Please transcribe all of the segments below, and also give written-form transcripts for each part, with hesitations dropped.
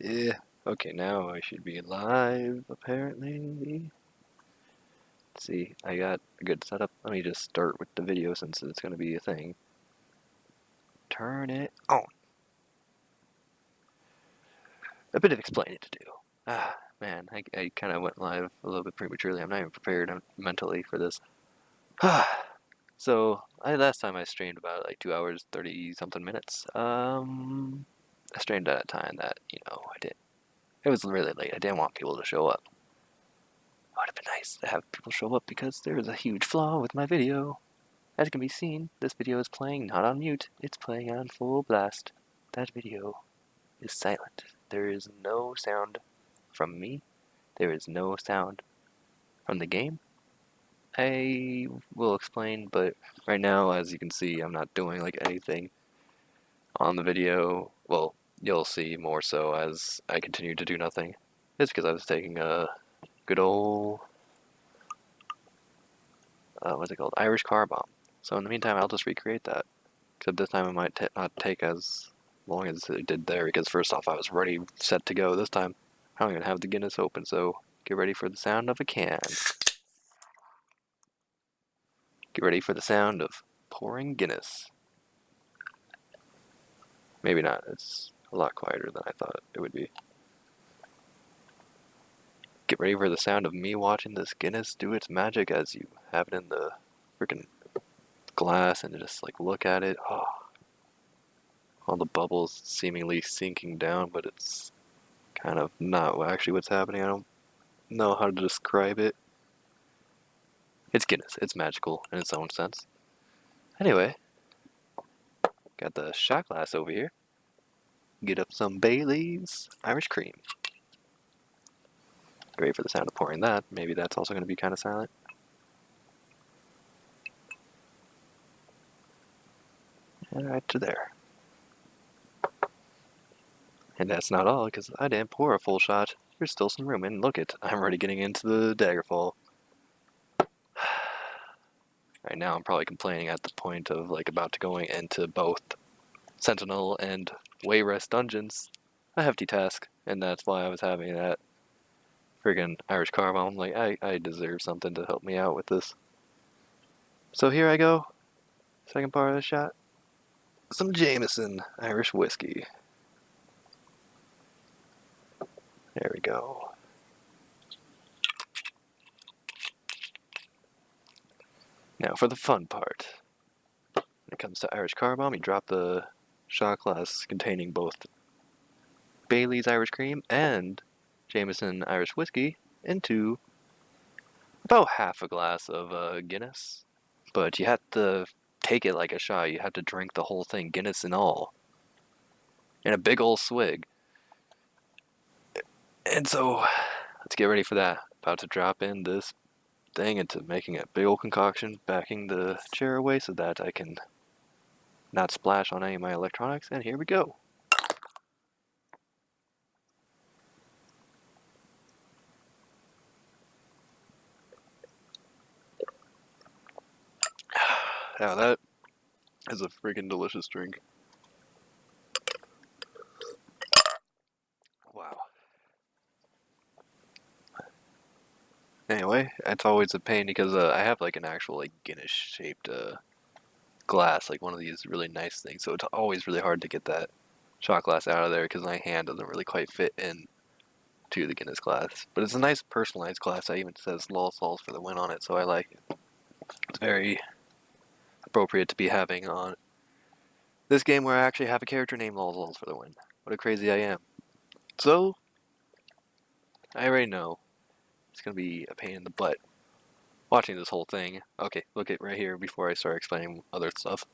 Yeah. Okay, now I should be live, apparently. Let's see, I got a good setup. Let me just start with the video since it's going to be a thing. Turn it on. A bit of explaining to do. Ah, man, I kind of went live a little bit prematurely. I'm not even prepared mentally for this. So, last time I streamed about like 2 hours, 30 something minutes. I streamed at a time that, I did. It was really late. I didn't want people to show up. It would have been nice to have people show up because there is a huge flaw with my video. As can be seen, this video is playing not on mute, it's playing on full blast. That video is silent. There is no sound from me. There is no sound from the game. I will explain, but right now, as you can see, I'm not doing like anything on the video. Well, you'll see more so as I continue to do nothing. It's because I was taking a good old what's it called? Irish car bomb. So in the meantime, I'll just recreate that. Except this time it might not take as long as it did there, because first off, I was ready, set to go. This time, I don't even have the Guinness open, so get ready for the sound of a can. Get ready for the sound of pouring Guinness. Maybe not. It's a lot quieter than I thought it would be. Get ready for the sound of me watching this Guinness do its magic as you have it in the freaking glass and just like look at it. Oh, all the bubbles seemingly sinking down, but it's kind of not actually what's happening. I don't know how to describe it. It's Guinness. It's magical in its own sense. Anyway, got the shot glass over here. Get up some Bailey's Irish cream. Great for the sound of pouring that. Maybe that's also going to be kind of silent. And right to there. And that's not all, because I didn't pour a full shot. There's still some room, and look it, I'm already getting into the Daggerfall. Right now I'm probably complaining at the point of like about to going into both Sentinel and Wayrest dungeons. A hefty task, and that's why I was having that friggin' Irish car bomb. Like, I deserve something to help me out with this. So here I go. Second part of the shot. Some Jameson Irish whiskey. There we go. Now for the fun part. When it comes to Irish car bomb, you drop the shot glass containing both Bailey's Irish cream and Jameson Irish whiskey into about half a glass of Guinness. But you have to take it like a shot. You have to drink the whole thing, Guinness and all, in a big old swig. And so, let's get ready for that. About to drop in this thing into making a big old concoction, backing the chair away so that I can not splash on any of my electronics, and here we go. Now that is a freaking delicious drink. Wow. Anyway, it's always a pain because I have like an actual like Guinness shaped glass, like one of these really nice things, so it's always really hard to get that shot glass out of there because my hand doesn't really quite fit in to the Guinness glass. But it's a nice personalized glass. I even says LolzLolz for the win on it, so I like it. It's very appropriate to be having on this game where I actually have a character named LolzLolz for the win. What a crazy I am. So, I already know it's going to be a pain in the butt watching this whole thing. Okay, look at right here before I start explaining other stuff.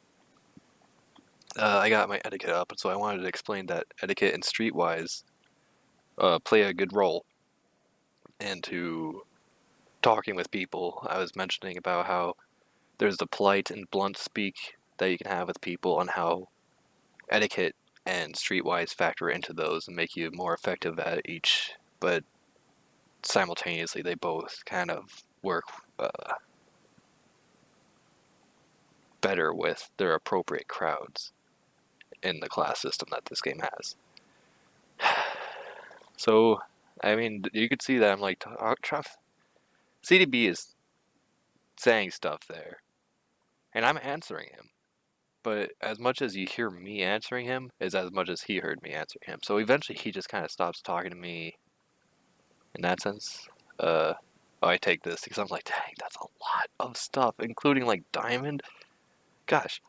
I got my etiquette up, and so I wanted to explain that etiquette and streetwise play a good role into talking with people. I was mentioning about how there's the polite and blunt speak that you can have with people on how etiquette and streetwise factor into those and make you more effective at each, but simultaneously they both kind of work better with their appropriate crowds in the class system that this game has. So, I mean, you could see that I'm like, CDB is saying stuff there, and I'm answering him. But as much as you hear me answering him, is as much as he heard me answering him. So eventually he just kind of stops talking to me in that sense. Oh, I take this because I'm like, dang, that's a lot of stuff, including like diamond. Gosh,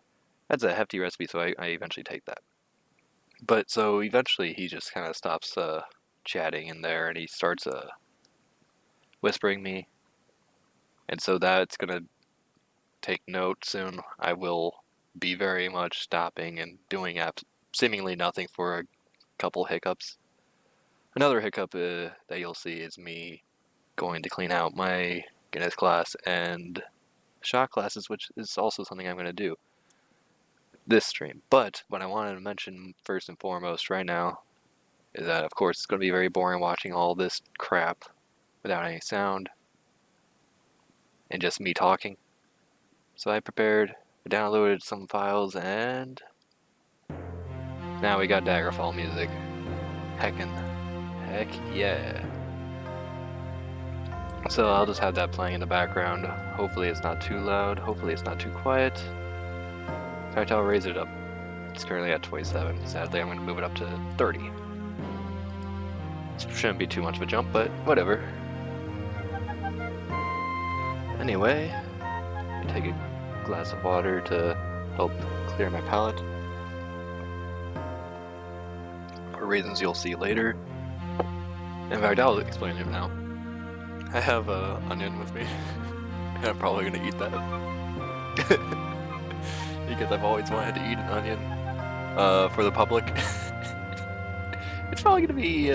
that's a hefty recipe, so I eventually take that. But so eventually he just kind of stops chatting in there, and he starts whispering me. And so that's going to take note soon. I will be very much stopping and doing seemingly nothing for a couple hiccups. Another hiccup that you'll see is me going to clean out my Guinness class and shot classes, which is also something I'm going to do this stream. But what I wanted to mention first and foremost right now is that, of course, it's going to be very boring watching all this crap without any sound and just me talking. So I prepared, I downloaded some files, and now we got Daggerfall music. Heck yeah. So I'll just have that playing in the background. Hopefully it's not too loud. Hopefully it's not too quiet. In fact, I'll raise it up. It's currently at 27. Sadly, I'm going to move it up to 30. This shouldn't be too much of a jump, but whatever. Anyway, I take a glass of water to help clear my palate. For reasons you'll see later. In fact, I'll explain it now. I have an onion with me, and I'm probably going to eat that. Because I've always wanted to eat an onion for the public. It's probably going to be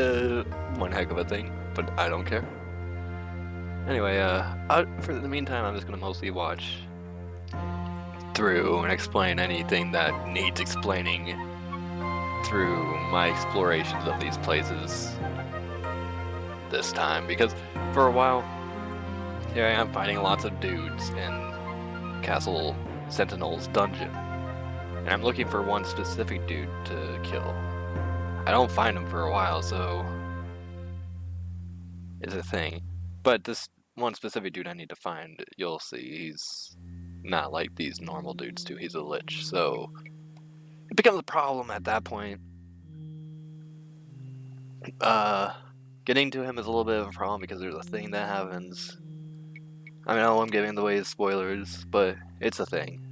one heck of a thing, but I don't care. Anyway, for the meantime, I'm just going to mostly watch through and explain anything that needs explaining through my explorations of these places this time, because for a while here I am fighting lots of dudes in Castle Sentinel's dungeon, and I'm looking for one specific dude to kill. I don't find him for a while, so it's a thing. But this one specific dude I need to find, you'll see, he's not like these normal dudes too. He's a lich, so it becomes a problem at that point. Getting to him is a little bit of a problem because there's a thing that happens. I know I'm giving away spoilers, but it's a thing.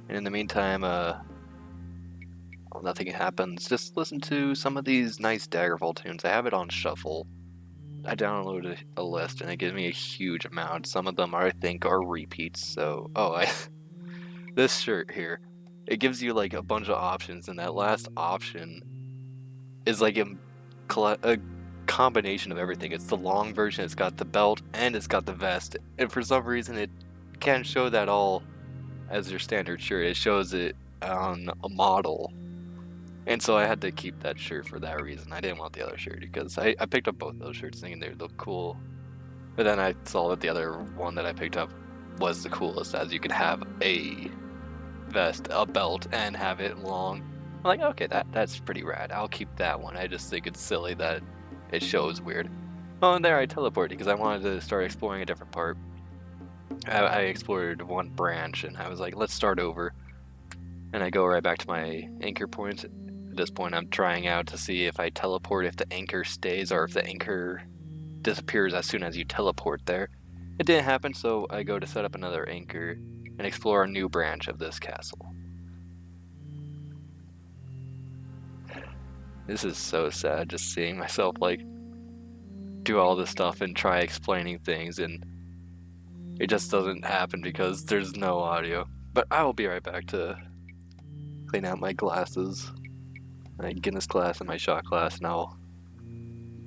And in the meantime, nothing happens. Just listen to some of these nice Daggerfall tunes. I have it on shuffle. I downloaded a list and it gives me a huge amount. Some of them I think are repeats. So, this shirt here, it gives you like a bunch of options, and that last option is like a combination of everything. It's the long version, it's got the belt, and it's got the vest. And for some reason, it can't show that all as your standard shirt. It shows it on a model. And so I had to keep that shirt for that reason. I didn't want the other shirt because I picked up both those shirts thinking they would look cool. But then I saw that the other one that I picked up was the coolest, as you could have a vest, a belt, and have it long. I'm like, okay, that's pretty rad. I'll keep that one. I just think it's silly that it shows weird. Oh, and there I teleported because I wanted to start exploring a different part. I explored one branch, and I was like, let's start over. And I go right back to my anchor point. At this point, I'm trying out to see if I teleport, if the anchor stays, or if the anchor disappears as soon as you teleport there. It didn't happen, so I go to set up another anchor and explore a new branch of this castle. This is so sad, just seeing myself like do all this stuff and try explaining things, and it just doesn't happen because there's no audio. But I will be right back to clean out my glasses, my Guinness class and my shot class, and I'll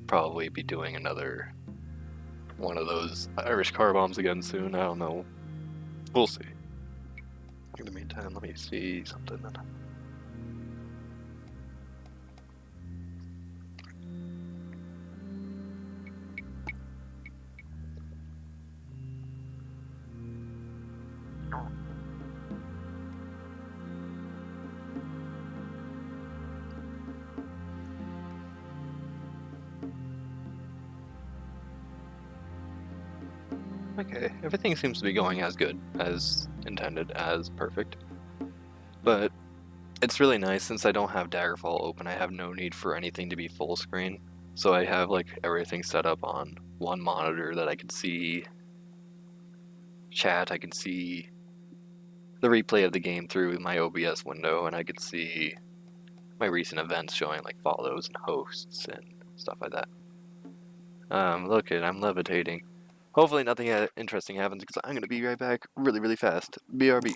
probably be doing another one of those Irish car bombs again soon. I don't know. We'll see. In the meantime, let me see something. Okay, everything seems to be going as good, as intended, as perfect. But it's really nice since I don't have Daggerfall open, I have no need for anything to be full screen. So I have like everything set up on one monitor that I can see chat, I can see the replay of the game through my OBS window, and I can see my recent events showing like follows and hosts and stuff like that. Look it, I'm levitating. Hopefully nothing interesting happens because I'm gonna be right back really, really fast. BRB.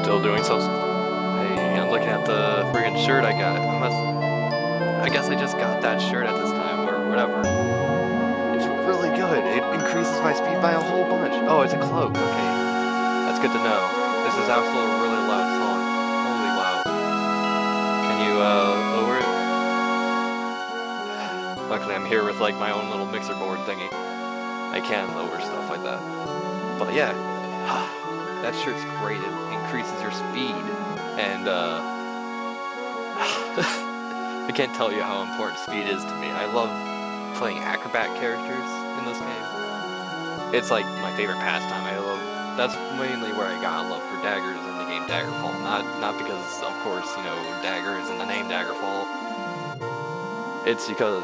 Still doing so. Hey, I'm looking at the friggin' shirt I got. I guess I just got that shirt at this time, or whatever. It's really good. It increases my speed by a whole bunch. Oh, it's a cloak. Okay. That's good to know. This is also a really loud song. Holy wow. Can you, lower it? Luckily, I'm here with, like, my own little mixer board thingy. I can lower stuff like that. But yeah. That shirt's great. It increases your speed. And, I can't tell you how important speed is to me. I love playing acrobat characters in this game. It's like my favorite pastime. That's mainly where I got a love for daggers in the game Daggerfall. Not because, of course, you know, dagger is in the name Daggerfall. It's because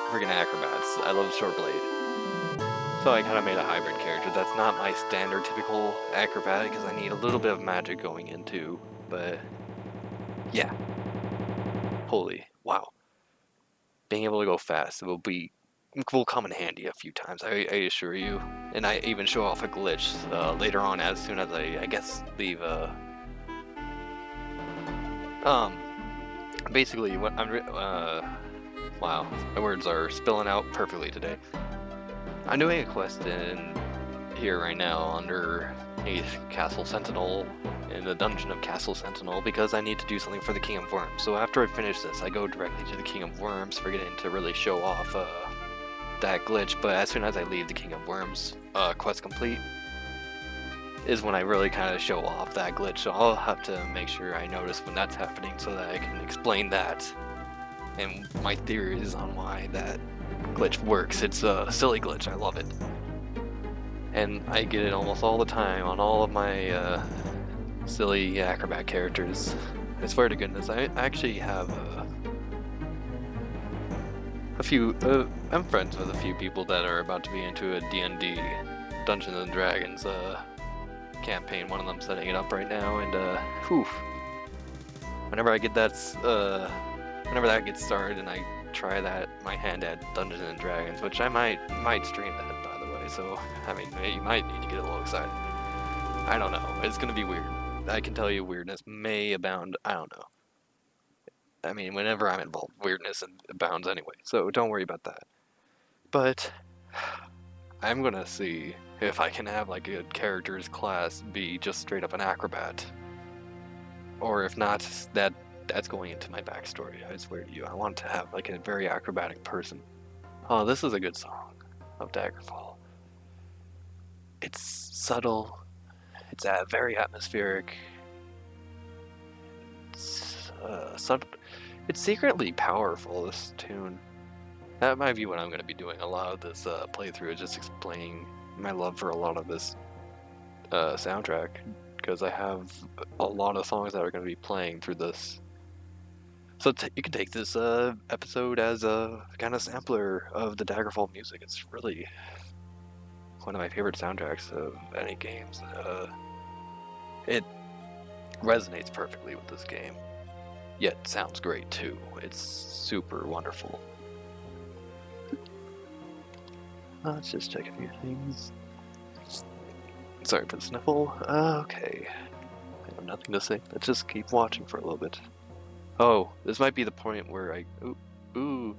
friggin' acrobats. I love short blade. So I kind of made a hybrid character. That's not my standard typical acrobat because I need a little bit of magic going into. But yeah. Holy wow. Being able to go fast will come in handy a few times, I assure you. And I even show off a glitch later on as soon as I guess leave basically what I'm wow, my words are spilling out perfectly today. I'm doing a quest in here right now under Castle Sentinel, in the dungeon of Castle Sentinel, because I need to do something for the King of Worms. So after I finish this, I go directly to the King of Worms, forgetting to really show off that glitch. But as soon as I leave the King of Worms quest complete, is when I really kind of show off that glitch. So I'll have to make sure I notice when that's happening so that I can explain that and my theories on why that glitch works. It's a silly glitch. I love it. And I get it almost all the time on all of my silly acrobat characters. I swear to goodness, I actually have a few, I'm friends with a few people that are about to be into a D&D, Dungeons & Dragons campaign. One of them setting it up right now, and whew. Whenever I get that, whenever that gets started and I try that, my hand at Dungeons & Dragons, which I might stream that, by the way, so, I mean, you might need to get a little excited. I don't know, it's gonna be weird. I can tell you weirdness may abound, I don't know. I mean, whenever I'm involved, weirdness abounds anyway, so don't worry about that. But I'm gonna see if I can have like a character's class be just straight up an acrobat. Or if not, that that's going into my backstory. I swear to you, I want to have like a very acrobatic person. Oh, this is a good song of Daggerfall. It's subtle. It's very atmospheric. It's subtle. It's secretly powerful. This tune. That might be what I'm going to be doing a lot of this playthrough, is just explaining my love for a lot of this soundtrack, because I have a lot of songs that are going to be playing through this. So you can take this episode as a kind of sampler of the Daggerfall music. It's really one of my favorite soundtracks of any games. It resonates perfectly with this game, yet sounds great too. It's super wonderful. Let's just check a few things. Sorry for the sniffle. Okay. I have nothing to say. Let's just keep watching for a little bit. Oh, this might be the point where I... Ooh.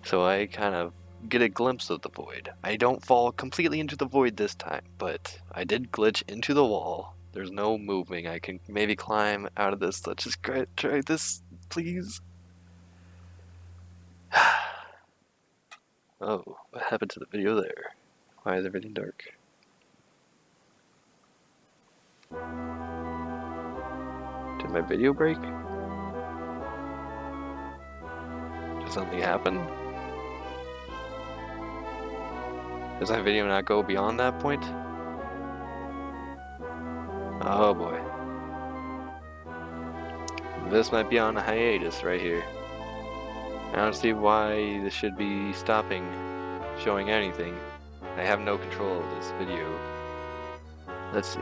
So I kind of get a glimpse of the void. I don't fall completely into the void this time, but I did glitch into the wall. There's no moving. I can maybe climb out of this. Let's just try this, please. Oh, what happened to the video there? Why is everything dark? Did my video break? Did something happen? Does my video not go beyond that point? Oh boy. This might be on a hiatus right here. I don't see why this should be stopping showing anything. I have no control of this video. Let's see.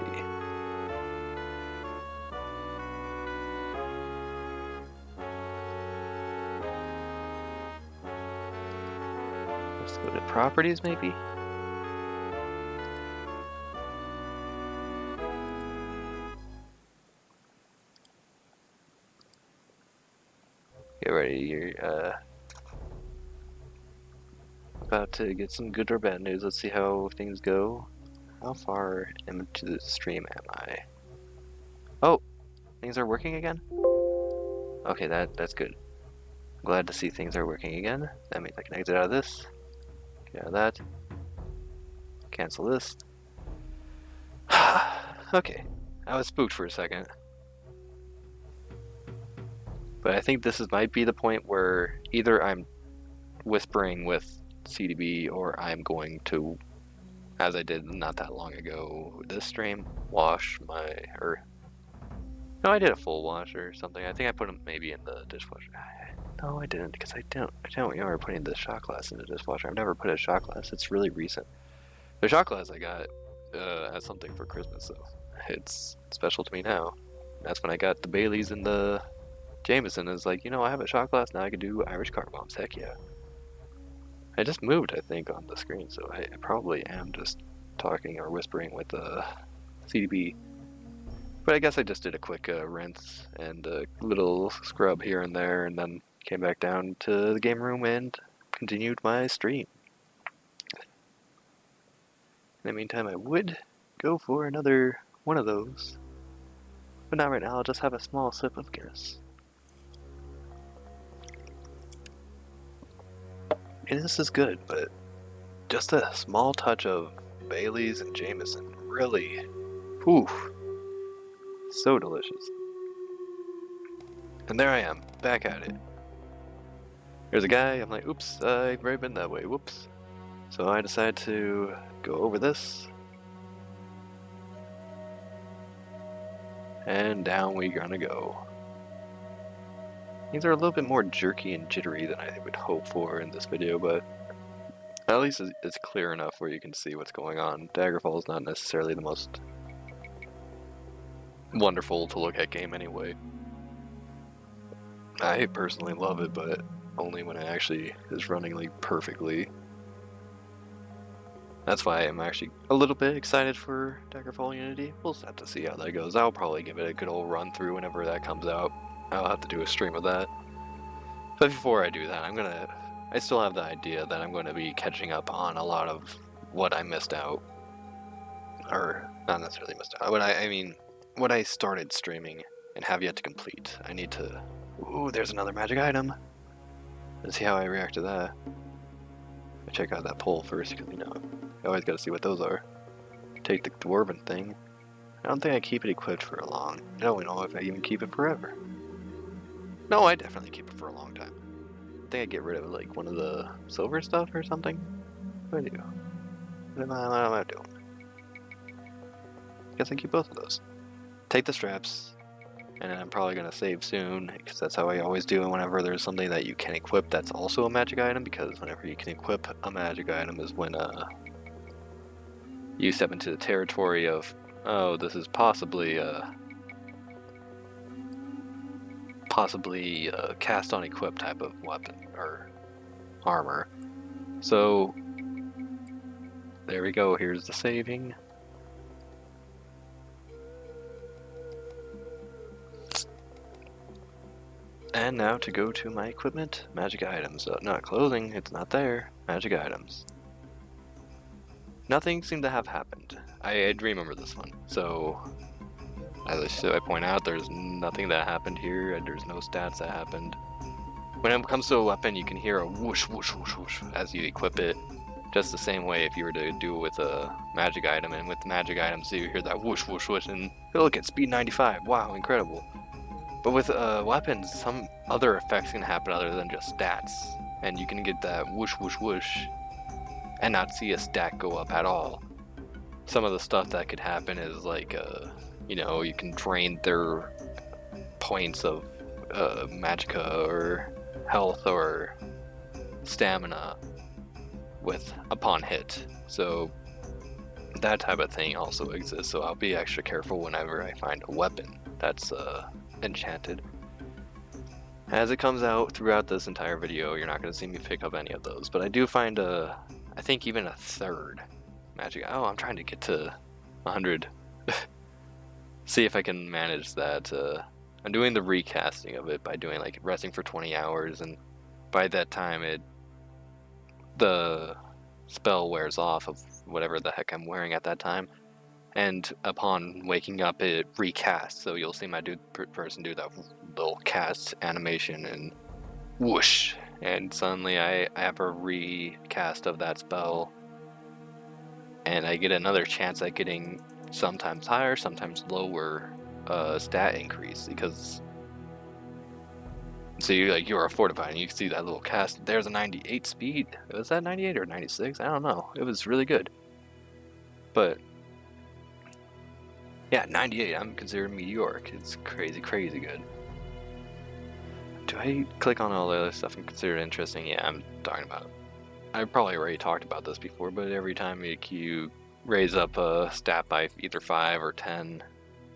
Let's go to properties maybe? Get ready, you're about to get some good or bad news. Let's see how things go. How far into the stream am I? Oh, things are working again? Okay, that's good. Glad to see things are working again. That means I can exit out of this. Get out of that. Cancel this. Okay, I was spooked for a second. But I think this might be the point where either I'm whispering with CDB or I'm going to, as I did not that long ago this stream, wash my, no, I did a full wash or something. I think I put them maybe in the dishwasher. No, I didn't, because I don't remember putting the shot glass in the dishwasher. I've never put a shot glass. It's really recent. The shot glass I got as something for Christmas, so it's special to me now. That's when I got the Baileys and the Jameson. Is like, I have a shot glass now. I can do Irish car bombs. Heck yeah! I just moved, I think, on the screen, so I probably am just talking or whispering with the CDB. But I guess I just did a quick rinse and a little scrub here and there, and then came back down to the game room and continued my stream. In the meantime, I would go for another one of those, but not right now. I'll just have a small sip of Guinness. Guinness is good, but just a small touch of Bailey's and Jameson really, oof, so delicious. And there I am, back at it. There's a guy, I'm like, oops, I've already been that way, whoops. So I decided to go over this. And down we're gonna go. Things are a little bit more jerky and jittery than I would hope for in this video, but at least it's clear enough where you can see what's going on. Daggerfall is not necessarily the most wonderful to look at game anyway. I personally love it, but only when it actually is running like perfectly. That's why I'm actually a little bit excited for Daggerfall Unity. We'll just have to see how that goes. I'll probably give it a good old run through whenever that comes out. I'll have to do a stream of that. But before I do that, I still have the idea that I'm going to be catching up on a lot of what I missed out. Or, not necessarily missed out, but I mean, what I started streaming and have yet to complete. I need to... Ooh, there's another magic item. Let's see how I react to that. I check out that pole first, because, you know, I always gotta see what those are. Take the dwarven thing. I don't think I keep it equipped for a long... I don't know if I even keep it forever. No, I definitely keep it for a long time. I think I get rid of, like, one of the silver stuff or something. What do I do? What am I doing? Guess I keep both of those. Take the straps, and then I'm probably going to save soon, because that's how I always do it whenever there's something that you can equip that's also a magic item, because whenever you can equip a magic item is when you step into the territory of, oh, this is possibly a cast on equip type of weapon or armor. So there we go, here's the saving. And now to go to my equipment, magic items. Not clothing, it's not there. Magic items. Nothing seemed to have happened. I remember this one. So, as I point out, there's nothing that happened here, and there's no stats that happened. When it comes to a weapon, you can hear a whoosh, whoosh, whoosh, whoosh as you equip it. Just the same way if you were to do it with a magic item, and with the magic items, you hear that whoosh, whoosh, whoosh, and look at speed 95. Wow, incredible. But with weapons, some other effects can happen other than just stats. And you can get that whoosh, whoosh, whoosh, and not see a stat go up at all. Some of the stuff that could happen is like, you know, you can drain their points of magicka or health or stamina upon hit. So that type of thing also exists. So I'll be extra careful whenever I find a weapon that's enchanted. As it comes out throughout this entire video, you're not going to see me pick up any of those, but I do find I think even a third magic. Oh, I'm trying to get to 100. See if I can manage that. I'm doing the recasting of it by doing like resting for 20 hours, and by that time the spell wears off of whatever the heck I'm wearing at that time. And upon waking up, it recasts. So you'll see my person do that little cast animation and whoosh. And suddenly I have a recast of that spell. And I get another chance at getting sometimes higher, sometimes lower stat increase. Because, so you're fortified and you can see that little cast. There's a 98 speed. Was that 98 or 96? I don't know. It was really good. But yeah, 98, I'm considered meteoric. It's crazy, crazy good. Do I click on all the other stuff and consider it interesting? Yeah, I'm talking about it. I've probably already talked about this before, but every time you raise up a stat by either 5 or 10,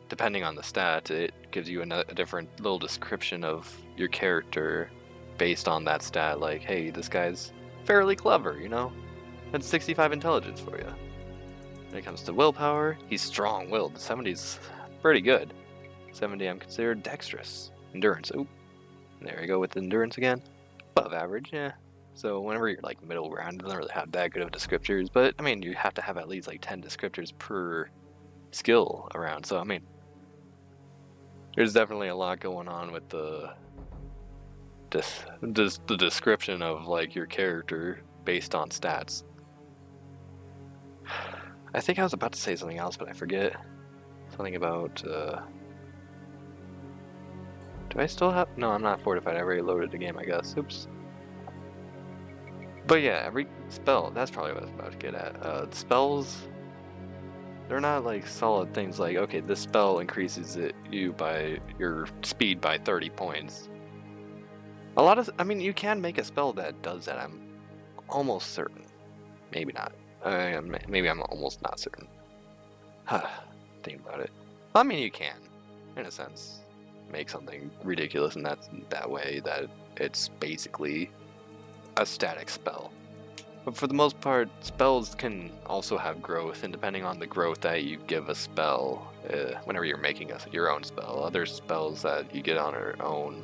depending on the stat, it gives you a different little description of your character based on that stat. Like, hey, this guy's fairly clever, you know? That's 65 intelligence for you. When it comes to willpower, he's strong-willed. 70's pretty good. 70, I'm considered dexterous. Endurance, oop. There we go with endurance again. Above average, yeah. So whenever you're like middle ground, it doesn't really have that good of descriptors, but I mean, you have to have at least like 10 descriptors per skill around. So I mean, there's definitely a lot going on with the description of like your character based on stats. I think I was about to say something else, but I forget. Something about, do I still have, no, I'm not fortified, I already loaded the game, I guess, oops. But yeah, every spell, that's probably what I was about to get at. Spells, they're not like solid things like, okay, this spell increases your speed by 30 points. I mean, you can make a spell that does that, I'm almost certain. Maybe not. Maybe I'm almost not certain. Think about it. I mean, you can, in a sense, make something ridiculous in that way that it's basically a static spell. But for the most part, spells can also have growth, and depending on the growth that you give a spell, whenever you're making your own spell, other spells that you get on your own,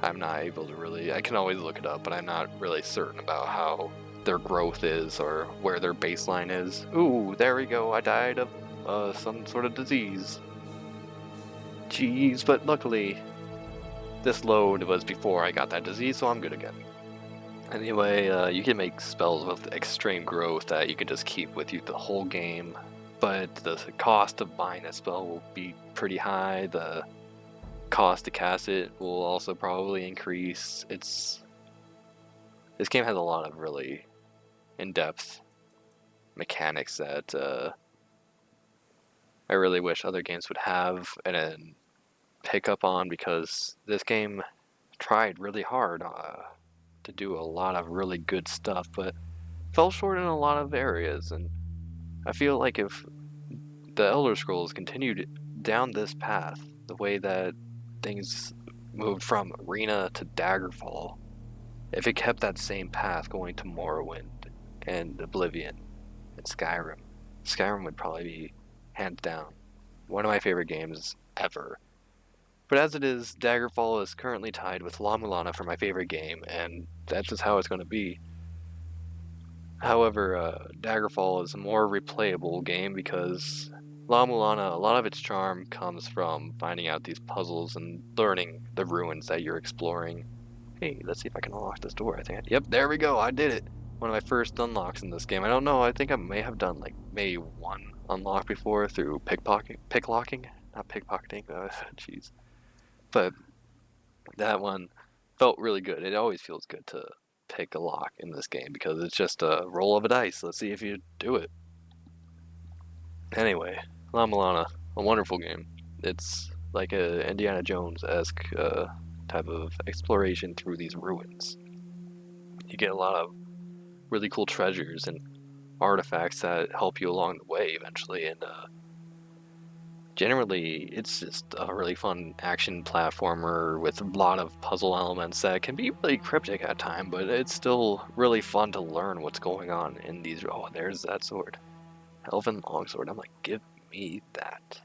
I'm not able to really, I can always look it up, but I'm not really certain about how their growth is or where their baseline is. Ooh, there we go, I died of some sort of disease. Jeez, but luckily this load was before I got that disease, so I'm good again. Anyway, you can make spells with extreme growth that you can just keep with you the whole game, but the cost of buying a spell will be pretty high. The cost to cast it will also probably increase. This game has a lot of really in-depth mechanics that I really wish other games would have and then pick up on, because this game tried really hard to do a lot of really good stuff, but fell short in a lot of areas. And I feel like if the Elder Scrolls continued down this path, the way that things moved from Arena to Daggerfall, if it kept that same path going to Morrowind and Oblivion and Skyrim would probably be hands down one of my favorite games ever. But as it is, Daggerfall is currently tied with La Mulana for my favorite game, and that's just how it's going to be. However, Daggerfall is a more replayable game because La Mulana, a lot of its charm comes from finding out these puzzles and learning the ruins that you're exploring. Hey, let's see if I can unlock this door. Yep, there we go, I did it. One of my first unlocks in this game. I don't know, I think I may have done like maybe one unlock before through picklocking, not pickpocketing, jeez. But that one felt really good. It always feels good to pick a lock in this game because it's just a roll of a dice. Let's see if you do it. Anyway, La Mulana, a wonderful game. It's like a Indiana Jones-esque type of exploration through these ruins. You get a lot of really cool treasures and artifacts that help you along the way eventually, and generally it's just a really fun action platformer with a lot of puzzle elements that can be really cryptic at times, but it's still really fun to learn what's going on in these. Oh, there's that sword, elven longsword. I'm like, give me that.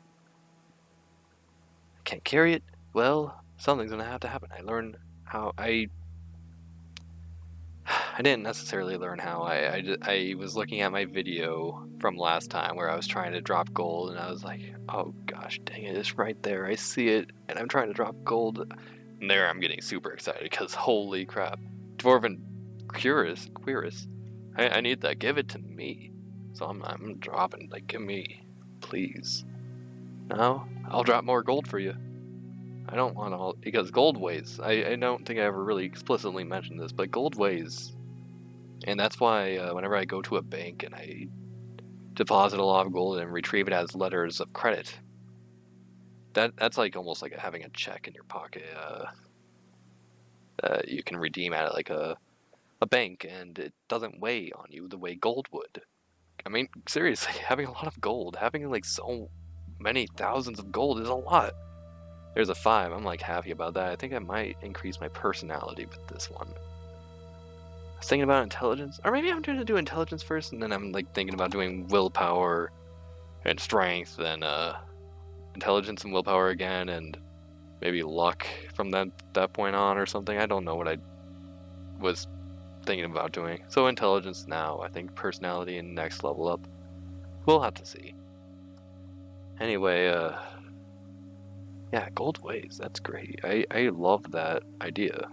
I can't carry it. Well, something's gonna have to happen. I learned how I didn't necessarily learn how. I was looking at my video from last time where I was trying to drop gold, and I was like, oh gosh, dang it, it's right there. I see it, and I'm trying to drop gold. And there I'm getting super excited because holy crap. Dwarven Cuirass. I need that. Give it to me. So I'm dropping, like, give me, please. No? I'll drop more gold for you. I don't want all, because gold weighs. I don't think I ever really explicitly mentioned this, but gold weighs. And that's why whenever I go to a bank and I deposit a lot of gold and retrieve it as letters of credit, that's like almost like having a check in your pocket that you can redeem at like a bank, and it doesn't weigh on you the way gold would. I mean, seriously, having a lot of gold, having like so many thousands of gold is a lot. There's a 5. I'm like happy about that. I think I might increase my personality with this one. I was thinking about intelligence, or maybe I'm trying to do intelligence first, and then I'm like thinking about doing willpower and strength, and intelligence and willpower again, and maybe luck from that point on or something. I don't know what I was thinking about doing. So intelligence now, I think personality and next level up. We'll have to see. Anyway, yeah, gold weighs. That's great. I love that idea.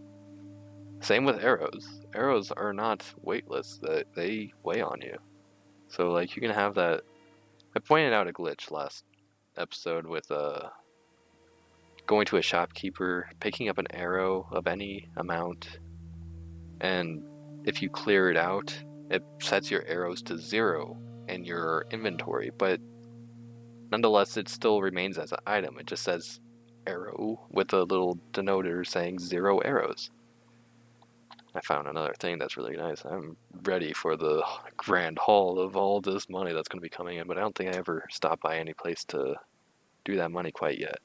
Same with arrows. Arrows are not weightless. They weigh on you. So like you can have that. I pointed out a glitch last episode with going to a shopkeeper, picking up an arrow of any amount, and if you clear it out, it sets your arrows to 0 in your inventory, but nonetheless it still remains as an item. It just says arrow with a little denoter saying 0 arrows. I found another thing that's really nice. I'm ready for the grand haul of all this money that's going to be coming in, but I don't think I ever stopped by any place to do that money quite yet.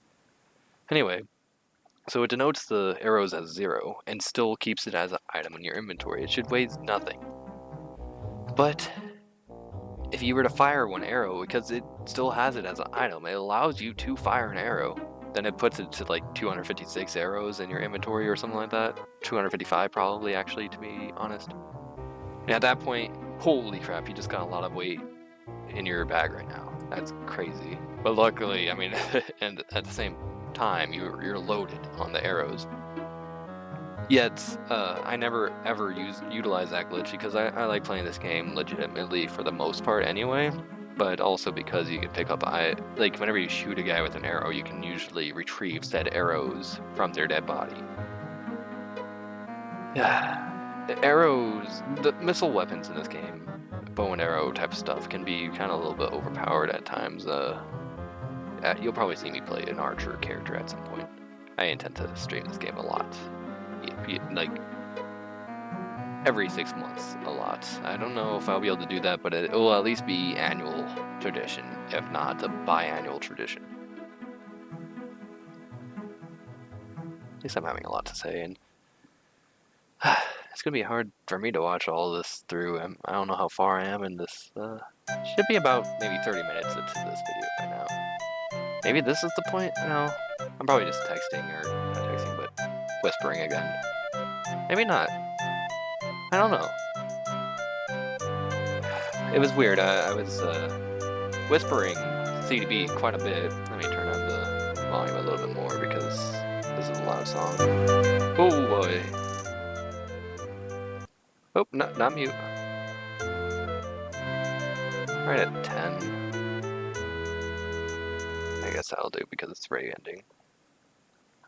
Anyway, so it denotes the arrows as 0 and still keeps it as an item in your inventory. It should weigh nothing. But if you were to fire one arrow, because it still has it as an item, it allows you to fire an arrow. Then it puts it to like 256 arrows in your inventory or something like that. 255 probably, actually, to be honest. And at that point, holy crap, you just got a lot of weight in your bag right now. That's crazy. But luckily, I mean, and at the same time you're loaded on the arrows. Yet, I never ever utilize that glitch because I like playing this game legitimately for the most part anyway, but also because you can pick up, like whenever you shoot a guy with an arrow, you can usually retrieve said arrows from their dead body. Yeah, the missile weapons in this game, bow and arrow type stuff, can be kind of a little bit overpowered at times. You'll probably see me play an archer character at some point. I intend to stream this game a lot. Like every 6 months, a lot. I don't know if I'll be able to do that, but it will at least be annual tradition, if not a biannual tradition. At least I'm having a lot to say, and it's gonna be hard for me to watch all this through. I don't know how far I am in this. Should be about maybe 30 minutes into this video by now. Maybe this is the point? No, I'm probably just texting, or not texting, but whispering again. Maybe not. I don't know. It was weird. I was whispering CDB quite a bit. Let me turn on the volume a little bit more because this is a loud song. Oh boy. Oh, not mute. Right at 10. I guess that'll do because it's already ending.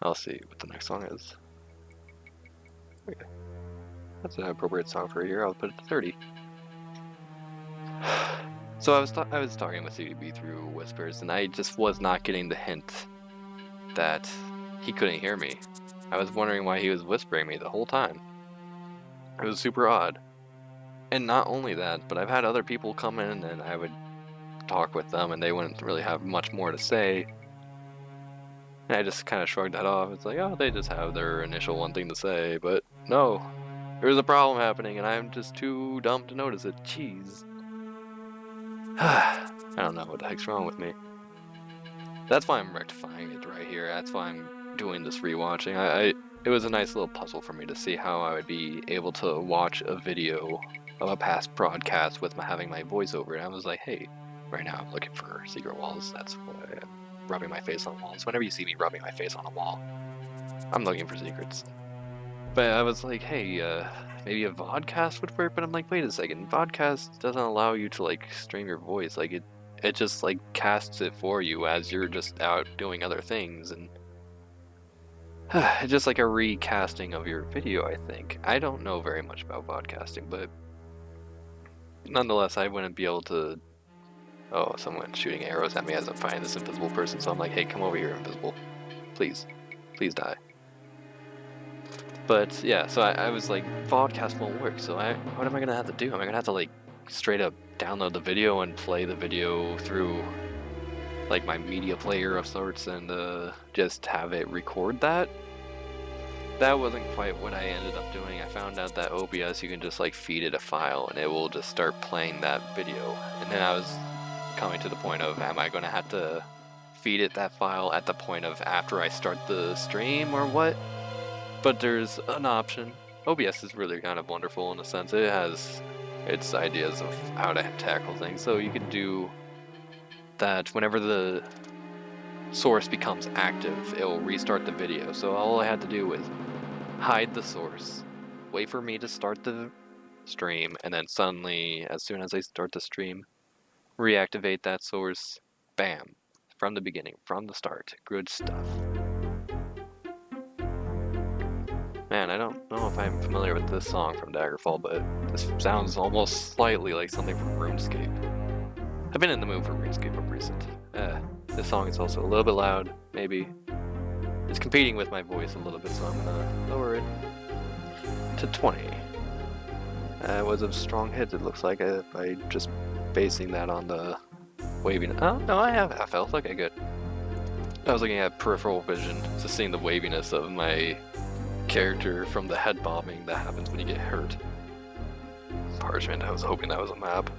I'll see what the next song is. Okay. That's an appropriate song for a year. I'll put it to 30. So I was talking with CDB through whispers, and I just was not getting the hint that he couldn't hear me. I was wondering why he was whispering me the whole time. It was super odd. And not only that, but I've had other people come in and I would talk with them and they wouldn't really have much more to say. And I just kind of shrugged that off. It's like, oh, they just have their initial one thing to say, but no. There's a problem happening and I'm just too dumb to notice it. Jeez. I don't know what the heck's wrong with me. That's why I'm rectifying it right here. That's why I'm doing this rewatching. It was a nice little puzzle for me to see how I would be able to watch a video of a past broadcast with having my voiceover. And I was like, hey, right now I'm looking for secret walls. That's why I'm rubbing my face on walls. Whenever you see me rubbing my face on a wall, I'm looking for secrets. But I was like, hey, maybe a vodcast would work. But I'm like, wait a second, vodcast doesn't allow you to like stream your voice. Like it just like casts it for you as you're just out doing other things, and it's just like a recasting of your video, I think. I don't know very much about podcasting, but nonetheless, I wouldn't be able to. Oh, someone's shooting arrows at me as I'm fighting this invisible person, so I'm like, hey, come over here, invisible. Please die. But yeah, so I was like, vodcast won't work, so what am I gonna have to do? Am I gonna have to like straight up download the video and play the video through like my media player of sorts and just have it record that? That wasn't quite what I ended up doing. I found out that OBS, you can just like feed it a file and it will just start playing that video. And then I was coming to the point of, am I gonna have to feed it that file at the point of after I start the stream or what? But there's an option. OBS is really kind of wonderful in a sense. It has its ideas of how to tackle things. So you can do that whenever the source becomes active, it will restart the video. So all I had to do was hide the source, wait for me to start the stream, and then suddenly, as soon as I start the stream, reactivate that source. Bam. From the beginning, from the start. Good stuff. Man, I don't know if I'm familiar with this song from Daggerfall, but this sounds almost slightly like something from RuneScape. I've been in the mood for RuneScape of recent. This song is also a little bit loud, maybe. It's competing with my voice a little bit, so I'm gonna lower it to 20. It was a strong hit, it looks like, by just basing that on the waviness. Oh, no, I have half health. Okay, good. I was looking at peripheral vision, just seeing the waviness of my character from the head bobbing that happens when you get hurt. Parchment, I was hoping that was a map.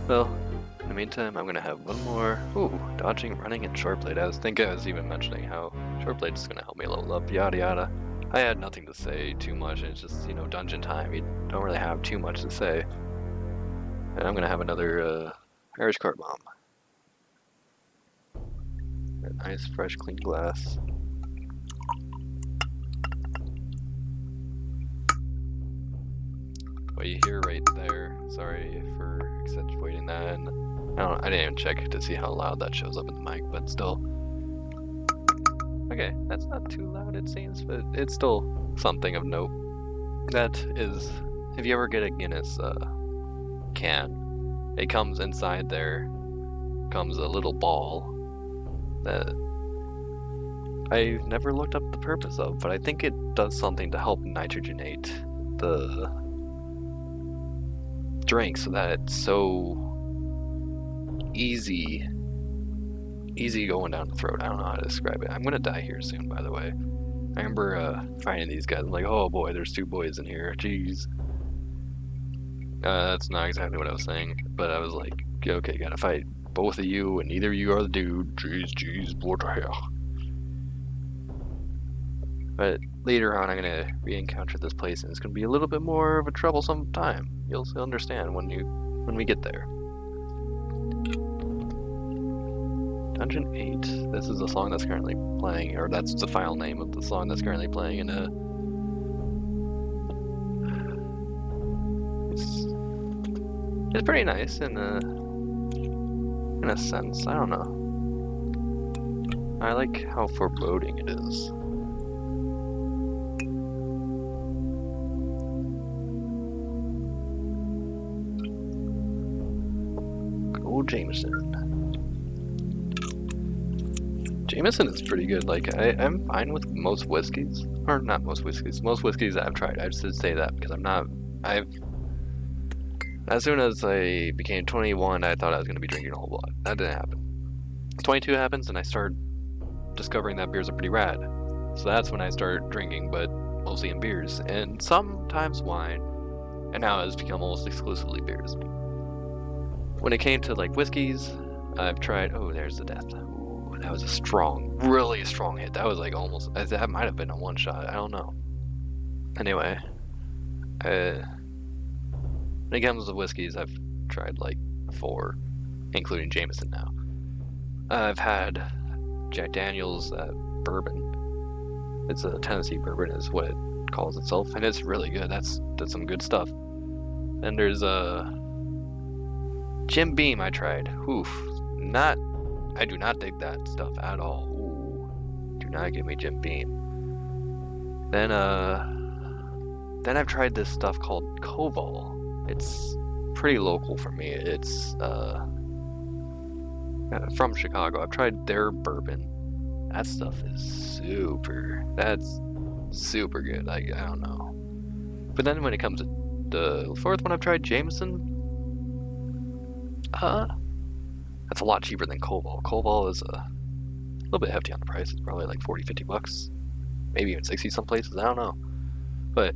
Well, in the meantime, I'm gonna have one more. Ooh, dodging, running, and short blade. I was even mentioning how short blade is gonna help me level up, yada yada. I had nothing to say too much, it's just, you know, dungeon time. You don't really have too much to say. And I'm gonna have another Irish car bomb. A nice, fresh, clean glass. What you hear right there, sorry for accentuating that, and I didn't even check to see how loud that shows up in the mic, but still. Okay, that's not too loud it seems, but it's still something of note. That is, if you ever get a Guinness can, it comes inside there, comes a little ball that I've never looked up the purpose of, but I think it does something to help nitrogenate the drink so that it's so easy going down the throat. I don't know how to describe it. I'm gonna die here soon, by the way. I remember finding these guys. I'm like, oh boy, there's 2 boys in here. Jeez. That's not exactly what I was saying, but I was like, okay, gotta fight both of you, and neither of you are the dude. Jeez, what the hell? But later on, I'm gonna re-encounter this place, and it's gonna be a little bit more of a troublesome time. You'll understand when we get there. Dungeon 8. This is the song that's currently playing, or that's the file name of the song that's currently playing in a... It's pretty nice in a sense. I don't know. I like how foreboding it is. Good old Jameson. Jameson is pretty good. Like, I'm fine with most whiskeys. Or not most whiskeys. Most whiskeys I've tried. I just did say that because as soon as I became 21, I thought I was going to be drinking a whole lot. That didn't happen. 22 happens, and I start discovering that beers are pretty rad. So that's when I start drinking, but mostly in beers, and sometimes wine, and now it's become almost exclusively beers. When it came to, like, whiskeys, I've tried... Oh, there's the death. Ooh, that was a strong, really strong hit. That was, like, almost... That might have been a one-shot. I don't know. Anyway. When it comes to whiskeys, I've tried like 4, including Jameson now. I've had Jack Daniel's bourbon. It's a Tennessee bourbon is what it calls itself, and it's really good. That's some good stuff. And there's Jim Beam I tried. Oof. I do not dig that stuff at all. Ooh. Do not give me Jim Beam. Then I've tried this stuff called Koval. It's pretty local for me. It's from Chicago. I've tried their bourbon. That stuff is that's super good. I don't know. But then when it comes to the 4th one, I've tried Jameson. That's a lot cheaper than Koval. Koval is a little bit hefty on the price. It's probably like 40-50 bucks. Maybe even 60 some places. I don't know. But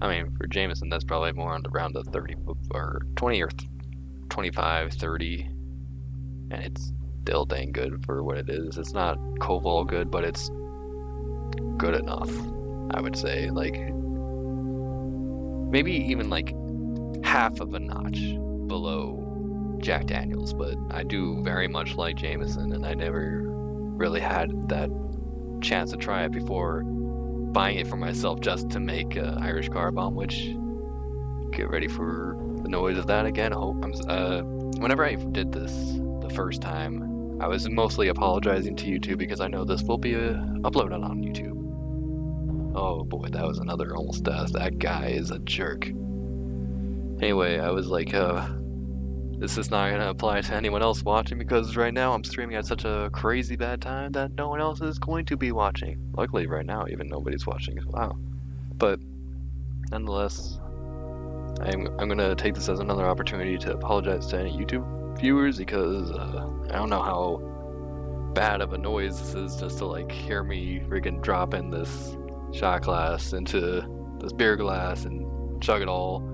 I mean, for Jameson, that's probably more on around the 30 or 20 or 25, 30, and it's still dang good for what it is. It's not Koval good, but it's good enough, I would say. Like, maybe even like half of a notch below Jack Daniel's, but I do very much like Jameson, and I never really had that chance to try it before buying it for myself just to make Irish car bomb, which get ready for the noise of that again. I hope whenever I did this the first time, I was mostly apologizing to YouTube because I know this will be uploaded on YouTube. Oh boy, that was another almost death. That guy is a jerk. Anyway, I was like, this is not gonna apply to anyone else watching because right now I'm streaming at such a crazy bad time that no one else is going to be watching. Luckily right now even nobody's watching. Wow. But nonetheless, I'm gonna take this as another opportunity to apologize to any YouTube viewers because I don't know how bad of a noise this is just to like hear me freaking drop in this shot glass into this beer glass and chug it all.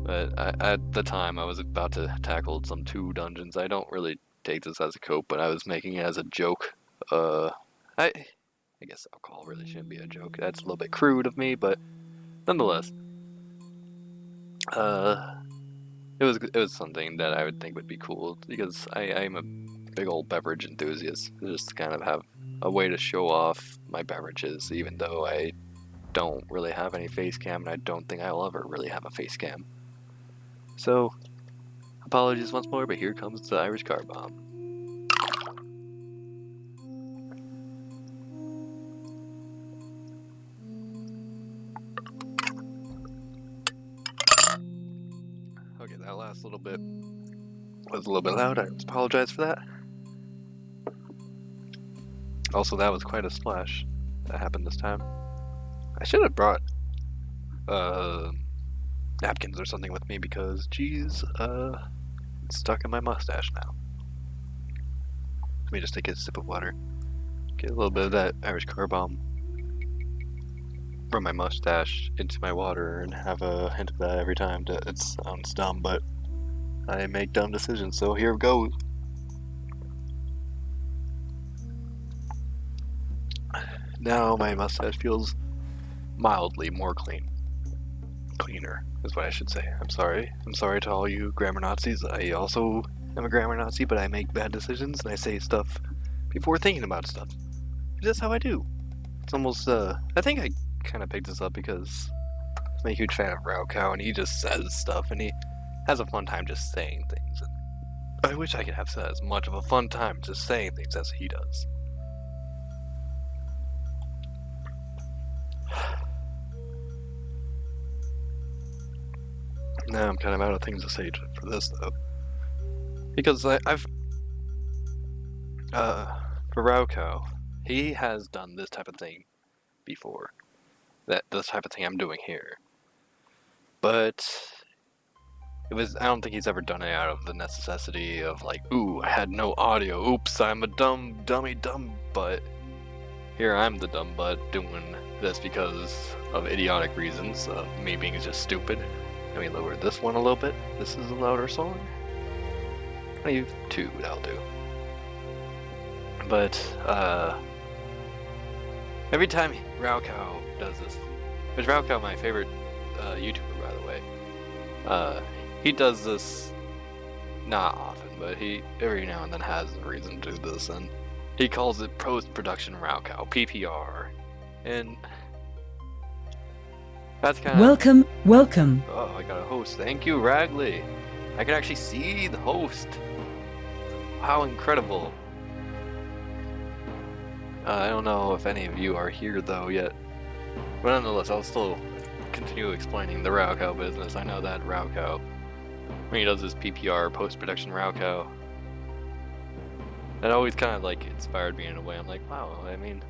But at the time, I was about to tackle some 2 dungeons. I don't really take this as a cope, but I was making it as a joke. I guess alcohol really shouldn't be a joke. That's a little bit crude of me, but nonetheless. it was something that I would think would be cool because I'm a big old beverage enthusiast. Just to kind of have a way to show off my beverages, even though I don't really have any face cam, and I don't think I'll ever really have a face cam. So, apologies once more, but here comes the Irish car bomb. Okay, that last little bit was a little bit loud. I apologize for that. Also, that was quite a splash that happened this time. I should have brought napkins or something with me because, geez, it's stuck in my mustache now. Let me just take a sip of water. Get a little bit of that Irish car bomb from my mustache into my water and have a hint of that every time. It sounds dumb, but I make dumb decisions, so here goes. Now my mustache feels mildly more cleaner is what I should say. I'm sorry to all you grammar Nazis. I also am a grammar Nazi, but I make bad decisions and I say stuff before thinking about stuff. That's how I do. It's almost I think I kind of picked this up because I'm a huge fan of raocow, and he just says stuff and he has a fun time just saying things. And I wish I could have as much of a fun time just saying things as he does. Now I'm kind of out of things to say for this though, because I've for raocow, he has done this type of thing before, this type of thing I'm doing here, but I don't think he's ever done it out of the necessity of like, ooh, I had no audio, oops, I'm a dumb butt. Here I'm the dumb butt doing this because of idiotic reasons, me being just stupid. Let me lower this one a little bit. This is a louder song. Maybe 2, that'll do. But, every time raocow does this, which raocow, my favorite YouTuber, by the way, he does this not often, but he every now and then has a reason to do this, and he calls it post-production raocow, PPR, and that's kind of... Welcome. Oh, I got a host. Thank you, Ragley. I can actually see the host. How incredible. I don't know if any of you are here, though, yet. But nonetheless, I'll still continue explaining the raocow business. I know that raocow, when he does his PPR, post-production raocow, that always kind of, like, inspired me in a way. I'm like, wow, I mean,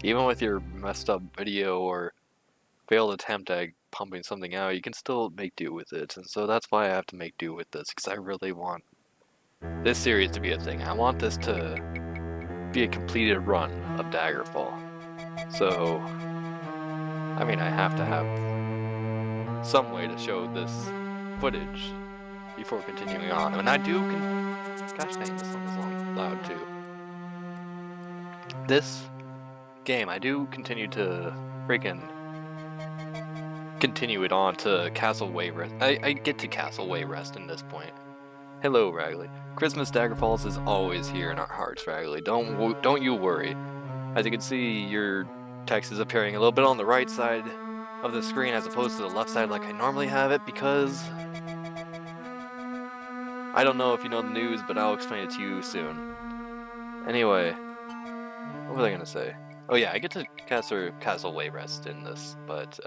even with your messed up video or failed attempt at pumping something out, you can still make do with it, and so that's why I have to make do with this, because I really want this series to be a thing. I want this to be a completed run of Daggerfall. So, I mean, I have to have some way to show this footage before continuing on, and I do gosh dang, this song is loud too. This game, I do continue to freaking continue it on to Castle Wayrest. I get to Castle Wayrest in this point. Hello, Ragley. Christmas Daggerfalls is always here in our hearts, Ragley. Don't you worry. As you can see, your text is appearing a little bit on the right side of the screen as opposed to the left side like I normally have it, because I don't know if you know the news, but I'll explain it to you soon. Anyway, what was I gonna say? Oh yeah, I get to Castle Wayrest in this, but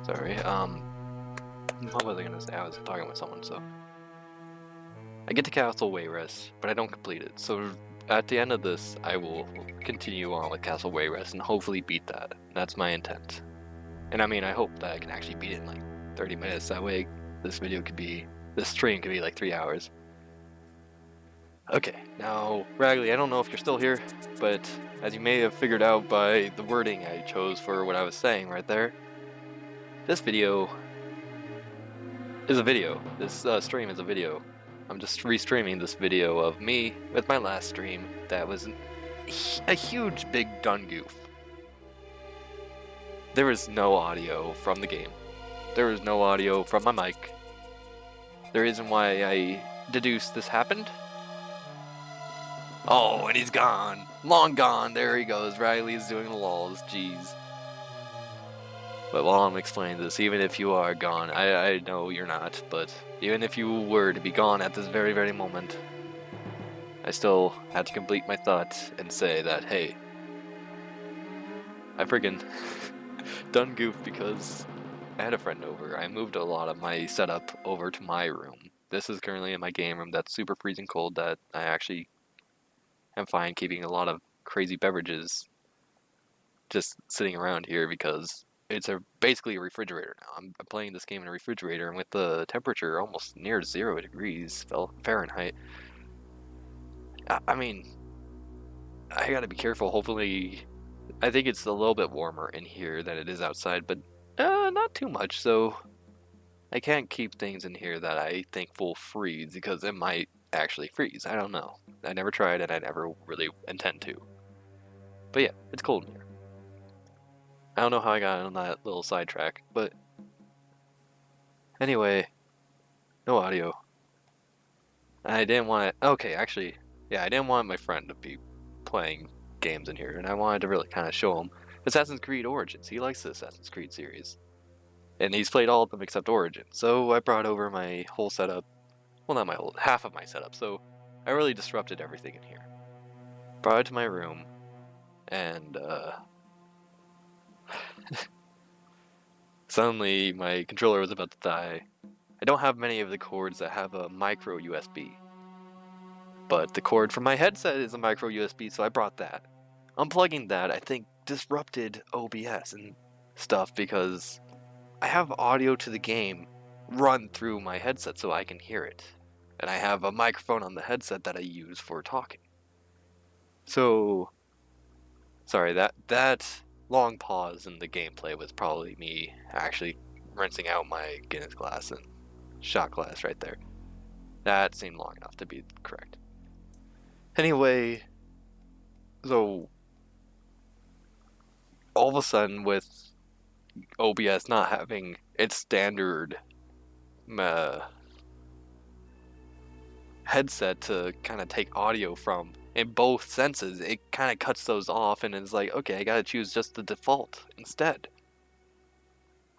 sorry, what was I gonna say? I was talking with someone, so. I get to Castle Wayrest, but I don't complete it, so at the end of this, I will continue on with Castle Wayrest and hopefully beat that. That's my intent. And I mean, I hope that I can actually beat it in like 30 minutes, that way this stream could be like 3 hours. Okay, now, Ragley, I don't know if you're still here, but as you may have figured out by the wording I chose for what I was saying right there, this video is a video. This stream is a video. I'm just restreaming this video of me with my last stream that was a huge big dun goof. There is no audio from the game. There is no audio from my mic. The reason why I deduced this happened. Oh, and he's gone. Long gone. There he goes. Riley's doing the lols. Jeez. But while I'm explaining this, even if you are gone, I know you're not, but even if you were to be gone at this very, very moment, I still had to complete my thought and say that, hey, I friggin' done goofed because I had a friend over. I moved a lot of my setup over to my room. This is currently in my game room that's super freezing cold that I actually am fine keeping a lot of crazy beverages just sitting around here because it's basically a refrigerator now. I'm playing this game in a refrigerator, and with the temperature almost near 0 degrees Fahrenheit, I mean, I gotta be careful. Hopefully, I think it's a little bit warmer in here than it is outside, but not too much, so I can't keep things in here that I think will freeze because it might actually freeze. I don't know. I never tried and I never really intend to. But yeah, it's cold in here. I don't know how I got on that little sidetrack, but anyway, no audio. I didn't want to, okay, actually, yeah, I didn't want my friend to be playing games in here, and I wanted to really kind of show him Assassin's Creed Origins. He likes the Assassin's Creed series, and he's played all of them except Origins. So I brought over my whole setup, well, not my whole, half of my setup, so I really disrupted everything in here. Brought it to my room, and suddenly my controller was about to die. I don't have many of the cords that have a micro USB, but the cord from my headset is a micro USB, so I brought that. Unplugging that, I think, disrupted OBS and stuff because I have audio to the game run through my headset so I can hear it. And I have a microphone on the headset that I use for talking. So, sorry, that long pause in the gameplay was probably me actually rinsing out my Guinness glass and shot glass right there. That seemed long enough to be correct. Anyway, so all of a sudden with OBS not having its standard headset to kind of take audio from in both senses, it kind of cuts those off and it's like, okay, I gotta choose just the default instead.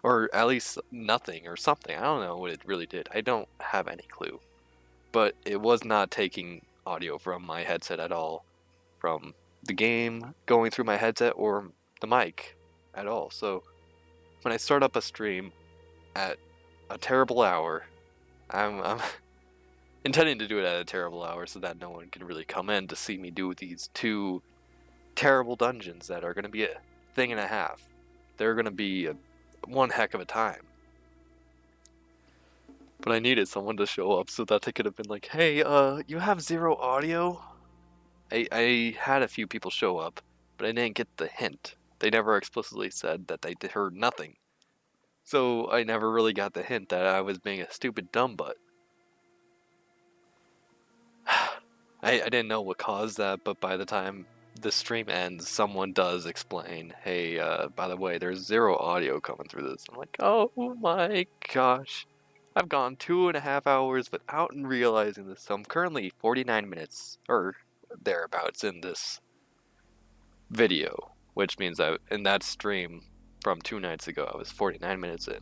Or at least nothing or something. I don't know what it really did. I don't have any clue. But it was not taking audio from my headset at all, from the game going through my headset or the mic at all. So when I start up a stream at a terrible hour, I'm intending to do it at a terrible hour so that no one can really come in to see me do these 2 terrible dungeons that are going to be a thing and a half. They're going to be one heck of a time. But I needed someone to show up so that they could have been like, hey, you have 0 audio? I had a few people show up, but I didn't get the hint. They never explicitly said that they heard nothing. So I never really got the hint that I was being a stupid dumb butt. I didn't know what caused that, but by the time the stream ends, someone does explain, hey, by the way, there's 0 audio coming through this. I'm like, oh my gosh. I've gone 2.5 hours without realizing this. So I'm currently 49 minutes, or thereabouts, in this video, which means that in that stream from 2 nights ago, I was 49 minutes in.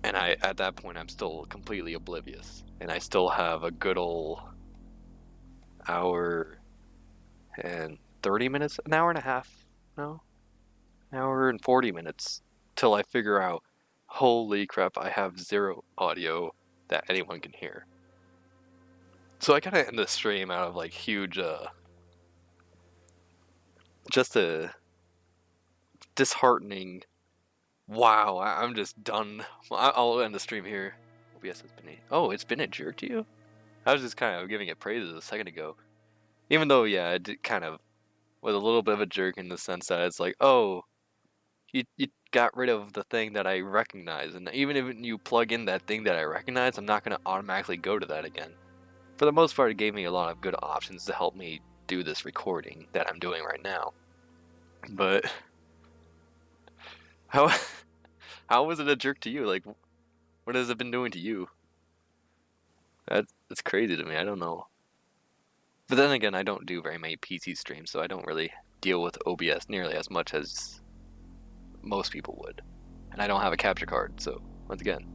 And at that point, I'm still completely oblivious. And I still have a good old hour and 30 minutes, an hour and a half, no? An hour and 40 minutes till I figure out, holy crap, I have 0 audio that anyone can hear. So I kind of end the stream out of like huge, just a disheartening, wow, I'm just done. I'll end the stream here. OBS has been it's been a jerk to you? I was just kind of giving it praises a second ago. Even though, yeah, it did kind of was a little bit of a jerk in the sense that it's like, oh, you got rid of the thing that I recognize. And even if you plug in that thing that I recognize, I'm not going to automatically go to that again. For the most part, it gave me a lot of good options to help me do this recording that I'm doing right now. But how was it a jerk to you? Like, what has it been doing to you? That's crazy to me. I don't know. But then again, I don't do very many PC streams, so I don't really deal with OBS nearly as much as most people would. And I don't have a capture card, so once again,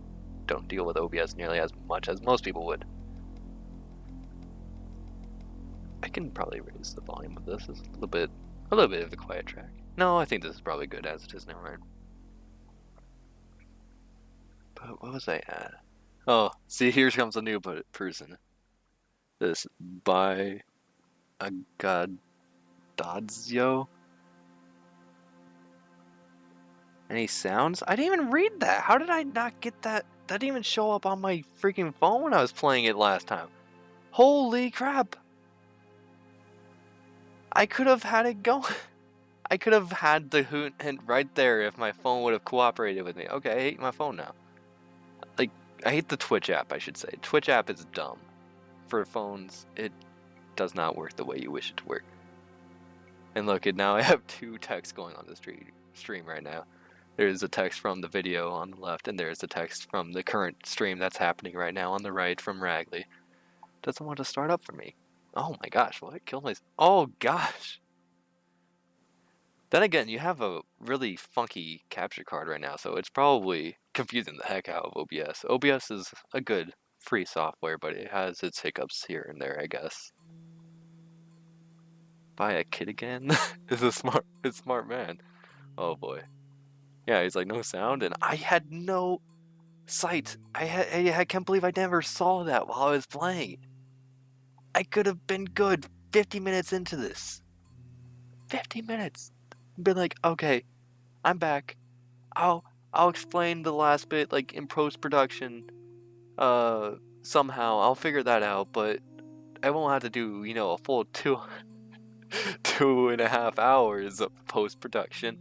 don't deal with OBS nearly as much as most people would. I can probably raise the volume of this. It's a little bit of a quiet track. No, I think this is probably good as it is. Never mind. But what was I at? Oh, see, here comes a new person. This by a god Dadzio. Any sounds? I didn't even read that. How did I not get that? That didn't even show up on my freaking phone when I was playing it last time. Holy crap. I could have had it going. I could have had the hint right there if my phone would have cooperated with me. Okay, I hate my phone now. Like, I hate the Twitch app, I should say. Twitch app is dumb. For phones, it does not work the way you wish it to work. And look, now I have two texts going on the stream right now. There's a text from the video on the left, and there's a text from the current stream that's happening right now on the right from Ragley. Doesn't want to start up for me. Oh my gosh, what? Killed myself. Oh gosh. Then again, you have a really funky capture card right now, so it's probably confusing the heck out of OBS. OBS is a good free software, but it has its hiccups here and there, I guess. Buy a kid again? Is a smart man. Oh boy. Yeah, he's like, no sound, and I had no sight. I can't believe I never saw that while I was playing. I could have been good 50 minutes into this. 50 minutes. Been like, okay, I'm back. I'll explain the last bit, like, in post-production. Somehow, I'll figure that out, but I won't have to do, you know, a full 2.5 hours of post-production.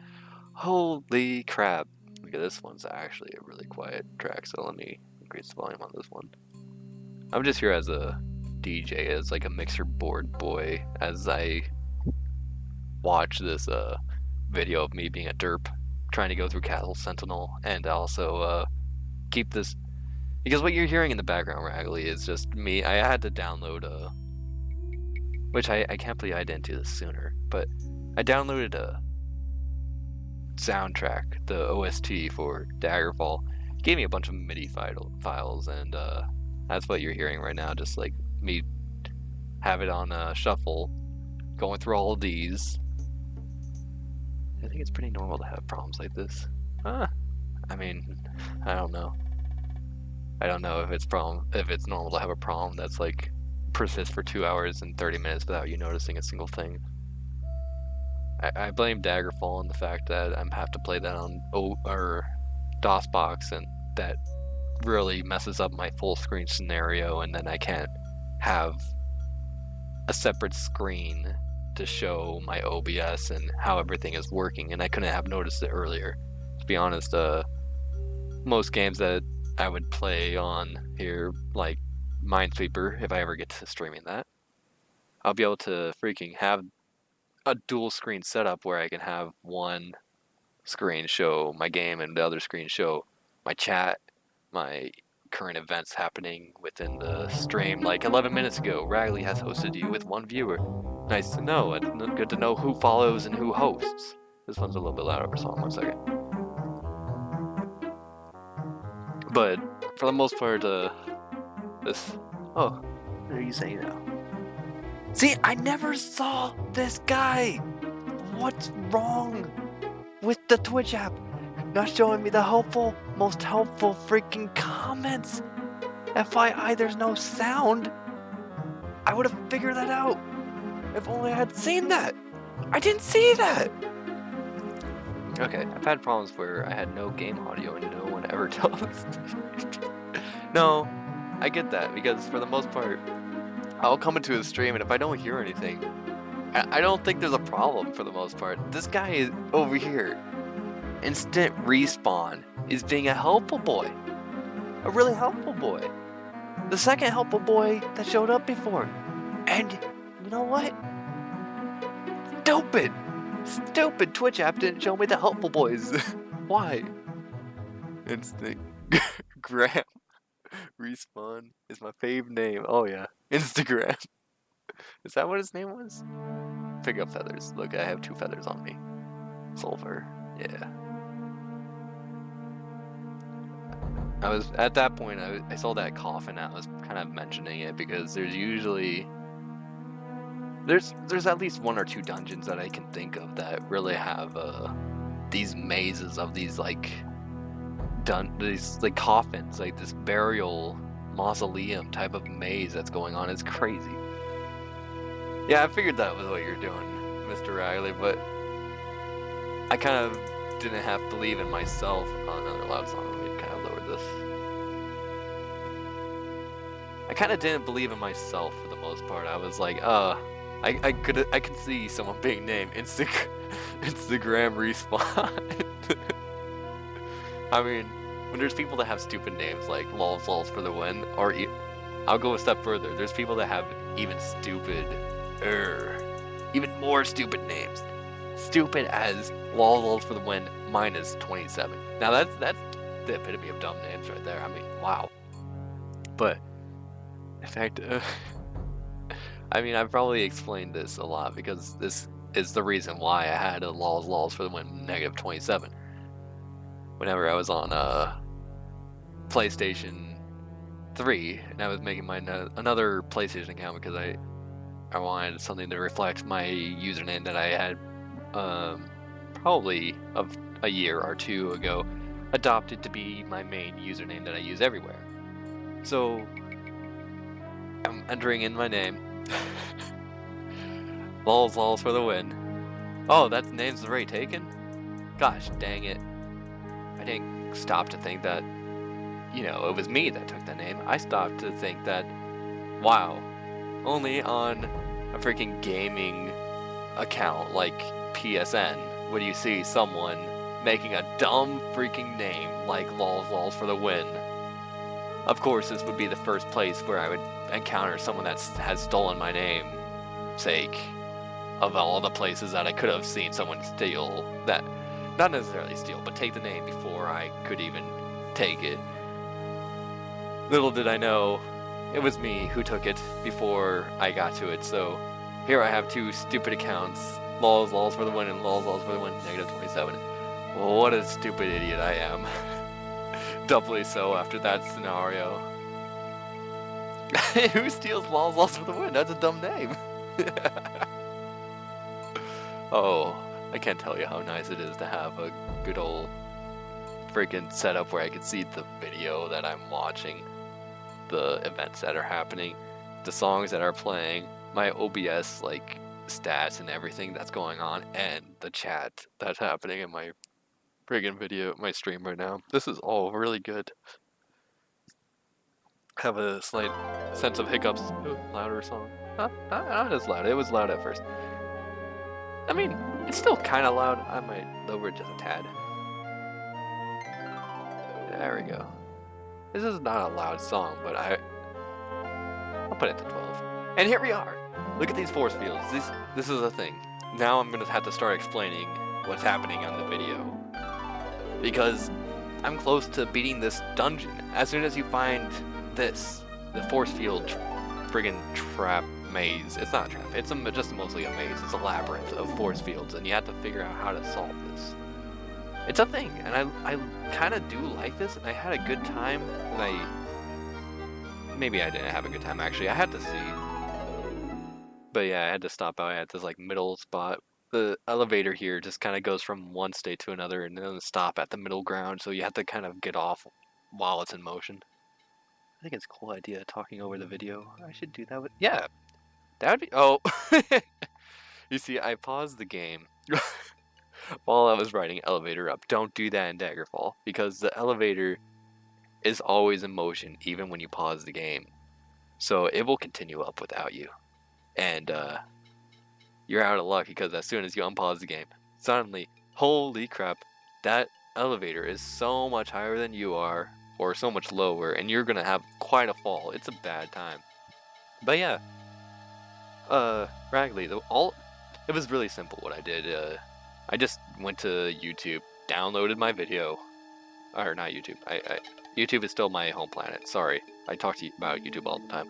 Holy crap. Okay, this one's actually a really quiet track, so let me increase the volume on this one. I'm just here as a DJ, as like a mixer board boy, as I watch this video of me being a derp, trying to go through Castle Sentinel, and also keep this, because what you're hearing in the background, Ragley, is just me. I had to download which I can't believe I didn't do this sooner, but I downloaded a soundtrack, the OST for Daggerfall. It gave me a bunch of MIDI files, and that's what you're hearing right now, just like me have it on shuffle, going through all of these. I think it's pretty normal to have problems like this. I mean, I don't know. I don't know if it's normal to have a problem that's like persists for 2 hours and 30 minutes without you noticing a single thing. I blame Daggerfall on the fact that I have to play that on DOSBox, and that really messes up my full screen scenario, and then I can't have a separate screen to show my OBS and how everything is working, and I couldn't have noticed it earlier. To be honest, most games that I would play on here, like Minesweeper, if I ever get to streaming that, I'll be able to freaking have a dual screen setup where I can have one screen show my game and the other screen show my chat, my current events happening within the stream. Like 11 minutes ago, Ragley has hosted you with one viewer. Nice to know, and good to know who follows and who hosts. This one's a little bit louder, so 1 second. But for the most part, this. Oh, what are you saying now? See, I never saw this guy! What's wrong with the Twitch app? Not showing me the most helpful freaking comments! FYI, there's no sound! I would have figured that out! If only I had seen that! I didn't see that! Okay, I've had problems where I had no game audio and no one ever tells us. No, I get that, because for the most part, I'll come into a stream, and if I don't hear anything, I don't think there's a problem for the most part. This guy is over here. Instant respawn is being a helpful boy. A really helpful boy. The second helpful boy that showed up before. And you know what? Stupid! Stupid Twitch app didn't show me the helpful boys. Why? Instinct. Graham. Respawn is my fave name. Oh yeah. Instagram. Is that what his name was? Pick up feathers. Look, I have 2 feathers on me. Sulfur. Yeah. I was at that point. I saw that coffin. I was kind of mentioning it because there's usually there's at least 1 or 2 dungeons that I can think of that really have these mazes of these like coffins, like this burial mausoleum type of maze that's going on. It's crazy. Yeah, I figured that was what you're doing, Mr. Ragley, but I kind of didn't have to believe in myself. Oh, another loud song. Let me kind of lower this. I kind of didn't believe in myself for the most part. I was like, I could see someone being named Instagram Respawn. I mean, when there's people that have stupid names like LolzLolz for the win, or I'll go a step further. There's people that have even even more stupid names. Stupid as LolzLolz for the win -27. Now that's the epitome of dumb names right there. I mean, wow. But in fact, I mean, I've probably explained this a lot because this is the reason why I had a LolzLolz for the win -27. Whenever I was on PlayStation 3 and I was making my another PlayStation account because I wanted something to reflect my username that I had probably of a year or 2 ago adopted to be my main username that I use everywhere. So I'm entering in my name. LolzLolz for the win. Oh, that name's already taken? Gosh dang it. I didn't stop to think that, you know, it was me that took the name. I stopped to think that, wow, only on a freaking gaming account like PSN would you see someone making a dumb freaking name like LolzLolz for the win. Of course, this would be the first place where I would encounter someone that has stolen my name sake of all the places that I could have seen someone steal that. Not necessarily steal, but take the name before I could even take it. Little did I know, it was me who took it before I got to it, so here I have 2 stupid accounts, LolzLolz for the win and LolzLolz for the win -27. Well, what a stupid idiot I am. Doubly so after that scenario. Who steals LolzLolz for the win? That's a dumb name. Oh. I can't tell you how nice it is to have a good old freaking setup where I can see the video that I'm watching, the events that are happening, the songs that are playing, my OBS like stats and everything that's going on, and the chat that's happening in my friggin' video, my stream right now. This is all really good. Have a slight sense of hiccups. Ooh, louder song. Not as loud. It was loud at first. I mean, it's still kind of loud. I might lower it just a tad. There we go. This is not a loud song, but I'll put it to 12. And here we are. Look at these force fields. This is a thing. Now I'm gonna have to start explaining what's happening on the video because I'm close to beating this dungeon. As soon as you find this, the force field friggin' trap maze. It's not a trap. It's just mostly a maze. It's a labyrinth of force fields, and you have to figure out how to solve this. It's a thing, and I kind of do like this, and I had a good time. And maybe I didn't have a good time actually. I had to see, but yeah, I had to stop out at this like middle spot. The elevator here just kind of goes from one state to another, and then stop at the middle ground. So you have to kind of get off while it's in motion. I think it's a cool idea talking over the video. I should do that with that would be you see, I paused the game while I was riding elevator up. Don't do that in Daggerfall because the elevator is always in motion even when you pause the game. So it will continue up without you. And you're out of luck because as soon as you unpause the game, suddenly, holy crap, that elevator is so much higher than you are, or so much lower, and you're gonna have quite a fall. It's a bad time. But yeah, Ragley, it was really simple what I did. I just went to YouTube, downloaded my video, or not YouTube. YouTube is still my home planet. Sorry, I talk to you about YouTube all the time.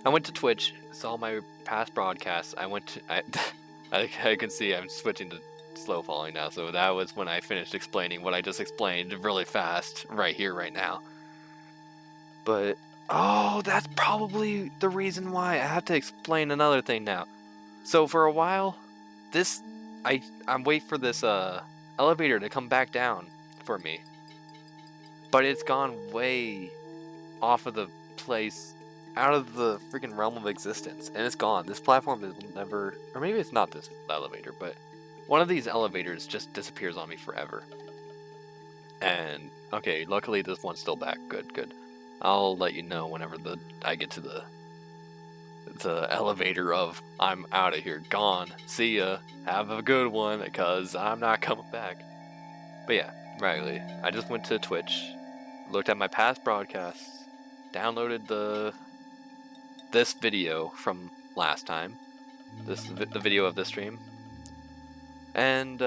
I went to Twitch, saw my past broadcasts. I went to I can see I'm switching to slow falling now. So that was when I finished explaining what I just explained really fast, right here, right now. But oh, that's probably the reason why I have to explain another thing now. So for a while, I'm waiting for this elevator to come back down for me, but it's gone way off of the place, out of the freaking realm of existence, and it's gone. This platform is never, or maybe it's not this elevator, but one of these elevators just disappears on me forever. And okay, luckily this one's still back. Good. I'll let you know whenever I get to the elevator of I'm out of here, gone. See ya. Have a good one, because I'm not coming back. But yeah, Riley, I just went to Twitch, looked at my past broadcasts, downloaded this video from last time, the video of this stream, and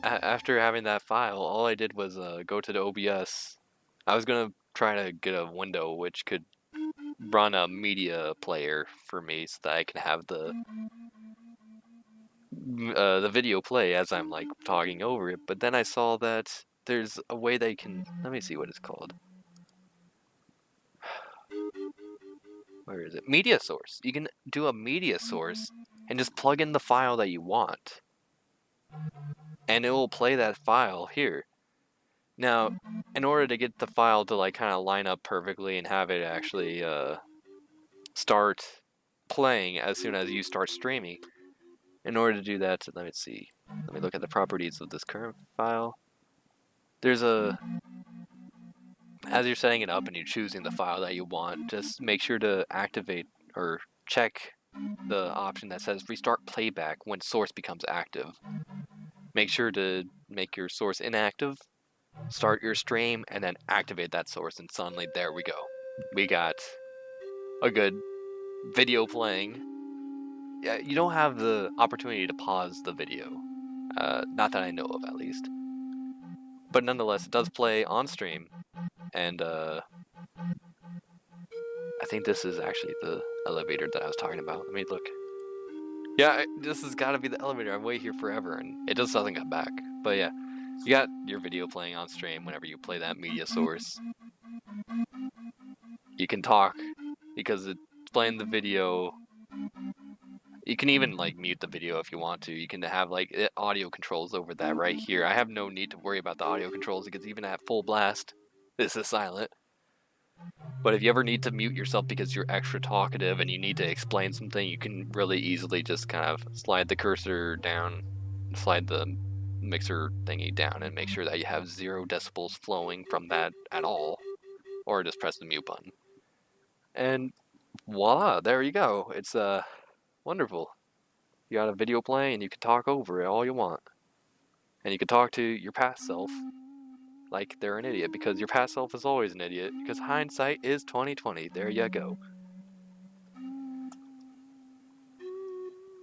after having that file, all I did was go to the OBS. I was gonna try to get a window which could run a media player for me so that I can have the video play as I'm like talking over it. But then I saw that there's a way they can, let me see what it's called. Where is it? Media source. You can do a media source and just plug in the file that you want, and it will play that file here. Now, in order to get the file to like kind of line up perfectly and have it actually start playing as soon as you start streaming, in order to do that, let me see. Let me look at the properties of this current file. There's as you're setting it up and you're choosing the file that you want, just make sure to activate or check the option that says restart playback when source becomes active. Make sure to make your source inactive, start your stream, and then activate that source, and suddenly there we go. We got a good video playing. Yeah, you don't have the opportunity to pause the video. Not that I know of, at least. But nonetheless, it does play on stream, and I think this is actually the elevator that I was talking about. Let me look. Yeah, this has got to be the elevator. I'm waiting here forever, and it just doesn't come back. But yeah, you got your video playing on stream whenever you play that media source. You can talk, because it's playing the video. You can even like mute the video if you want to. You can have like audio controls over that right here. I have no need to worry about the audio controls, because even at full blast, this is silent. But if you ever need to mute yourself because you're extra talkative and you need to explain something, you can really easily just kind of slide the cursor down, slide the mixer thingy down, and make sure that you have 0 decibels flowing from that at all, or just press the mute button. And voila, there you go. It's wonderful. You got a video playing and you can talk over it all you want. And you can talk to your past self like they're an idiot, because your past self is always an idiot, because hindsight is 20/20. There you go.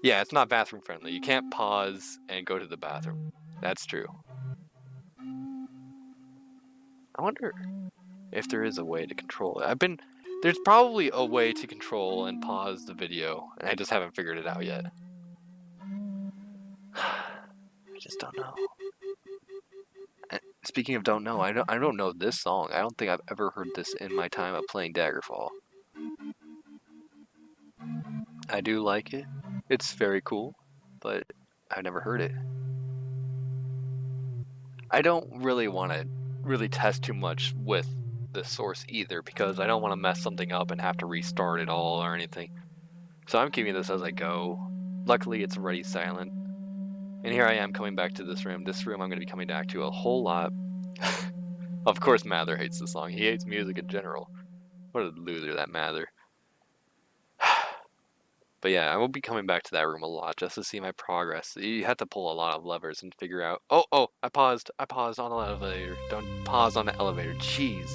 Yeah, it's not bathroom friendly. You can't pause and go to the bathroom. That's true. I wonder if there is a way to control it. There's probably a way to control and pause the video, and I just haven't figured it out yet. I just don't know. Speaking of don't know, I don't know this song. I don't think I've ever heard this in my time of playing Daggerfall. I do like it. It's very cool, but I've never heard it. I don't really want to test too much with the source either, because I don't want to mess something up and have to restart it all or anything. So I'm keeping this as I go. Luckily, it's already silent. And here I am coming back to this room. This room I'm going to be coming back to a whole lot. Of course Mather hates the song. He hates music in general. What a loser, that Mather. But yeah, I will be coming back to that room a lot just to see my progress. You have to pull a lot of levers and figure out... Oh, I paused on the elevator. Don't pause on the elevator. Jeez.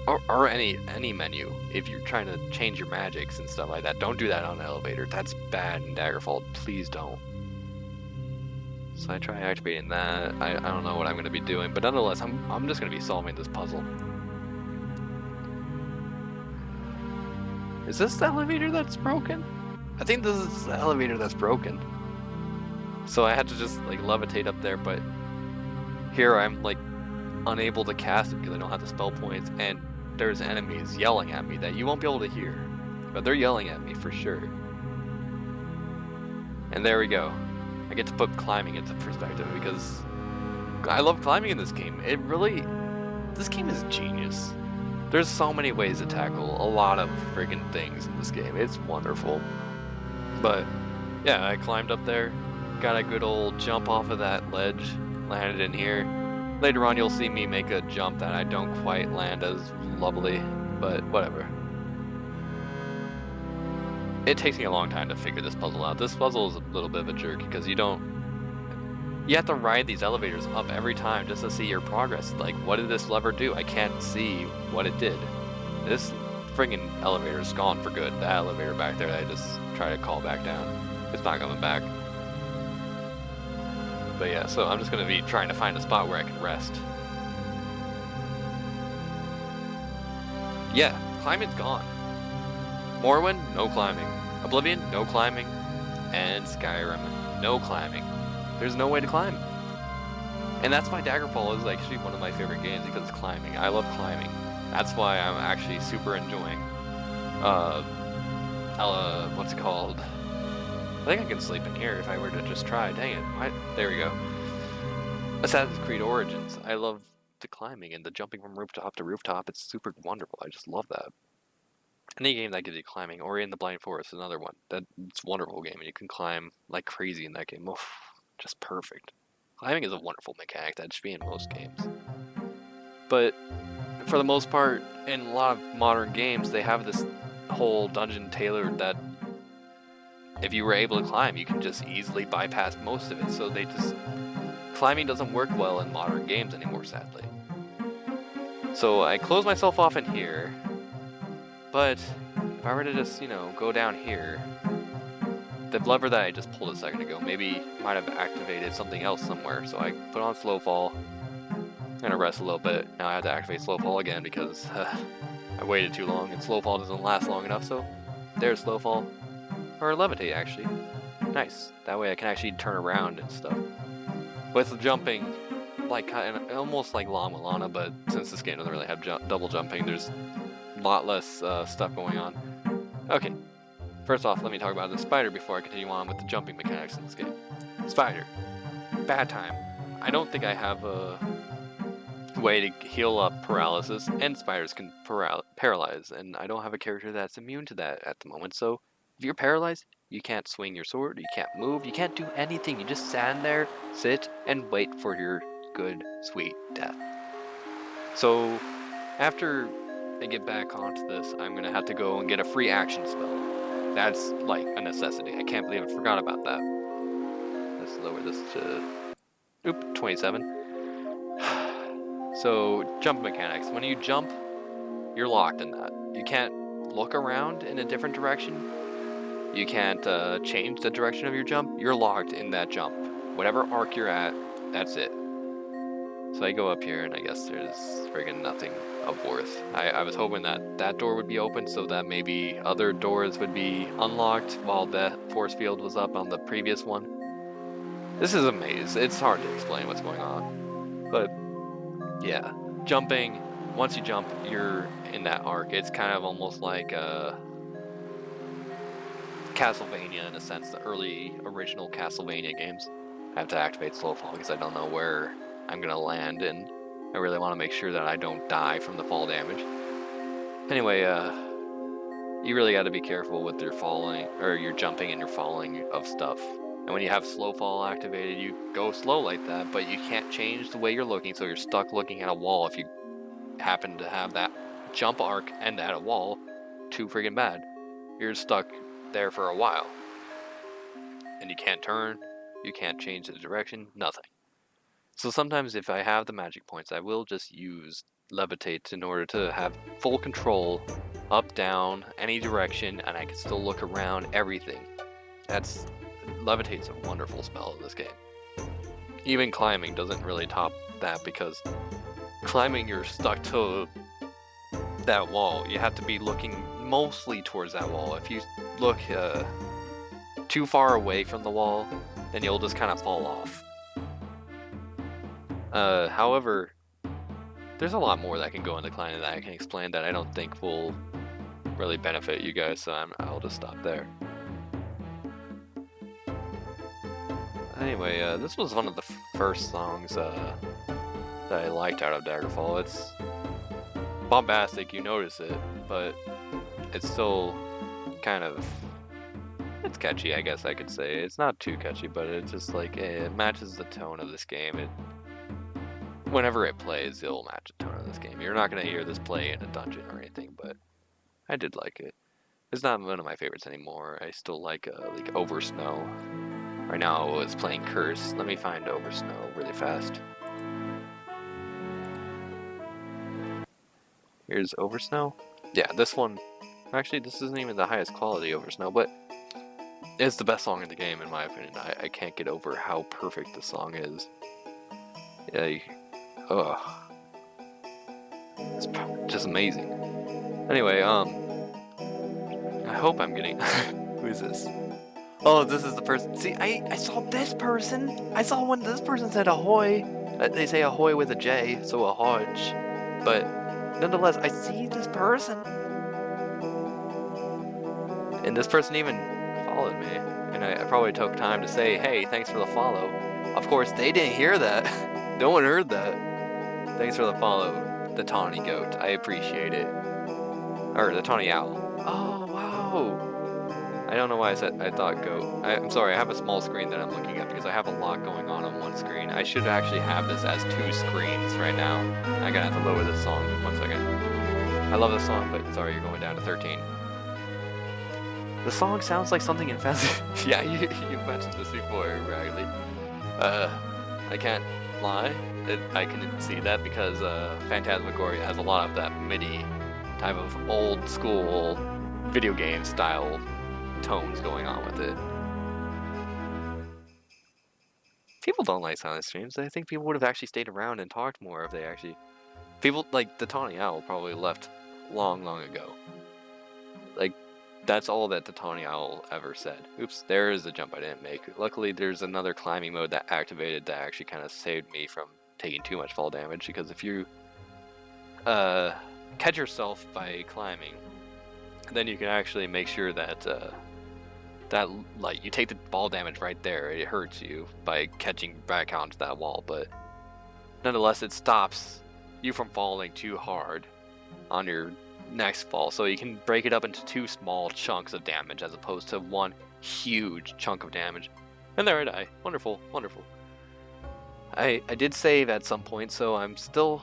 or any menu. If you're trying to change your magics and stuff like that, don't do that on an elevator. That's bad in Daggerfall. Please don't. So I try activating that. I don't know what I'm going to be doing, but nonetheless, I'm just going to be solving this puzzle. Is this the elevator that's broken? I think this is the elevator that's broken. So I had to just like levitate up there, but here I'm like unable to cast it because I don't have the spell points, and there's enemies yelling at me that you won't be able to hear, but they're yelling at me for sure. And there we go. I get to put climbing into perspective because I love climbing in this game. This game is genius. There's so many ways to tackle a lot of friggin' things in this game. It's wonderful. But yeah, I climbed up there, got a good old jump off of that ledge, landed in here. Later on you'll see me make a jump that I don't quite land as lovely, but whatever. It takes me a long time to figure this puzzle out. This puzzle is a little bit of a jerk because you have to ride these elevators up every time just to see your progress. Like, what did this lever do? I can't see what it did. This friggin' elevator is gone for good. That elevator back there that I just try to call back down, it's not coming back. But yeah, so I'm just gonna be trying to find a spot where I can rest. Yeah, climbing's gone. Morrowind, no climbing. Oblivion, no climbing. And Skyrim, no climbing. There's no way to climb. And that's why Daggerfall is actually one of my favorite games, because it's climbing. I love climbing. That's why I'm actually super enjoying what's it called? I think I can sleep in here if I were to just try. Dang it. There we go. Assassin's Creed Origins. I love the climbing and the jumping from rooftop to rooftop. It's super wonderful. I just love that. Any game that gives you climbing. Ori and the Blind Forest, another one. It's a wonderful game, and you can climb like crazy in that game. Oof, just perfect. Climbing is a wonderful mechanic that should be in most games. But for the most part, in a lot of modern games, they have this whole dungeon tailored that if you were able to climb, you can just easily bypass most of it. So climbing doesn't work well in modern games anymore, sadly. So I close myself off in here, but if I were to just, go down here, the lever that I just pulled a second ago maybe might have activated something else somewhere. So I put on slow fall. I'm gonna rest a little bit. Now I have to activate slow fall again because I waited too long, and slow fall doesn't last long enough. So there's slow fall, or levitate actually. Nice. That way I can actually turn around and stuff. With jumping, like almost like Lama Lana, but since this game doesn't really have double jumping, there's a lot less stuff going on. Okay. First off, let me talk about the spider before I continue on with the jumping mechanics in this game. Spider. Bad time. I don't think I have a way to heal up paralysis, and spiders can paralyze, and I don't have a character that's immune to that at the moment, so if you're paralyzed, you can't swing your sword, you can't move, you can't do anything. You just stand there, sit, and wait for your good, sweet death. So, after I get back onto this, I'm going to have to go and get a free action spell. That's like a necessity. I can't believe I forgot about that. Let's lower this to 27. So, jump mechanics. When you jump, you're locked in that. You can't look around in a different direction. You can't change the direction of your jump. You're locked in that jump. Whatever arc you're at, that's it. So I go up here, and I guess there's friggin' nothing of worth. I was hoping that door would be open so that maybe other doors would be unlocked while the force field was up on the previous one. This is a maze. It's hard to explain what's going on. But, yeah. Jumping, once you jump, you're in that arc. It's kind of almost like Castlevania in a sense, the early original Castlevania games. I have to activate slow fall because I don't know where I'm gonna land, and I really want to make sure that I don't die from the fall damage. Anyway, you really got to be careful with your falling, or your jumping and your falling of stuff. And when you have slow fall activated, you go slow like that, but you can't change the way you're looking, so you're stuck looking at a wall if you happen to have that jump arc end at a wall. Too friggin' bad. You're stuck there for a while. And you can't turn, you can't change the direction, nothing. So sometimes if I have the magic points, I will just use levitate in order to have full control, up, down, any direction, and I can still look around everything. Levitate's a wonderful spell in this game. Even climbing doesn't really top that, because climbing you're stuck to that wall. You have to be looking mostly towards that wall. If you look too far away from the wall, then you'll just kind of fall off. However, there's a lot more that can go into climbing that I can explain that I don't think will really benefit you guys, so I'll just stop there. Anyway, this was one of the first songs that I liked out of Daggerfall. It's bombastic, you notice it, but it's still kind of... it's catchy, I guess I could say. It's not too catchy, but it's just like, it matches the tone of this game. Whenever it plays, it'll match the tone of this game. You're not going to hear this play in a dungeon or anything, but I did like it. It's not one of my favorites anymore. I still like Over Snow. Right now it's playing Curse. Let me find Over Snow really fast. Here's Over Snow. Yeah, this one, actually this isn't even the highest quality Over Snow, but it's the best song in the game in my opinion. I can't get over how perfect the song is. Yeah, it's just amazing. Anyway, I hope I'm getting... Who is this? Oh, this is the person. See, I saw this person. I saw when this person said ahoy. They say ahoy with a J, so a hodge. But nonetheless, I see this person. And this person even followed me. And I probably took time to say, hey, thanks for the follow. Of course, they didn't hear that. No one heard that. Thanks for the follow, the tawny goat. I appreciate it. Or the tawny owl. Oh, wow. I don't know why I thought goat. I'm sorry, I have a small screen that I'm looking at because I have a lot going on one screen. I should actually have this as 2 screens right now. I'm gonna have to lower this song. 1 second. I love this song, but sorry, you're going down to 13. The song sounds like something in Fantasy. Yeah, you mentioned this before, Raggedy. I can't lie. I can see that because Phantasmagoria has a lot of that MIDI type of old school video game style tones going on with it. People don't like silent streams. I think people would have actually stayed around and talked more if they actually... People like the Tawny Owl probably left long ago. Like, that's all that the Tawny Owl ever said. Oops, there is a jump I didn't make. Luckily, there's another climbing mode that activated that actually kind of saved me from taking too much fall damage, because if you catch yourself by climbing, then you can actually make sure that like you take the fall damage right there. It hurts you by catching back onto that wall, but nonetheless, it stops you from falling too hard on your next fall, so you can break it up into 2 small chunks of damage as opposed to 1 huge chunk of damage. And there I die. Wonderful, wonderful. I did save at some point, so I'm still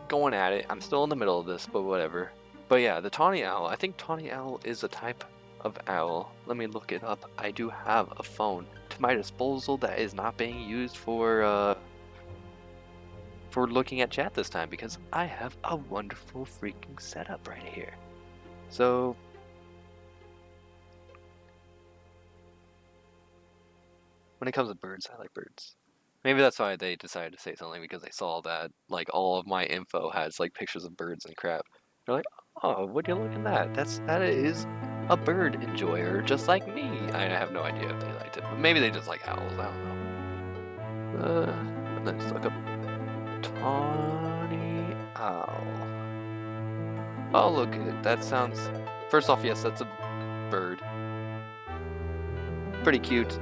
going at it. I'm still in the middle of this, but whatever. But yeah, the Tawny Owl. I think Tawny Owl is a type of owl. Let me look it up. I do have a phone to my disposal that is not being used for looking at chat this time, because I have a wonderful freaking setup right here. So when it comes to birds, I like birds. Maybe that's why they decided to say something, because they saw that like all of my info has like pictures of birds and crap. They're like, oh, would you look at that? That is a bird enjoyer just like me. I have no idea if they liked it, but maybe they just like owls. I don't know. And then just look up Tawny Owl. Oh, look, that sounds... First off, yes, that's a bird. Pretty cute.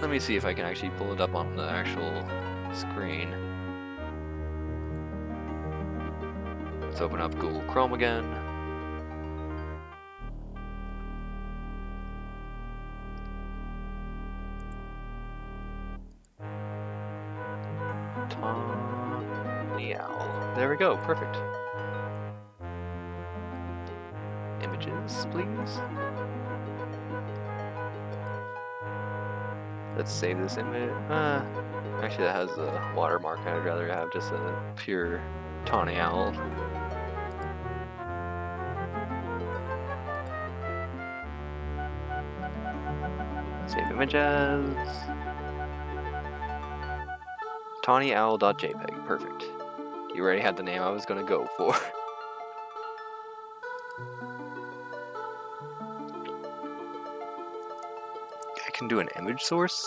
Let me see if I can actually pull it up on the actual screen. Let's open up Google Chrome again. Tawny Owl. There we go, perfect. Images, please. Let's save this image. Actually, that has a watermark. I'd rather have just a pure Tawny Owl. Save image as TawnyOwl.jpg. Perfect. You already had the name I was gonna go for. I can do an image source.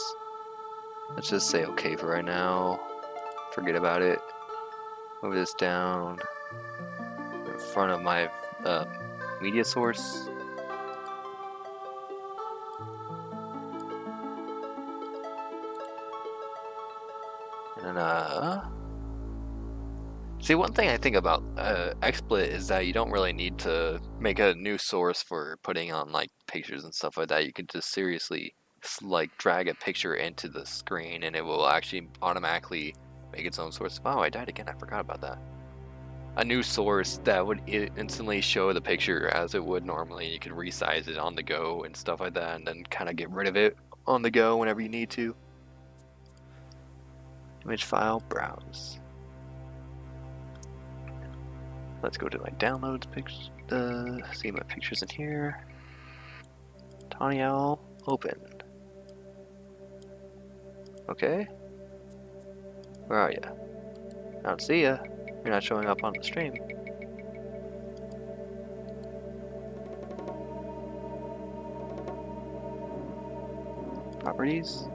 Let's just say okay for right now. Forget about it. Move this down in front of my media source. And then, see, one thing I think about XSplit is that you don't really need to make a new source for putting on like pictures and stuff like that. You can just seriously like drag a picture into the screen and it will actually automatically make its own source. Wow, I died again. I forgot about that. A new source that would instantly show the picture as it would normally. You can resize it on the go and stuff like that, and then kind of get rid of it on the go whenever you need to. Image file, browse. Let's go to my downloads pictures. See my pictures in here. Tawny Owl, open. Okay. Where are ya? I don't see ya. You're not showing up on the stream. Properties.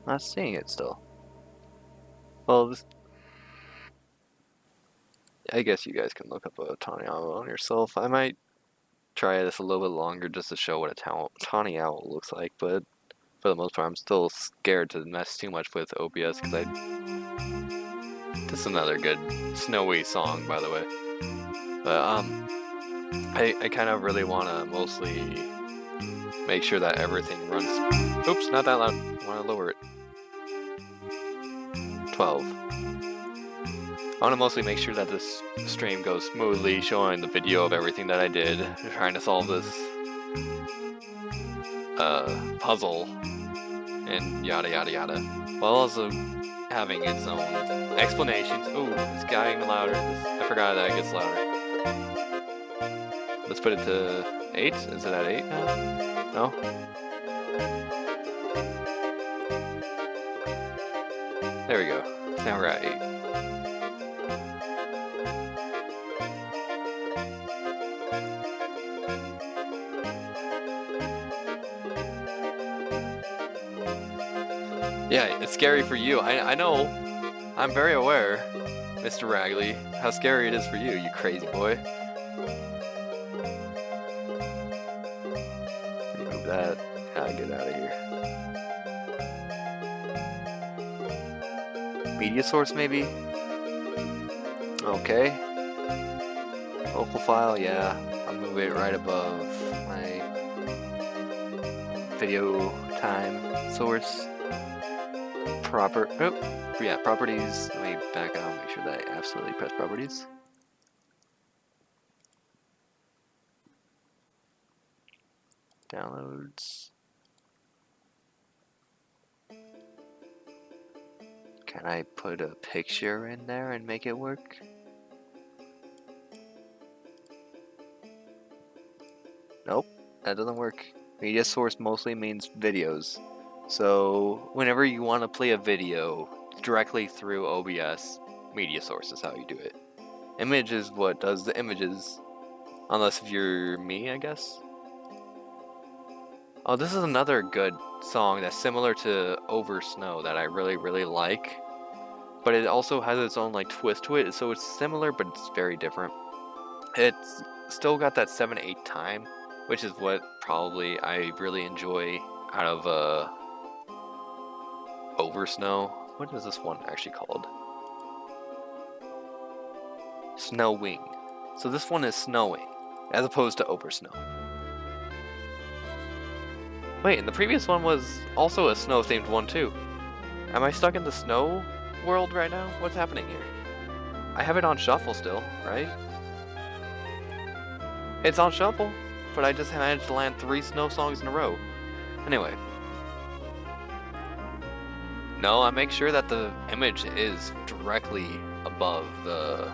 Not seeing it still. Well, this... I guess you guys can look up a Tawny Owl on yourself. I might try this a little bit longer just to show what a Tawny Owl looks like, but for the most part I'm still scared to mess too much with OBS because this is another good snowy song, by the way. But I kind of really want to mostly make sure that everything runs. Oops, not that loud. I want to lower it. 12. I want to mostly make sure that this stream goes smoothly, showing the video of everything that I did, trying to solve this puzzle, and yada yada yada, while also having its own explanations. Ooh, it's getting louder. I forgot that it gets louder. Let's put it to 8. Is it at 8 now? No? There we go. Now we're at 8. Yeah, it's scary for you. I know. I'm very aware, Mr. Ragley, how scary it is for you crazy boy. Remove that. Gotta get out of here. Media source, maybe? Okay. Local file, yeah. I'll move it right above my video time source. Properties. Let me back out and make sure that I absolutely press properties. Downloads. Can I put a picture in there and make it work? Nope, that doesn't work. Media source mostly means videos. So whenever you want to play a video directly through OBS, media source is how you do it. Image is what does the images, unless if you're me, I guess. Oh, this is another good song that's similar to Over Snow that I really, really like. But it also has its own like twist to it, so it's similar, but it's very different. It's still got that 7/8 time, which is what probably I really enjoy out of Over Snow. What is this one actually called? Snowing. So this one is snowing, as opposed to Over Snow. Wait, and the previous one was also a snow-themed one too. Am I stuck in the snow world right now? What's happening here? I have it on shuffle still, right? It's on shuffle, but I just managed to land 3 snow songs in a row. Anyway. No, I make sure that the image is directly above the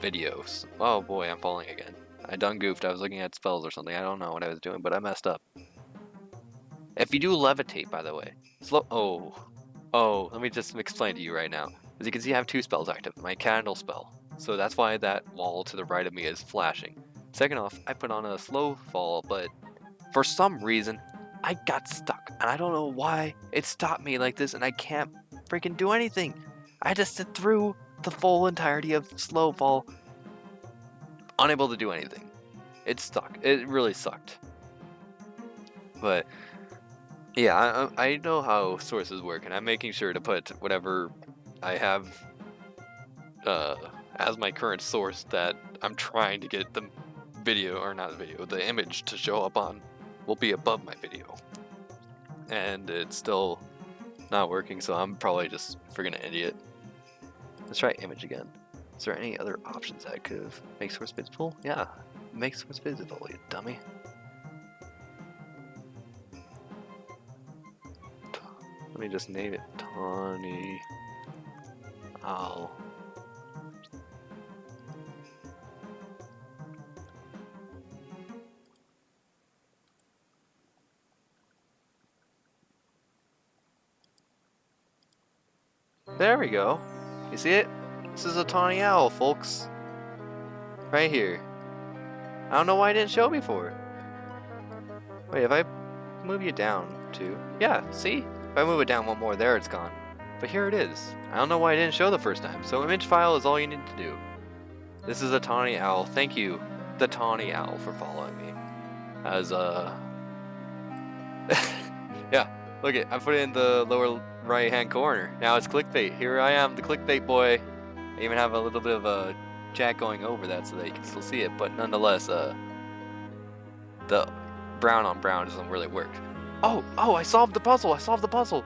videos. Oh boy, I'm falling again. I done goofed. I was looking at spells or something. I don't know what I was doing, but I messed up. If you do levitate, by the way, let me just explain to you right now. As you can see, I have 2 spells active. My candle spell, so that's why that wall to the right of me is flashing. Second off, I put on a slow fall, but for some reason, I got stuck, and I don't know why it stopped me like this, and I can't freaking do anything. I had to sit through the full entirety of slow fall, unable to do anything. It stuck. It really sucked. But yeah, I know how sources work, and I'm making sure to put whatever I have as my current source that I'm trying to get the video, or not the video, the image to show up on will be above my video. And it's still not working, so I'm probably just freaking an idiot. Let's try image again. Is there any other options that could make source visible? Yeah, make source visible, you dummy. Let me just name it Tawny Owl. There we go. You see it? This is a tawny owl, folks. Right here. I don't know why it didn't show before. Wait, if I move you down too. Yeah, see? If I move it down one more, there it's gone. But here it is. I don't know why it didn't show the first time. So image file is all you need to do. This is a tawny owl. Thank you, the tawny owl, for following me. As yeah, look it. I put it in the lower right hand corner. Now it's clickbait. Here I am, the clickbait boy. I even have a little bit of a chat going over that so that you can still see it, but nonetheless, the brown on brown doesn't really work. Oh, I solved the puzzle. I solved the puzzle.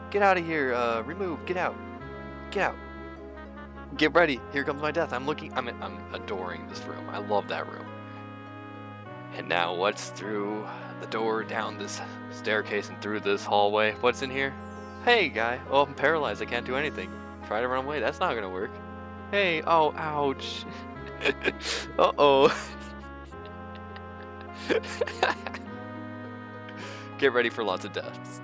Get out of here. Remove. Get out. Get out. Get ready. Here comes my death. I'm adoring this room. I love that room. And now what's through the door, down this staircase, and through this hallway? What's in here? Hey, guy. Oh, I'm paralyzed. I can't do anything. Try to run away. That's not gonna work. Hey. Oh, ouch. Uh-oh. Get ready for lots of deaths.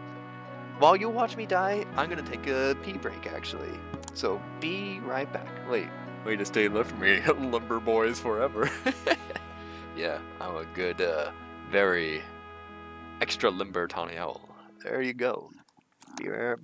While you watch me die, I'm gonna take a pee break, actually. So be right back. Wait, way to stay left me, lumber boys forever. Yeah, I'm a good, very extra limber tawny owl. There you go. BR.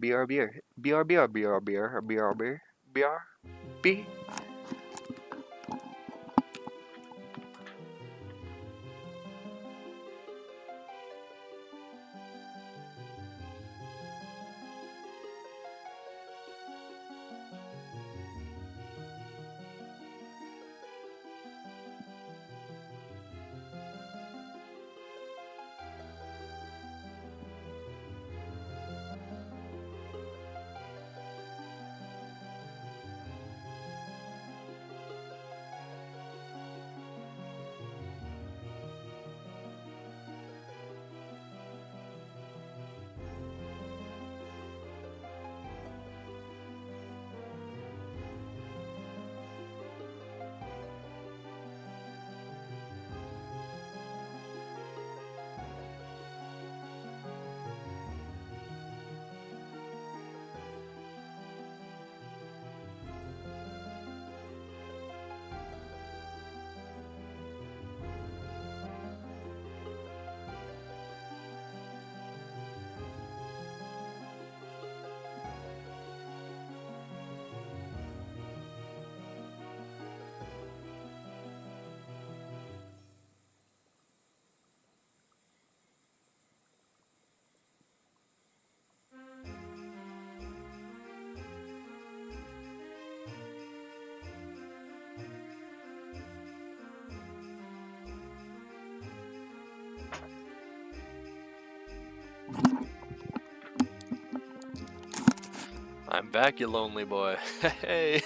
I'm back, you lonely boy. Hey.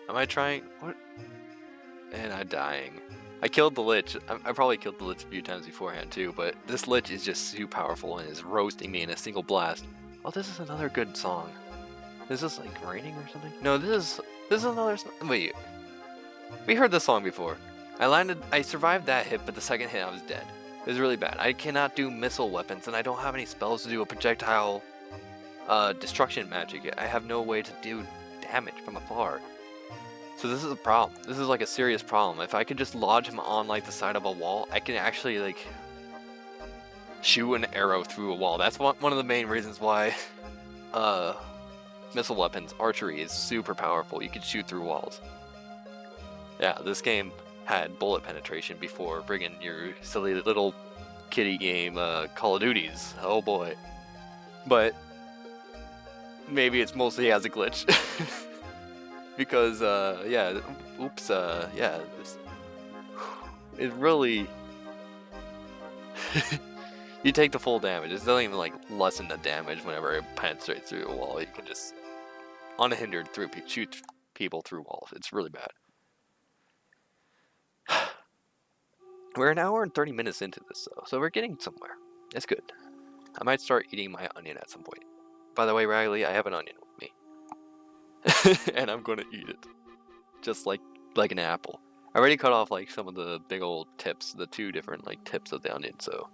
Am I trying? What? And I'm dying. I killed the Lich. I probably killed the Lich a few times beforehand too, but this Lich is just too powerful and is roasting me in a single blast. Oh, this is another good song. Is this like raining or something? No, this is another. Wait, we heard this song before. I survived that hit, but the second hit I was dead. It was really bad. I cannot do missile weapons, and I don't have any spells to do a projectile destruction magic. I have no way to do damage from afar. So this is a problem. This is like a serious problem. If I could just lodge him on like the side of a wall, I can actually like shoot an arrow through a wall. That's one of the main reasons why missile weapons, archery is super powerful. You can shoot through walls. Yeah, this game had bullet penetration before friggin' your silly little kiddie game Call of Duties. Oh boy. But maybe it's mostly as a glitch. Because, yeah, oops, yeah, it really, you take the full damage. It doesn't even, like, lessen the damage whenever it penetrates through a wall. You can just, unhindered, shoot people through walls. It's really bad. We're an hour and 30 minutes into this, though, so we're getting somewhere. It's good. I might start eating my onion at some point. By the way, Riley, I have an onion with me. And I'm gonna eat it, just like an apple. I already cut off like some of the big old tips, the 2 different like tips of the onion, so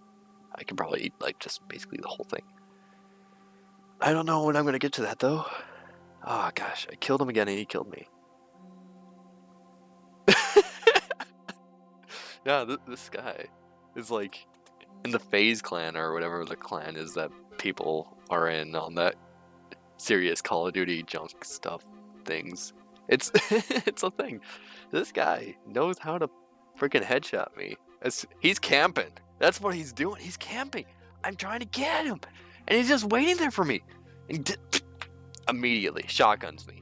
I can probably eat like just basically the whole thing. I don't know when I'm gonna get to that though. Oh gosh, I killed him again and he killed me. Yeah, this guy is like in the FaZe clan or whatever the clan is that people are in on that serious Call of Duty junk stuff things. It's it's a thing. This guy knows how to freaking headshot me. He's camping. That's what he's doing. He's camping. I'm trying to get him, and he's just waiting there for me. And immediately shotguns me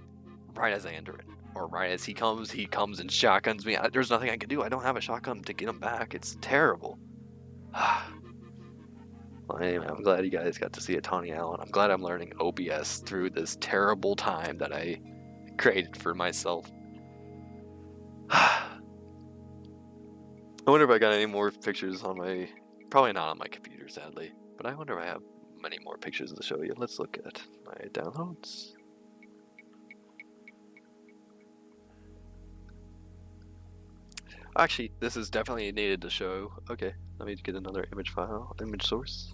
right as I enter it, or right as he comes and shotguns me. There's nothing I can do. I don't have a shotgun to get him back. It's terrible. Well, anyway, I'm glad you guys got to see a Tawny Allen. I'm glad I'm learning OBS through this terrible time that I created for myself. I wonder if I got any more pictures on my... Probably not on my computer, sadly. But I wonder if I have many more pictures to show you. Let's look at my downloads. Actually, this is definitely needed to show. Okay, let me get another image file, image source.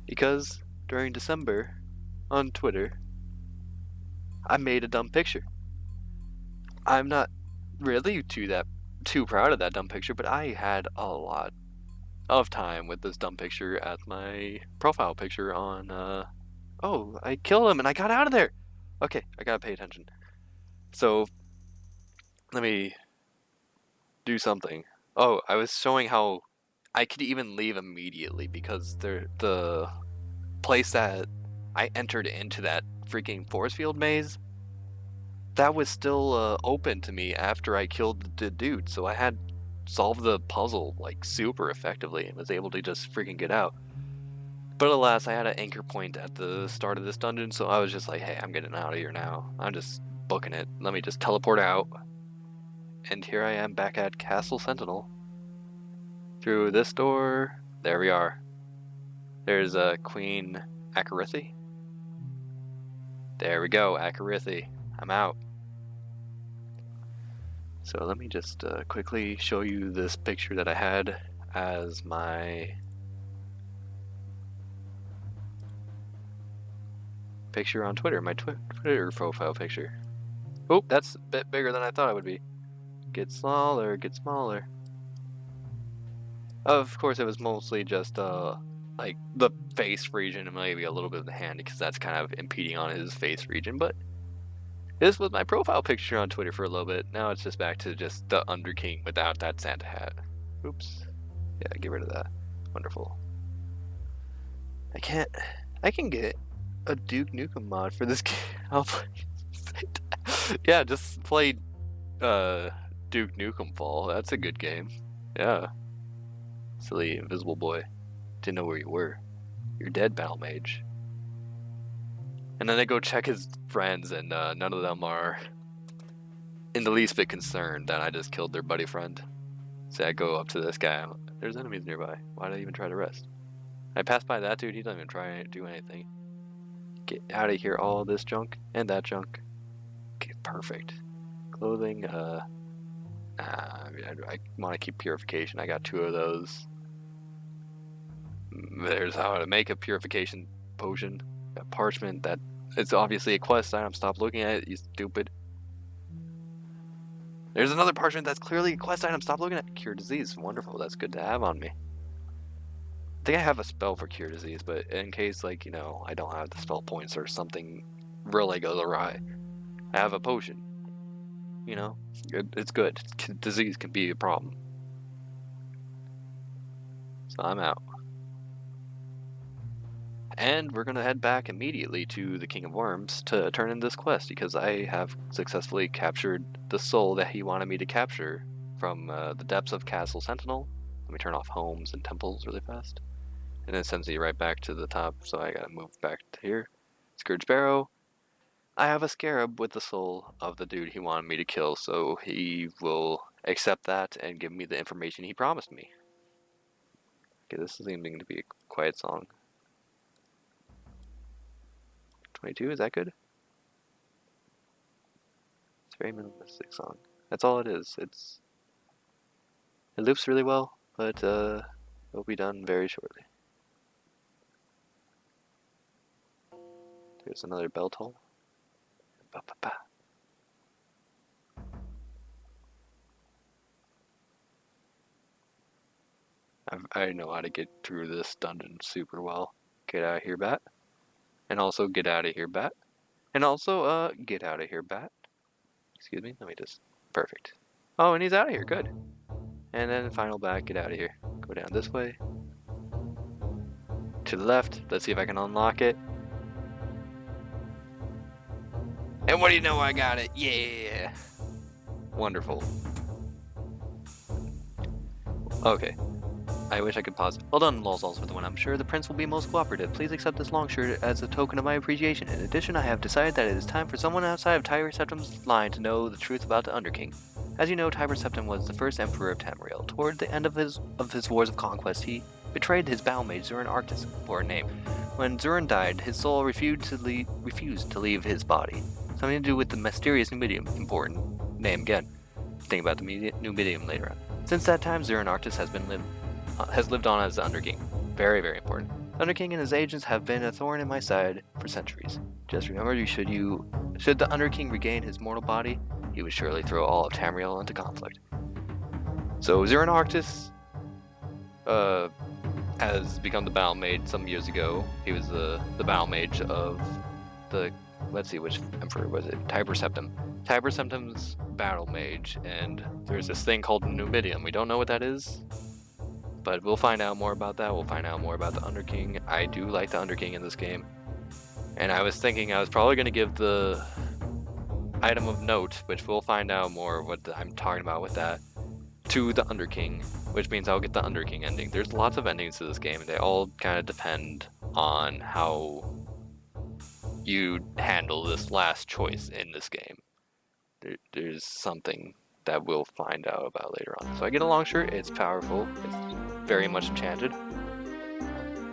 Because during December, on Twitter, I made a dumb picture. I'm not really too proud of that dumb picture, but I had a lot of time with this dumb picture as my profile picture on, oh, I killed him and I got out of there! Okay, I gotta pay attention. So, let me do something. Oh, I was showing how I could even leave immediately because the place that I entered into that freaking force field maze, that was still open to me after I killed the dude, so I had solved the puzzle like super effectively and was able to just freaking get out. But alas, I had an anchor point at the start of this dungeon, so I was just like, hey, I'm getting out of here now. I'm just booking it. Let me just teleport out. And here I am back at Castle Sentinel. Through this door, there we are. There's Queen Akarithi. There we go, Akarithi. I'm out. So let me just quickly show you this picture that I had as my picture on Twitter, my Twitter profile picture. Oh, that's a bit bigger than I thought it would be. Get smaller, get smaller. Of course, it was mostly just like the face region and maybe a little bit of the hand because that's kind of impeding on his face region, but this was my profile picture on Twitter for a little bit. Now it's just back to just the Underking without that Santa hat. Oops. Yeah, get rid of that. Wonderful. I can get a Duke Nukem mod for this game. I'll play. Yeah, just play Duke Nukem Fall. That's a good game. Yeah. Silly invisible boy. Didn't know where you were. You're dead, Battle Mage. And then I go check his friends, and none of them are in the least bit concerned that I just killed their buddy friend. So I go up to this guy. There's enemies nearby. Why did I even try to rest? I pass by that dude. He doesn't even try to do anything. Get out of here, all this junk and that junk. Okay, perfect. Clothing. I want to keep purification. I got 2 of those. There's how to make a purification potion. Got parchment. That it's obviously a quest item. Stop looking at it, you stupid. There's another parchment that's clearly a quest item. Stop looking at it. Cure disease. Wonderful. That's good to have on me. I think I have a spell for cure disease, but in case, like, you know, I don't have the spell points or something really goes awry, I have a potion. You know, it's good. Disease can be a problem. So I'm out. And we're going to head back immediately to the King of Worms to turn in this quest, because I have successfully captured the soul that he wanted me to capture from the depths of Castle Sentinel. Let me turn off homes and temples really fast. And it sends me right back to the top, so I gotta move back to here. Scourge Barrow. I have a scarab with the soul of the dude he wanted me to kill, so he will accept that and give me the information he promised me. Okay, this is seeming to be a quiet song. 22, is that good? It's a very minimalistic song. That's all it is. It loops really well, but it'll be done very shortly. There's another bell toll. Ba, ba, ba. I know how to get through this dungeon super well. Get out of here, bat. And also, get out of here, bat. And also, get out of here, bat. Excuse me, let me just... Perfect. Oh, and he's out of here, good. And then final bat, get out of here. Go down this way. To the left, let's see if I can unlock it. And what do you know, I got it, yeah! Wonderful. Okay. I wish I could pause. Well done, LolzLolzFTW. I'm sure the prince will be most cooperative. Please accept this long shirt as a token of my appreciation. In addition, I have decided that it is time for someone outside of Tiber Septim's line to know the truth about the Underking. As you know, Tiber Septim was the first emperor of Tamriel. Toward the end of his wars of conquest, he betrayed his battlemate Zurin Arctis for a name. When Zurin died, his soul refused to leave his body. Something to do with the mysterious Numidium. Important name again. Think about the Numidium later on. Since that time, Zurin Arctis has lived on as the Underking. Very, very important. The Underking and his agents have been a thorn in my side for centuries. Just remember, should the Underking regain his mortal body, he would surely throw all of Tamriel into conflict. So Zurin Arctis has become the battle mage some years ago. He was the battle mage of the, let's see, which emperor was it? Tiber Septim. Tiber Septim's battle mage, and there's this thing called Numidium. We don't know what that is, but we'll find out more about that. We'll find out more about the Underking. I do like the Underking in this game. And I was thinking I was probably going to give the item of note, which we'll find out more what I'm talking about with that, to the Underking, which means I'll get the Underking ending. There's lots of endings to this game, and they all kind of depend on how you handle this last choice in this game. There's something that we'll find out about later on. So I get a long shirt. It's powerful. It's very much enchanted.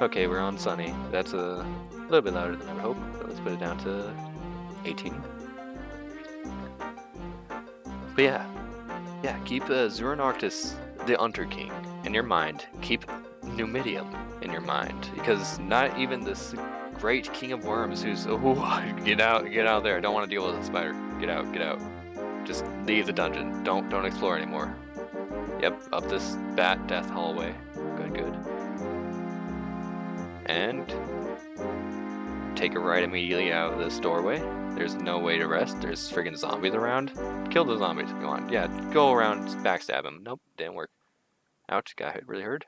Okay, we're on Sunny. That's a little bit louder than I would hope. So let's put it down to 18. But yeah, keep Zurin Arctis, the Underking, in your mind. Keep Numidium in your mind, because not even this great King of Worms who's get out there. I don't want to deal with a spider. Get out. Just leave the dungeon. Don't explore anymore. Yep, up this bat death hallway. Good. And take a right immediately out of this doorway. There's no way to rest. There's friggin' zombies around. Kill the zombies if you want. Yeah, go around, backstab him. Nope, didn't work. Ouch, got hit really hard.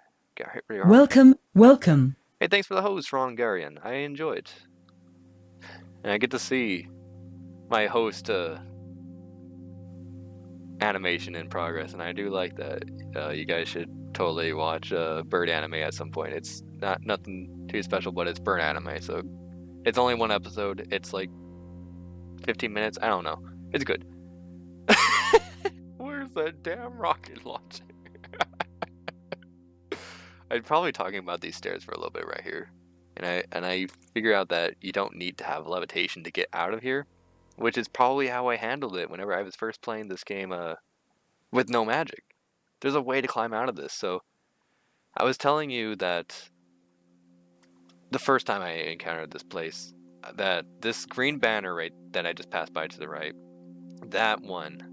Welcome. Hey, thanks for the host, Rongarian. I enjoy it. And I get to see my host animation in progress, and I do like that. You guys should totally watch bird anime at some point. It's nothing too special, but it's bird anime, so it's only one episode. It's like 15 minutes. I don't know. It's good. use that damn rocket launcher. I'm probably talking about these stairs for a little bit right here. And I figure out that you don't need to have levitation to get out of here, which is probably how I handled it whenever I was first playing this game with no magic. There's a way to climb out of this. So I was telling you that the first time I encountered this place, that this green banner right that I just passed by to the right, that one,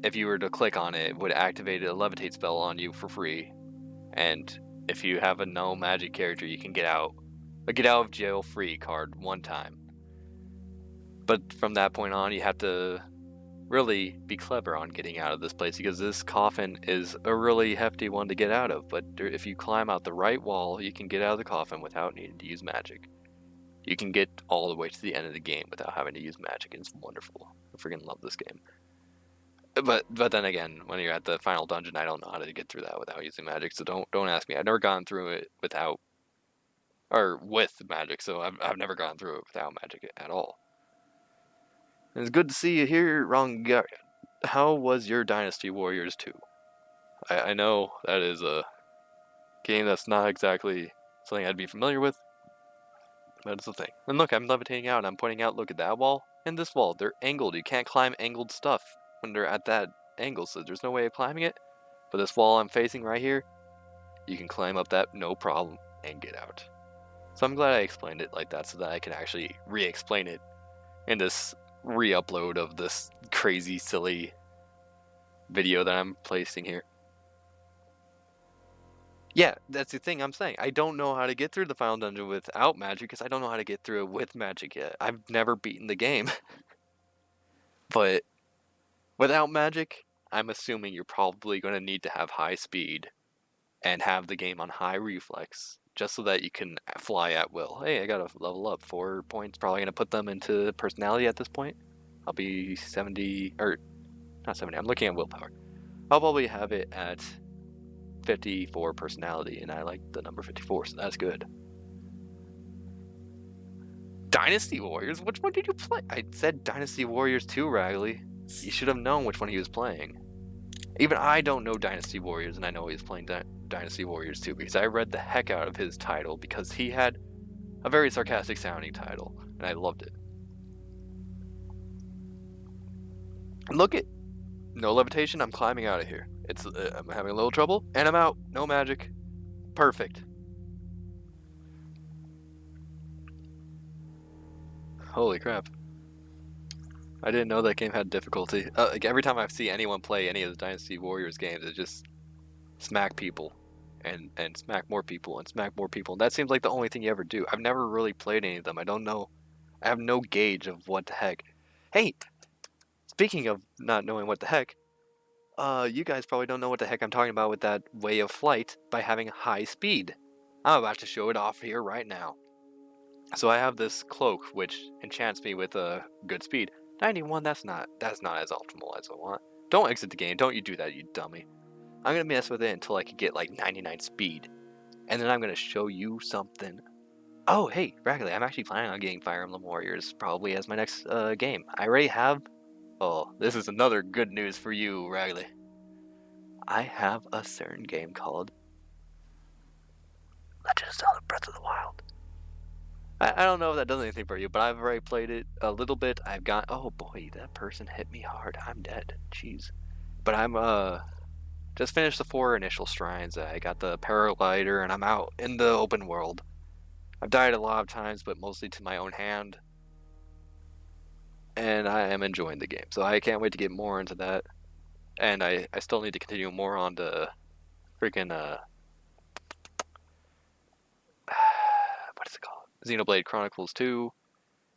if you were to click on it, would activate a levitate spell on you for free. And if you have a no magic character, you can get out of jail free card one time. But from that point on, you have to really be clever on getting out of this place, because this coffin is a really hefty one to get out of. But if you climb out the right wall, you can get out of the coffin without needing to use magic. You can get all the way to the end of the game without having to use magic. It's wonderful. I freaking love this game. But then again, when you're at the final dungeon, I don't know how to get through that without using magic. So don't ask me. I've never gone through it with magic. So I've never gone through it without magic at all. And it's good to see you here, Rongaria. How was your Dynasty Warriors 2? I know that is a game that's not exactly something I'd be familiar with, but it's a thing. And look, I'm levitating out and I'm pointing out, look at that wall and this wall. They're angled. You can't climb angled stuff when they're at that angle, so there's no way of climbing it. But this wall I'm facing right here, you can climb up that no problem and get out. So I'm glad I explained it like that so that I can actually re-explain it in this re-upload of this crazy, silly video that I'm placing here. Yeah, that's the thing I'm saying. I don't know how to get through the final dungeon without magic, because I don't know how to get through it with magic yet. I've never beaten the game. But without magic, I'm assuming you're probably going to need to have high speed and have the game on high reflex, just so that you can fly at will. Hey, I got to level up 4 points. Probably going to put them into personality at this point. I'll be 70, or not 70, I'm looking at willpower. I'll probably have it at 54 personality, and I like the number 54, so that's good. Dynasty Warriors? Which one did you play? I said Dynasty Warriors 2, Ragley. You should have known which one he was playing. Even I don't know Dynasty Warriors, and I know he was playing Dynasty Warriors 2, because I read the heck out of his title, because he had a very sarcastic sounding title, and I loved it. Look at, no levitation, I'm climbing out of here. I'm having a little trouble, and I'm out. No magic. Perfect. Holy crap. I didn't know that game had difficulty. Like every time I see anyone play any of the Dynasty Warriors games, it just smack people. And smack more people, and smack more people. And that seems like the only thing you ever do. I've never really played any of them. I don't know. I have no gauge of what the heck. Hey! Speaking of not knowing what the heck, you guys probably don't know what the heck I'm talking about with that way of flight by having high speed. I'm about to show it off here right now. So I have this cloak which enchants me with a good speed. 91, that's not as optimal as I want. Don't exit the game. Don't you do that, you dummy. I'm gonna mess with it until I can get like 99 speed. And then I'm gonna show you something. Oh, hey, Ragley, I'm actually planning on getting Fire Emblem Warriors probably as my next game. I already have. Oh, this is another good news for you, Ragley. I have a certain game called Legend of Zelda Breath of the Wild. I don't know if that does anything for you, but I've already played it a little bit. I've got, oh boy, that person hit me hard. I'm dead. Jeez. But I'm just finished the 4 initial shrines. I got the paraglider, and I'm out in the open world. I've died a lot of times, but mostly to my own hand. And I am enjoying the game, so I can't wait to get more into that. And I still need to continue more on the freaking what is it called? Xenoblade Chronicles 2.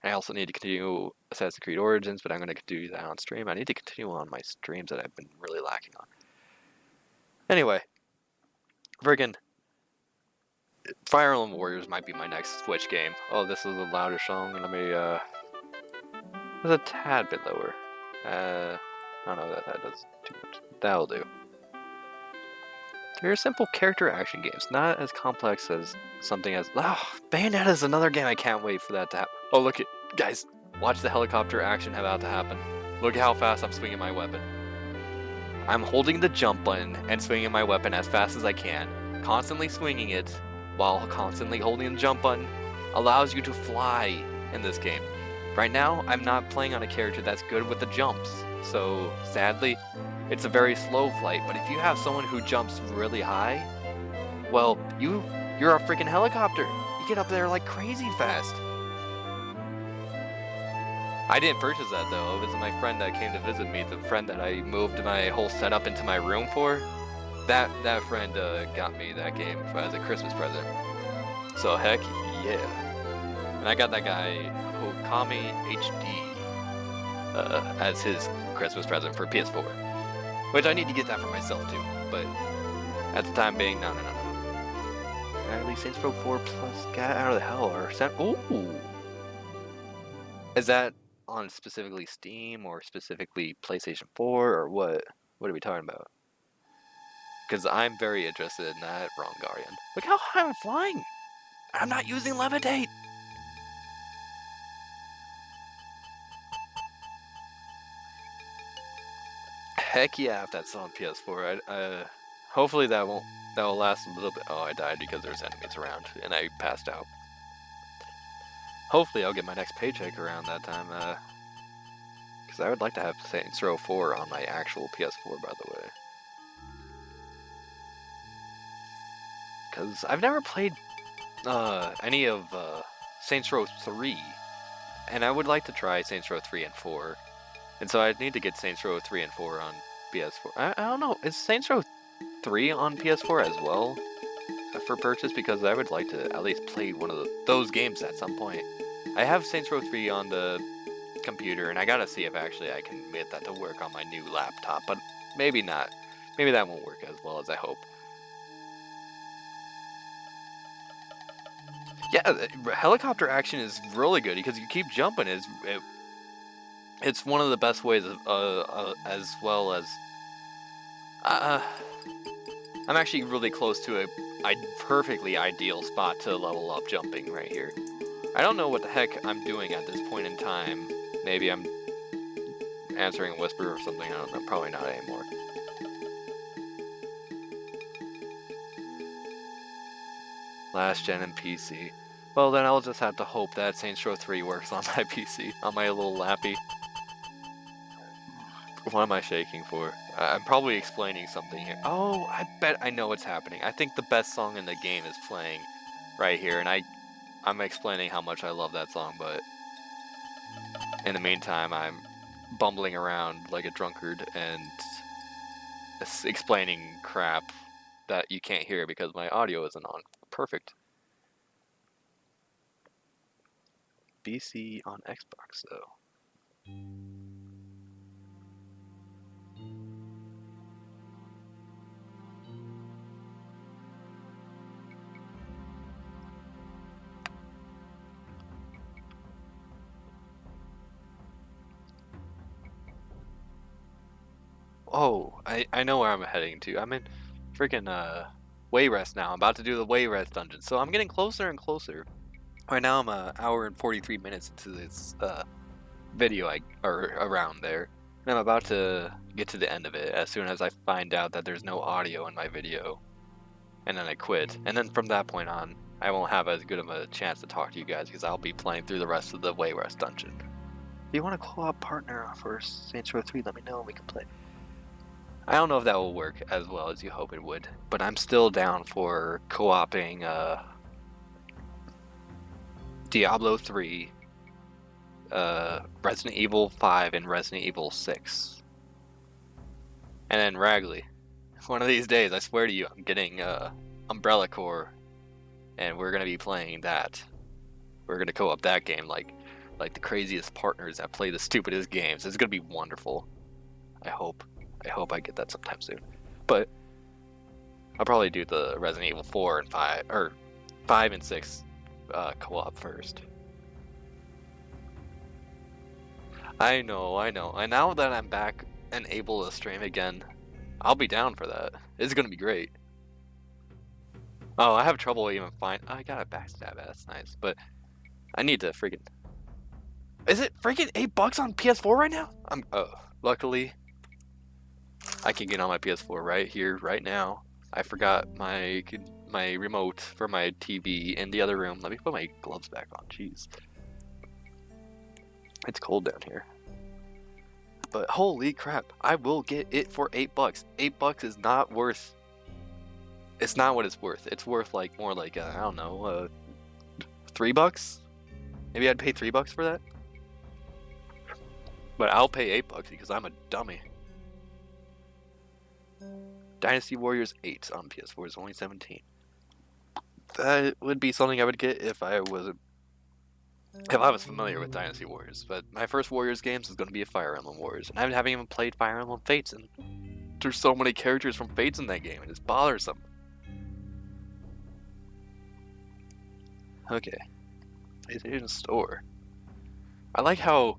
I also need to continue Assassin's Creed Origins, but I'm going to do that on stream. I need to continue on my streams that I've been really lacking on. Anyway, friggin' Fire Emblem Warriors might be my next Switch game. Oh, this is a louder song. Let me it's a tad bit lower. I don't know that does too much. That'll do. They're simple character action games, not as complex as something as... Oh, Bayonetta is another game I can't wait for that to happen. Oh, look at... Guys, watch the helicopter action about to happen. Look how fast I'm swinging my weapon. I'm holding the jump button and swinging my weapon as fast as I can. Constantly swinging it while constantly holding the jump button allows you to fly in this game. Right now, I'm not playing on a character that's good with the jumps, so sadly, it's a very slow flight. But if you have someone who jumps really high, well, you're a freaking helicopter. You get up there like crazy fast. I didn't purchase that though. It was my friend that came to visit me, the friend that I moved my whole setup into my room for. That friend got me that game as a Christmas present. So heck yeah. And I got that guy Okami HD as his Christmas present for PS4. Which I need to get that for myself too, but at the time being, no. At least Saints Row 4 Plus, get out of the hell, or ooh! Is that on specifically Steam or specifically PlayStation 4 or what? What are we talking about? Because I'm very interested in that, Wrong Guardian. Look how high I'm flying! I'm not using Levitate! Heck yeah, if that's on PS4. Hopefully that will last a little bit. Oh, I died because there's enemies around and I passed out. Hopefully I'll get my next paycheck around that time, because I would like to have Saints Row 4 on my actual PS4, by the way. Because I've never played any of Saints Row 3, and I would like to try Saints Row 3 and 4. And so I'd need to get Saints Row 3 and 4 on PS4. I don't know, is Saints Row 3 on PS4 as well for purchase? Because I would like to at least play one of those games at some point. I have Saints Row 3 on the computer, and I gotta see if actually I can get that to work on my new laptop, but maybe not. Maybe that won't work as well as I hope. Yeah, helicopter action is really good because you keep jumping. It's one of the best ways of, as well as I'm actually really close to a perfectly ideal spot to level up jumping right here. I don't know what the heck I'm doing at this point in time. Maybe I'm answering a whisper or something. I don't know. Probably not anymore. Last gen and PC. Well, then I'll just have to hope that Saints Row 3 works on my PC, on my little lappy. What am I shaking for? I'm probably explaining something here. Oh, I bet I know what's happening. I think the best song in the game is playing right here, and I'm explaining how much I love that song, but in the meantime, I'm bumbling around like a drunkard and explaining crap that you can't hear because my audio isn't on. Perfect. BC on Xbox, though. Oh, I know where I'm heading to. I'm in freaking Wayrest now. I'm about to do the Wayrest dungeon, so I'm getting closer and closer. Right now I'm an hour and 43 minutes into this video, or around there, and I'm about to get to the end of it as soon as I find out that there's no audio in my video, and then I quit. And then from that point on, I won't have as good of a chance to talk to you guys because I'll be playing through the rest of the Wayrest dungeon. If you want a co-op partner for Saints Row 3, let me know and we can play. I don't know if that will work as well as you hope it would, but I'm still down for co-oping Diablo 3, Resident Evil 5, and Resident Evil 6. And then Ragley. One of these days, I swear to you, I'm getting Umbrella Corps, and we're going to be playing that. We're going to co-op that game like the craziest partners that play the stupidest games. It's going to be wonderful. I hope I get that sometime soon. But I'll probably do the Resident Evil 4 and 5, or 5 and 6 co-op first. I know. And now that I'm back and able to stream again, I'll be down for that. It's gonna be great. Oh, I have trouble even I got a backstab. That's nice, but I need to freaking. Is it freaking $8 on PS4 right now? Luckily, I can get on my PS4 right here, right now. I forgot my remote for my TV in the other room. Let me put my gloves back on. Jeez, it's cold down here. But holy crap, I will get it for $8. $8 is not worth. It's not what it's worth. It's worth like more like I don't know, $3. Maybe I'd pay $3 for that. But I'll pay $8 because I'm a dummy. Dynasty Warriors 8 on PS4 is only 17. That would be something I would get if I was familiar with Dynasty Warriors. But my first Warriors games is going to be a Fire Emblem Warriors, and I haven't even played Fire Emblem Fates, and there's so many characters from Fates in that game, and it's bothersome. Okay, PlayStation Store. I like how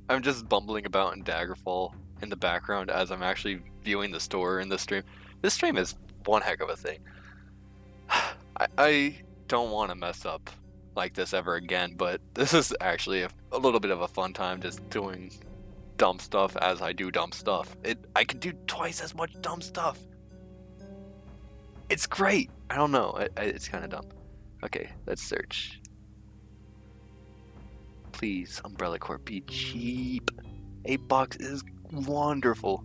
I'm just bumbling about in Daggerfall in the background as I'm actually viewing the store in the stream. This stream is one heck of a thing. I don't want to mess up like this ever again, but this is actually a little bit of a fun time just doing dumb stuff as I do dumb stuff. I could do twice as much dumb stuff. It's great. I don't know. It's kind of dumb. Okay, let's search. Please, Umbrella Corp, be cheap. $8 is wonderful.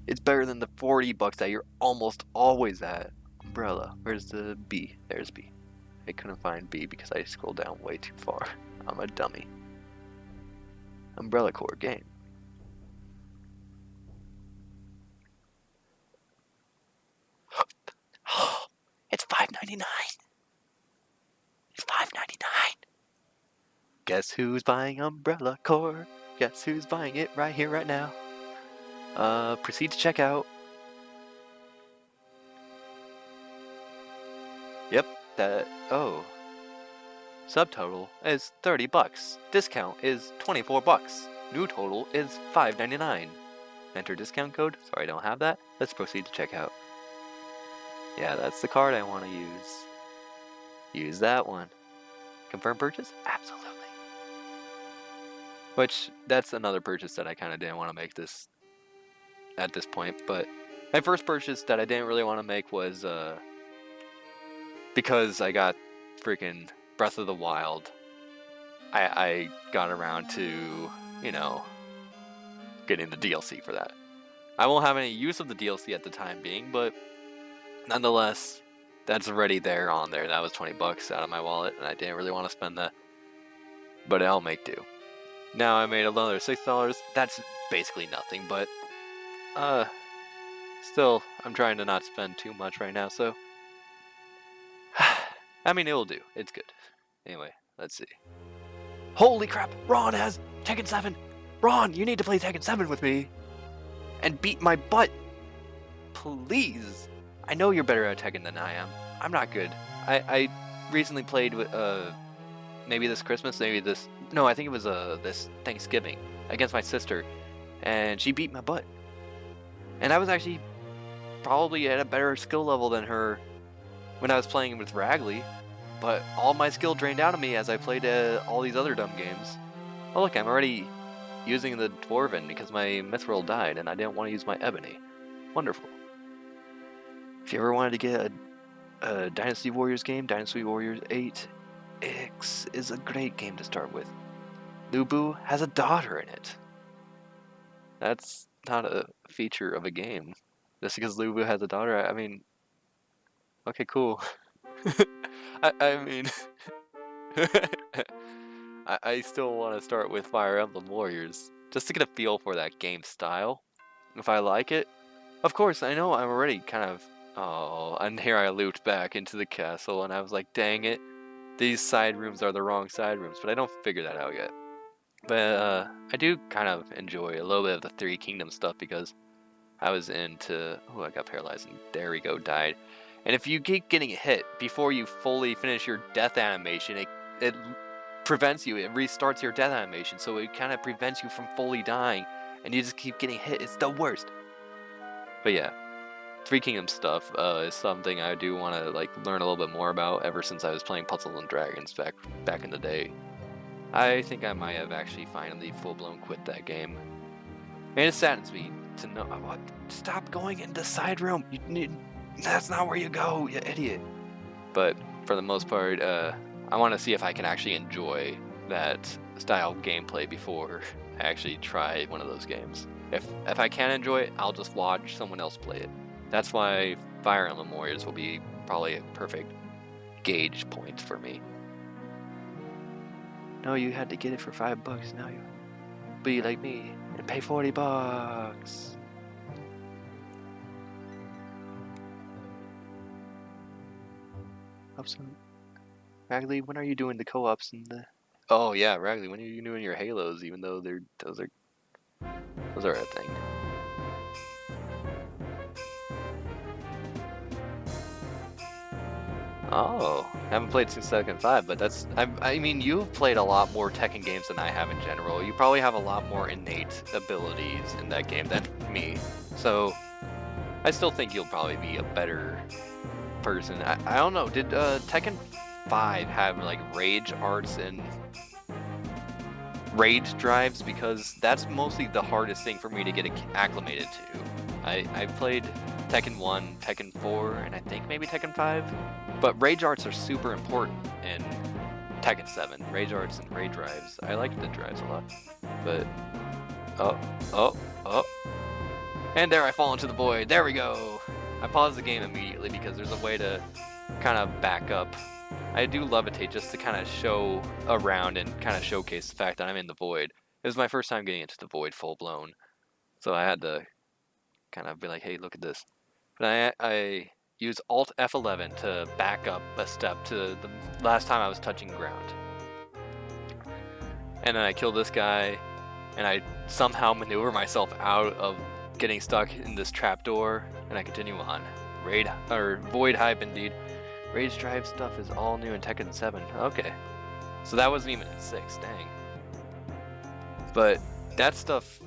It's better than the $40 that you're almost always at. Umbrella, where's the B? There's B. I couldn't find B because I scrolled down way too far. I'm a dummy. Umbrella Corps game. It's $5.99. It's $5.99. Guess who's buying Umbrella Corps? Guess who's buying it right here, right now? Proceed to checkout. Yep, oh. Subtotal is $30. Discount is $24. New total is $5.99. Enter discount code. Sorry, I don't have that. Let's proceed to checkout. Yeah, that's the card I want to use. Use that one. Confirm purchase? Absolutely. Which, that's another purchase that I kind of didn't want to make this at this point, but my first purchase that I didn't really want to make was, because I got freaking Breath of the Wild. I got around to, you know, getting the DLC for that. I won't have any use of the DLC at the time being, but nonetheless, that's already there on there. That was $20 out of my wallet, and I didn't really want to spend that, but I'll make do. Now I made another $6. That's basically nothing, but still, I'm trying to not spend too much right now, so I mean, it will do. It's good. Anyway, let's see. Holy crap! Ron has Tekken 7! Ron, you need to play Tekken 7 with me! And beat my butt! Please! I know you're better at Tekken than I am. I'm not good. I recently played with, maybe this Christmas, maybe this... No, I think it was, this Thanksgiving against my sister. And she beat my butt. And I was actually probably at a better skill level than her when I was playing with Ragley. But all my skill drained out of me as I played all these other dumb games. Oh look, I'm already using the Dwarven because my Mithril died and I didn't want to use my Ebony. Wonderful. If you ever wanted to get a Dynasty Warriors game, Dynasty Warriors 8 X is a great game to start with. Lubu has a daughter in it. That's not a feature of a game. Just because Lubu has a daughter, I mean... Okay, cool. I mean... I still want to start with Fire Emblem Warriors, just to get a feel for that game style. If I like it, of course, I know I'm already kind of... Oh, and here I looped back into the castle, and I was like, dang it, these side rooms are the wrong side rooms, but I don't figure that out yet. But I do kind of enjoy a little bit of the Three Kingdoms stuff, because I was into... Oh, I got paralyzed, and there we go, died. And if you keep getting hit before you fully finish your death animation, it prevents you, it restarts your death animation, so it kind of prevents you from fully dying, and you just keep getting hit. It's the worst. But yeah, Three Kingdoms stuff is something I do want to like learn a little bit more about ever since I was playing Puzzles and Dragons back in the day. I think I might have actually finally full-blown quit that game. And it saddens me to know. What? Stop going in the side room. That's not where you go, you idiot. But for the most part, I want to see if I can actually enjoy that style of gameplay before I actually try one of those games. If I can't enjoy it, I'll just watch someone else play it. That's why Fire Emblem Warriors will be probably a perfect gauge point for me. No, you had to get it for $5. Now you be like me and pay $40. Ragley, when are you doing the co-ops and the? Oh yeah, Ragley, when are you doing your Halos? Even though those are a thing. Oh, I haven't played since Tekken 5, but that's I mean you've played a lot more Tekken games than I have in general. You probably have a lot more innate abilities in that game than me. So I still think you'll probably be a better person. I don't know. Did Tekken 5 have like rage arts and rage drives? Because that's mostly the hardest thing for me to get acclimated to. I played Tekken 1, Tekken 4, and I think maybe Tekken 5. But rage arts are super important in Tekken 7. Rage arts and rage drives. I liked the drives a lot. But oh. And there I fall into the void. There we go. I paused the game immediately because there's a way to kind of back up. I do levitate just to kind of show around and kind of showcase the fact that I'm in the void. It was my first time getting into the void full blown. So I had to kind of be like, hey, look at this. But I used Alt F11 to back up a step to the last time I was touching ground. And then I kill this guy, and I somehow maneuver myself out of getting stuck in this trapdoor, and I continue on. Void hype indeed. Rage drive stuff is all new in Tekken 7. Okay. So that wasn't even in 6, dang. But that stuff,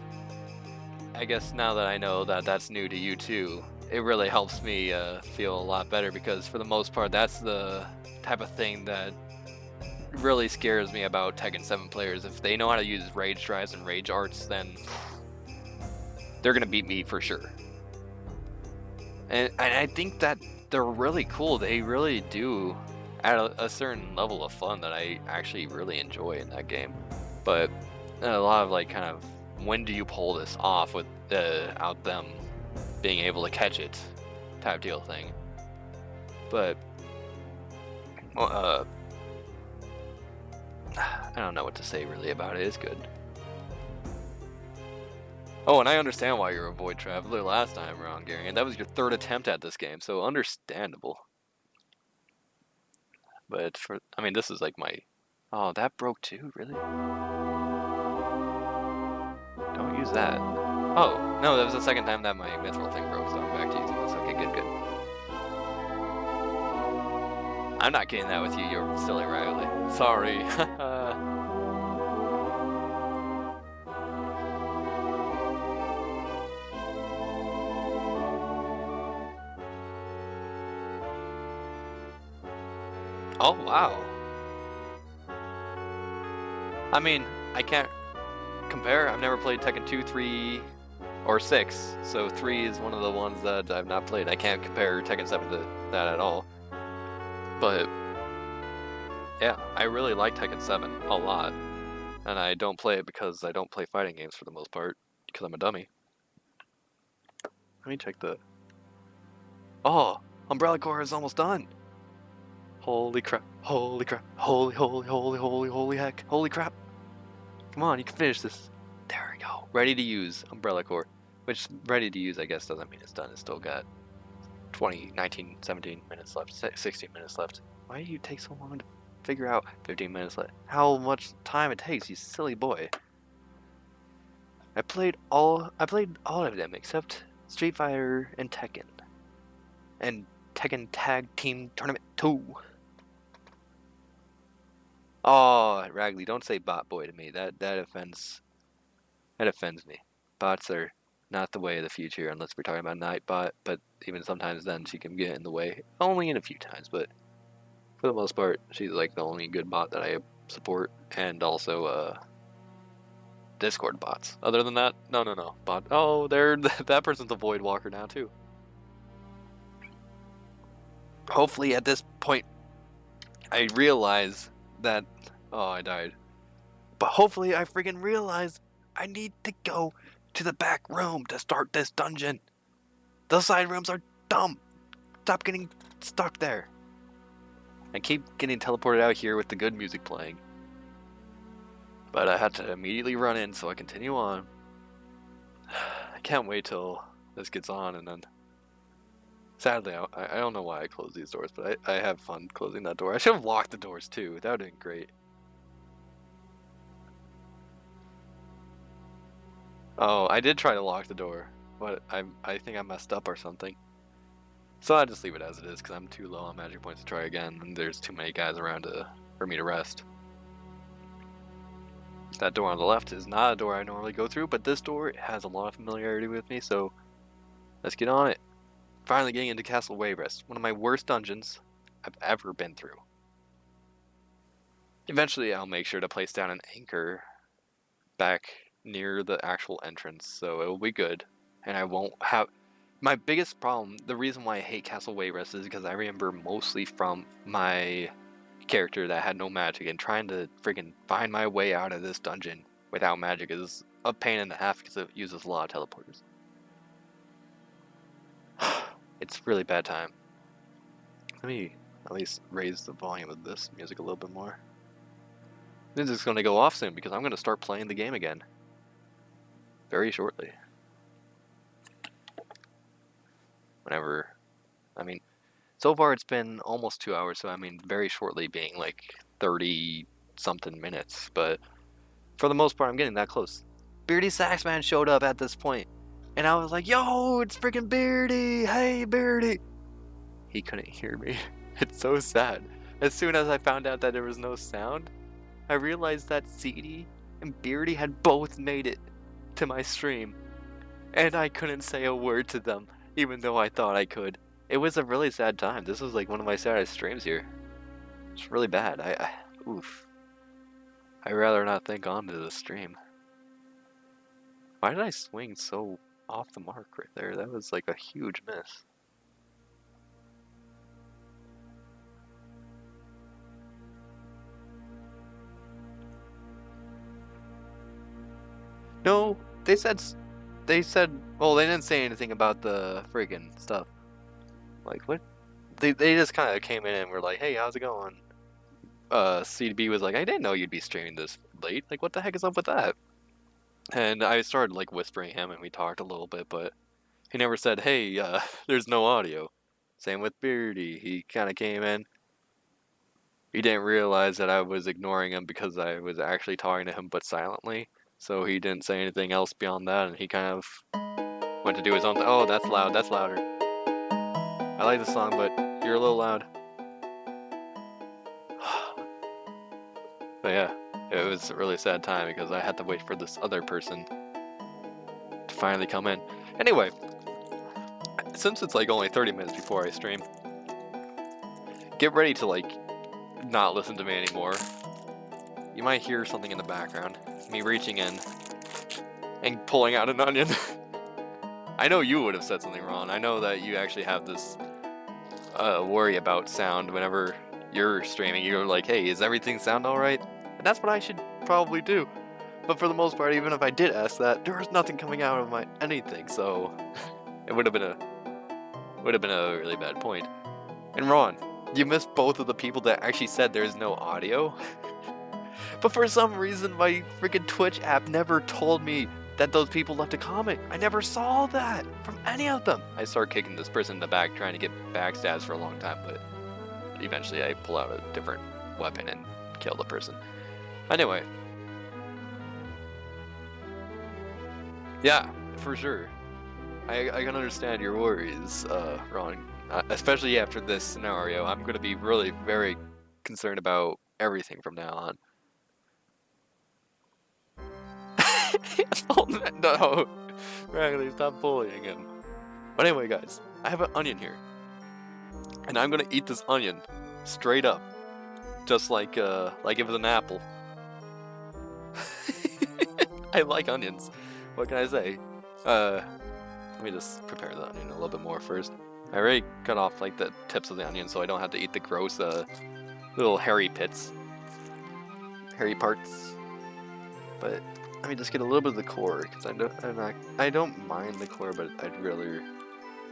I guess now that I know that that's new to you too, it really helps me feel a lot better, because for the most part that's the type of thing that really scares me about Tekken 7 players. If they know how to use rage drives and rage arts, then they're gonna beat me for sure. And I think that they're really cool. They really do add a certain level of fun that I actually really enjoy in that game. But a lot of like kind of, when do you pull this off without them being able to catch it type deal thing. But I don't know what to say really about it. It's good. Oh, and I understand why you're a void traveler last time around, Gary, and that was your 3rd attempt at this game, so understandable. But I mean, this is like my... Oh, that broke too? Really? Don't use that. Oh, no, that was the 2nd time that my mithril thing broke, so I'm back to using this. Okay, good. I'm not getting that with you, you're silly Riley. Sorry. Oh, wow. I mean, I can't compare. I've never played Tekken 2, 3, or 6, so 3 is one of the ones that I've not played. I can't compare Tekken 7 to that at all. But, yeah, I really like Tekken 7 a lot. And I don't play it because I don't play fighting games for the most part, because I'm a dummy. Let me check the... Oh! Umbrella Corps is almost done! Holy crap, holy crap, holy heck, holy crap. Come on, you can finish this. There we go. Ready to use Umbrella Corps. Which, ready to use, I guess, doesn't mean it's done. It's still got 20, 19, 17 minutes left, 16 minutes left. Why do you take so long to figure out 15 minutes left? How much time it takes, you silly boy. I played all of them except Street Fighter and Tekken. And Tekken Tag Team Tournament 2. Oh, Ragley, don't say bot boy to me. That offends me. Bots are not the way of the future unless we're talking about Nightbot, but even sometimes then she can get in the way. Only in a few times, but for the most part, she's like the only good bot that I support and also Discord bots. Other than that, no. Bot. Oh, that person's a Void Walker now too. Hopefully at this point, I realize that. Oh, I died. But hopefully I freaking realize I need to go to the back room to start this dungeon. Those side rooms are dumb. Stop getting stuck there. I keep getting teleported out here with the good music playing. But I had to immediately run in, so I continue on. I can't wait till this gets on, and then... Sadly, I don't know why I closed these doors, but I have fun closing that door. I should have locked the doors too. That would have been great. Oh, I did try to lock the door, but I think I messed up or something. So I just leave it as it is, because I'm too low on magic points to try again, and there's too many guys around for me to rest. That door on the left is not a door I normally go through, but this door has a lot of familiarity with me, so let's get on it. Finally getting into Castle Wayrest, one of my worst dungeons I've ever been through. Eventually I'll make sure to place down an anchor back near the actual entrance, so it will be good, and I won't have... My biggest problem, the reason why I hate Castle Wayrest is because I remember mostly from my character that had no magic, and trying to freaking find my way out of this dungeon without magic is a pain and a half because it uses a lot of teleporters. It's really bad time. Let me at least raise the volume of this music a little bit more. This is going to go off soon because I'm going to start playing the game again very shortly. Whenever, I mean, so far it's been almost 2 hours, so I mean very shortly being like 30 something minutes, but for the most part I'm getting that close. Beardy Saxman showed up at this point, and I was like, yo, it's freaking Beardy, hey Beardy. He couldn't hear me. It's so sad. As soon as I found out that there was no sound, I realized that CD and Beardy had both made it to my stream, and I couldn't say a word to them, even though I thought I could. It was a really sad time. This was like one of my saddest streams here. It's really bad. Oof. I'd rather not think onto the stream. Why did I swing so off the mark right there? That was like a huge miss. No, they said, well, they didn't say anything about the friggin' stuff. Like, what? They just kind of came in and were like, hey, how's it going? CDB was like, I didn't know you'd be streaming this late. Like, what the heck is up with that? And I started, like, whispering him, and we talked a little bit, but he never said, hey, there's no audio. Same with Beardy. He kind of came in. He didn't realize that I was ignoring him because I was actually talking to him, but silently. So he didn't say anything else beyond that, and he kind of went to do his own thing. Oh, that's loud. That's louder. I like the song, but you're a little loud. But yeah, it was a really sad time because I had to wait for this other person to finally come in. Anyway, since it's like only 30 minutes before I stream, get ready to like not listen to me anymore. You might hear something in the background. Me reaching in and pulling out an onion. I know you would have said something wrong. I know that you actually have this worry about sound whenever you're streaming. You're like, hey, is everything sound alright? And that's what I should probably do. But for the most part, even if I did ask that, there was nothing coming out of my anything, so it would have been a really bad point. And Ron, you missed both of the people that actually said there's no audio. But for some reason, my freaking Twitch app never told me that those people left a comment. I never saw that from any of them. I start kicking this person in the back, trying to get backstabs for a long time, but eventually I pull out a different weapon and kill the person. Anyway. Yeah, for sure. I can understand your worries, Ron. Especially after this scenario. I'm going to be really very concerned about everything from now on. Oh, no, Raggedy, stop bullying him. But anyway, guys, I have an onion here, and I'm gonna eat this onion straight up Just like it was an apple. I like onions. What can I say? Let me just prepare the onion a little bit more first. I already cut off like the tips of the onion so I don't have to eat the gross little hairy parts. But let me just get a little bit of the core because I don't mind the core, but I'd rather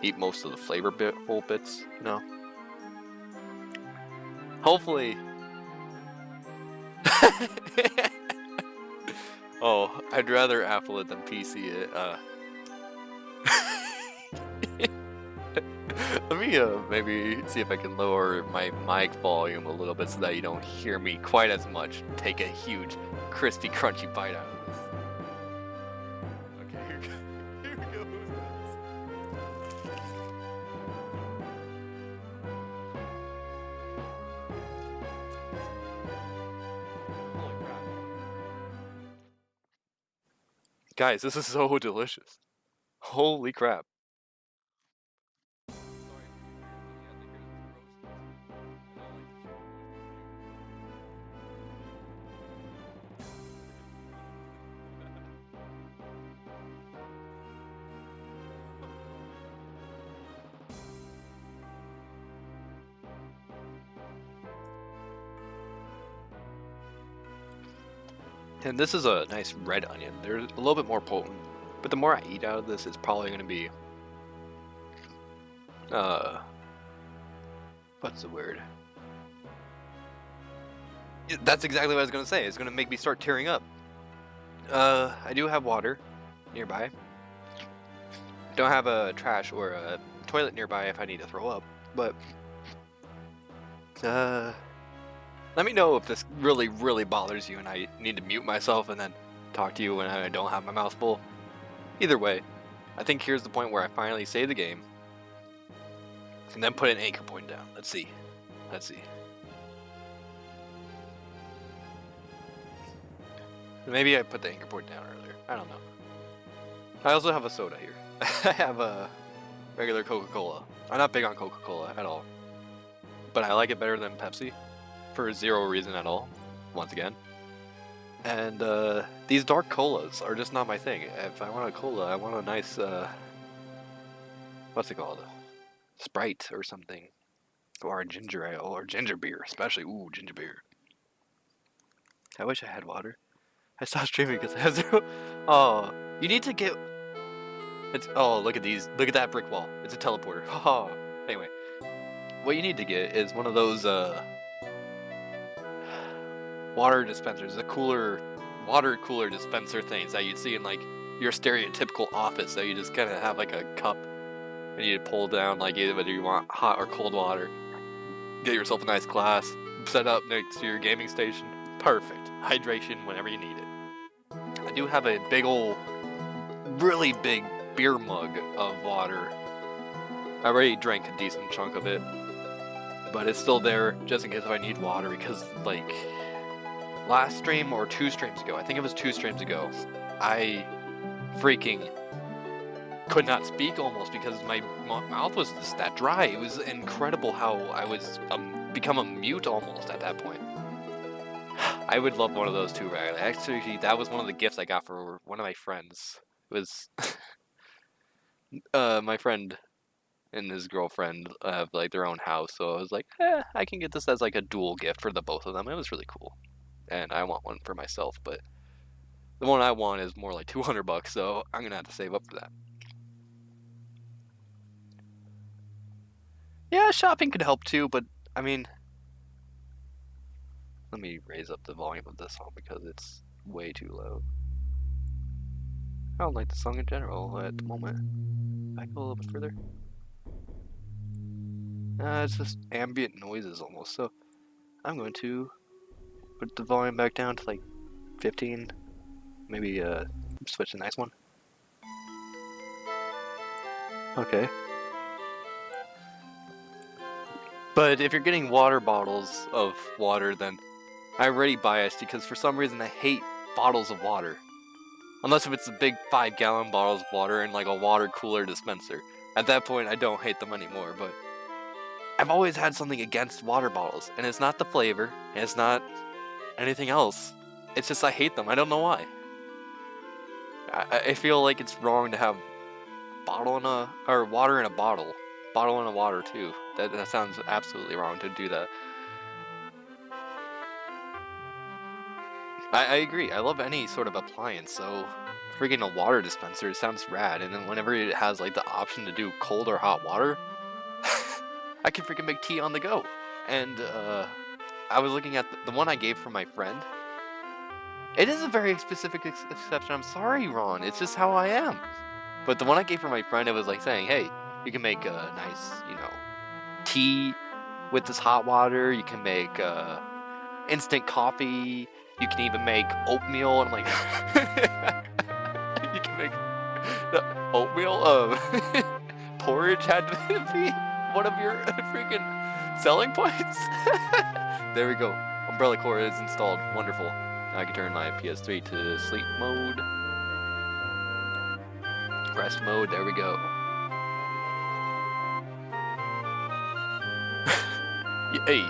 eat most of the flavorful bits, you know. Hopefully. Oh, I'd rather Apple it than PC it. Let me maybe see if I can lower my mic volume a little bit so that you don't hear me quite as much. Take a huge, crispy, crunchy bite out of this. Okay, here we go. Holy crap. Guys, this is so delicious. Holy crap. And this is a nice red onion. They're a little bit more potent, but the more I eat out of this, it's probably going to be, what's the word? That's exactly what I was going to say. It's going to make me start tearing up. I do have water nearby. I don't have a trash or a toilet nearby if I need to throw up, but, let me know if this really, really bothers you and I need to mute myself and then talk to you when I don't have my mouth full. Either way, I think here's the point where I finally save the game and then put an anchor point down. Let's see. Maybe I put the anchor point down earlier. I don't know. I also have a soda here. I have a regular Coca-Cola. I'm not big on Coca-Cola at all, but I like it better than Pepsi. For zero reason at all, once again. And these dark colas are just not my thing. If I want a cola, I want a nice, what's it called? Sprite or something. Or a ginger ale, or ginger beer, especially. Ooh, ginger beer. I wish I had water. I stopped streaming because I have zero. Oh, you need to get... Oh, look at these. Look at that brick wall. It's a teleporter. Haha. Anyway, what you need to get is one of those, water dispensers, the water cooler dispenser things that you'd see in like your stereotypical office that you just kind of have like a cup and you pull down like whether you want hot or cold water. Get yourself a nice glass, set up next to your gaming station. Perfect. Hydration whenever you need it. I do have a big old, really big beer mug of water. I already drank a decent chunk of it, but it's still there just in case if I need water because like last stream or 2 streams ago, I think it was 2 streams ago, I freaking could not speak almost because my mouth was just that dry. It was incredible how I was become a mute almost at that point. I would love one of those too, right? Actually, that was one of the gifts I got for one of my friends. It was my friend and his girlfriend have like their own house, so I was like, I can get this as like a dual gift for the both of them. It was really cool. And I want one for myself, but the one I want is more like $200, so I'm gonna have to save up for that. Yeah, shopping could help too, but I mean, let me raise up the volume of this song because it's way too low. I don't like the song in general at the moment. I go a little bit further. It's just ambient noises almost, so I'm going to put the volume back down to like 15. Maybe switch to the next one. Okay. But if you're getting water bottles of water, then I'm already biased because for some reason I hate bottles of water. Unless if it's the big 5-gallon bottles of water in like a water cooler dispenser. At that point I don't hate them anymore, but I've always had something against water bottles, and it's not the flavor, and it's not anything else. It's just I hate them. I don't know why. I feel like it's wrong to have water in a bottle in a water too. That sounds absolutely wrong to do that. I agree. I love any sort of appliance, so freaking a water dispenser sounds rad. And then whenever it has like the option to do cold or hot water, I can freaking make tea on the go. And I was looking at the one I gave from my friend. It is a very specific exception. I'm sorry, Ron. It's just how I am. But the one I gave from my friend, it was like saying, hey, you can make a nice, tea with this hot water. You can make instant coffee. You can even make oatmeal. And I'm like, you can make oatmeal? Porridge had to be one of your freaking selling points? There we go. Umbrella core is installed. Wonderful. Now I can turn my PS3 to sleep mode. Rest mode. There we go. Hey.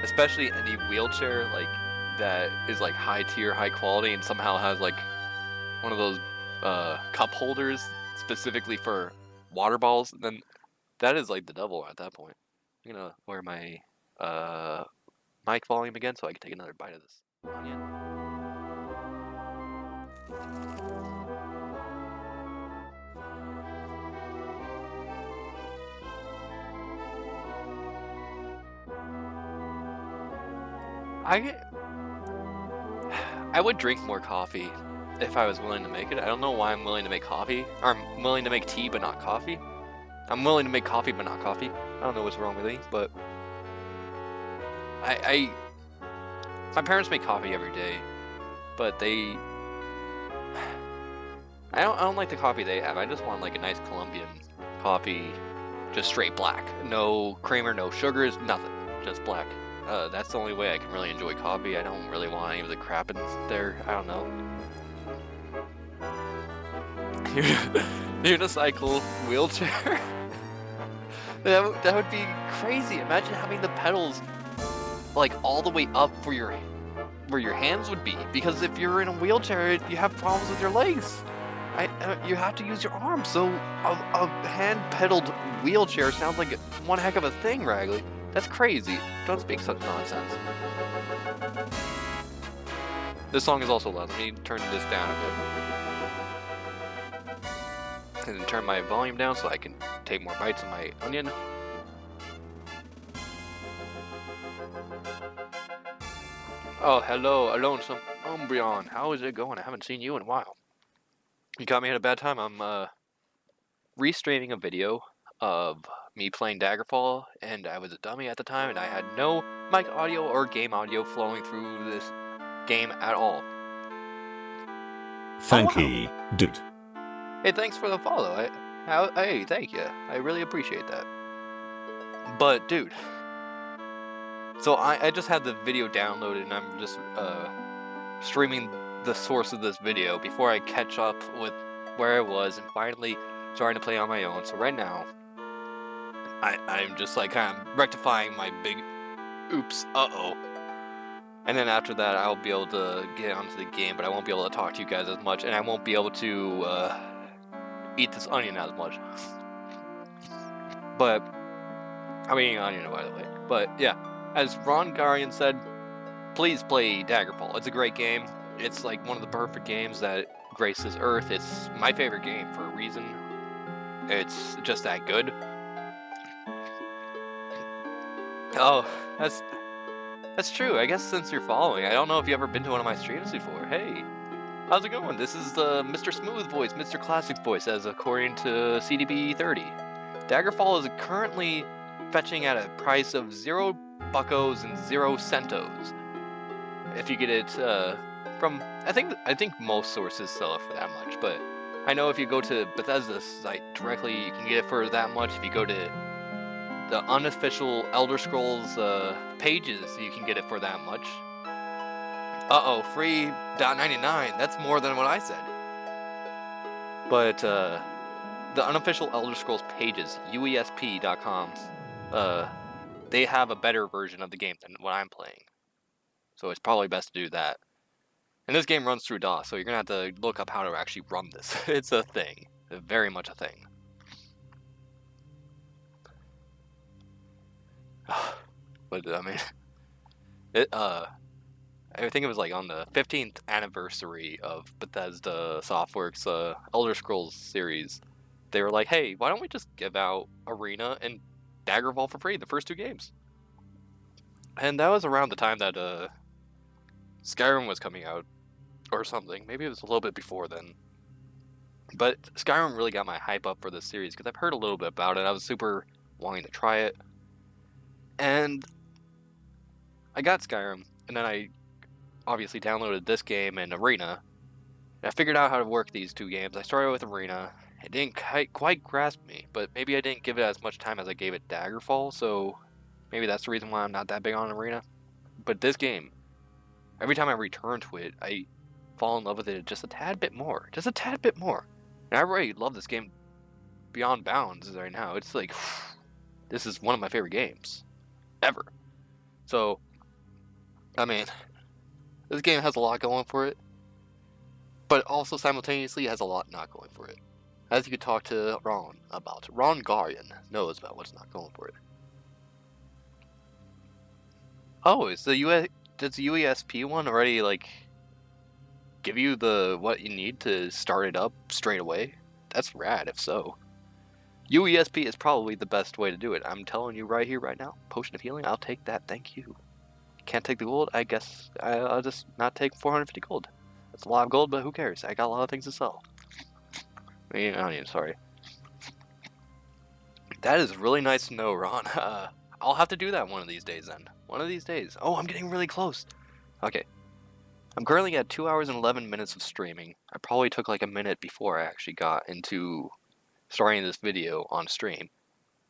Especially any wheelchair like that is like high tier, high quality, and somehow has like one of those cup holders specifically for water bottles, then that is like the devil at that point. I'm gonna wear my mic volume again so I can take another bite of this onion. I would drink more coffee if I was willing to make it. I don't know why I'm willing to make coffee. Or I'm willing to make tea but not coffee. I'm willing to make coffee but not coffee. I don't know what's wrong with me, but my parents make coffee every day, but I don't like the coffee they have. I just want like a nice Colombian coffee, just straight black. No creamer, no sugars, nothing. Just black. That's the only way I can really enjoy coffee. I don't really want any of the crap in there. I don't know. Unicycle wheelchair? That would be crazy. Imagine having the pedals like all the way up for where your hands would be. Because if you're in a wheelchair, you have problems with your legs. You have to use your arms. So a hand-pedaled wheelchair sounds like one heck of a thing, Ragley. That's crazy. Don't speak such nonsense. This song is also loud. Let me turn this down a bit. And then turn my volume down so I can take more bites of my onion. Oh, hello, Alonso Umbreon. How is it going? I haven't seen you in a while. You caught me at a bad time. I'm restreaming a video of me playing Daggerfall, and I was a dummy at the time, and I had no mic audio or game audio flowing through this game at all. Thank you, dude. Hey, thanks for the follow. Hey, thank you. I really appreciate that. But, dude, so I just had the video downloaded, and I'm just streaming the source of this video before I catch up with where I was and finally starting to play on my own. So right now, I'm just like kind of rectifying my big oops, uh-oh. And then after that, I'll be able to get onto the game, but I won't be able to talk to you guys as much, and I won't be able to eat this onion as much. But I'm eating onion, by the way. But yeah, as Ron Garian said, please play Daggerfall. It's a great game. It's like one of the perfect games that graces Earth. It's my favorite game for a reason. It's just that good. Oh, that's true. I guess since you're following, I don't know if you've ever been to one of my streams before. Hey, how's it going? This is Mr. Smooth voice, Mr. Classic voice, as according to CDB30. Daggerfall is currently fetching at a price of $0 buckos and 0 centos. If you get it from, I think most sources sell it for that much, but I know if you go to Bethesda's site directly, you can get it for that much. If you go to the unofficial Elder Scrolls pages, you can get it for that much. Uh-oh, free $.99. That's more than what I said. But the unofficial Elder Scrolls pages, uesp.com, they have a better version of the game than what I'm playing. So it's probably best to do that. And this game runs through DOS, so you're going to have to look up how to actually run this. It's a thing. Very much a thing. But, I mean... I think it was like on the 15th anniversary of Bethesda Softworks' Elder Scrolls series. They were like, hey, why don't we just give out Arena and Daggerfall for free, the first 2 games? And that was around the time that Skyrim was coming out, or something. Maybe it was a little bit before then. But Skyrim really got my hype up for this series, because I've heard a little bit about it. I was super wanting to try it. And I got Skyrim, and then I obviously downloaded this game and Arena. And I figured out how to work these 2 games. I started with Arena. It didn't quite grasp me, but maybe I didn't give it as much time as I gave it Daggerfall, so maybe that's the reason why I'm not that big on Arena. But this game, every time I return to it, I fall in love with it just a tad bit more. Just a tad bit more. And I really love this game beyond bounds right now. It's like, this is one of my favorite games ever. So, I mean, this game has a lot going for it, but also simultaneously has a lot not going for it. As you could talk to Ron about. Ron Garian knows about what's not going for it. Oh, does the UESP one already, like, give you what you need to start it up straight away? That's rad, if so. UESP is probably the best way to do it. I'm telling you right here, right now. Potion of Healing, I'll take that, thank you. Can't take the gold, I guess I'll just not take 450 gold. That's a lot of gold, but who cares? I got a lot of things to sell. Sorry. That is really nice to know, Ron. I'll have to do that one of these days then. One of these days. Oh, I'm getting really close. Okay. I'm currently at 2 hours and 11 minutes of streaming. I probably took like a minute before I actually got into starting this video on stream.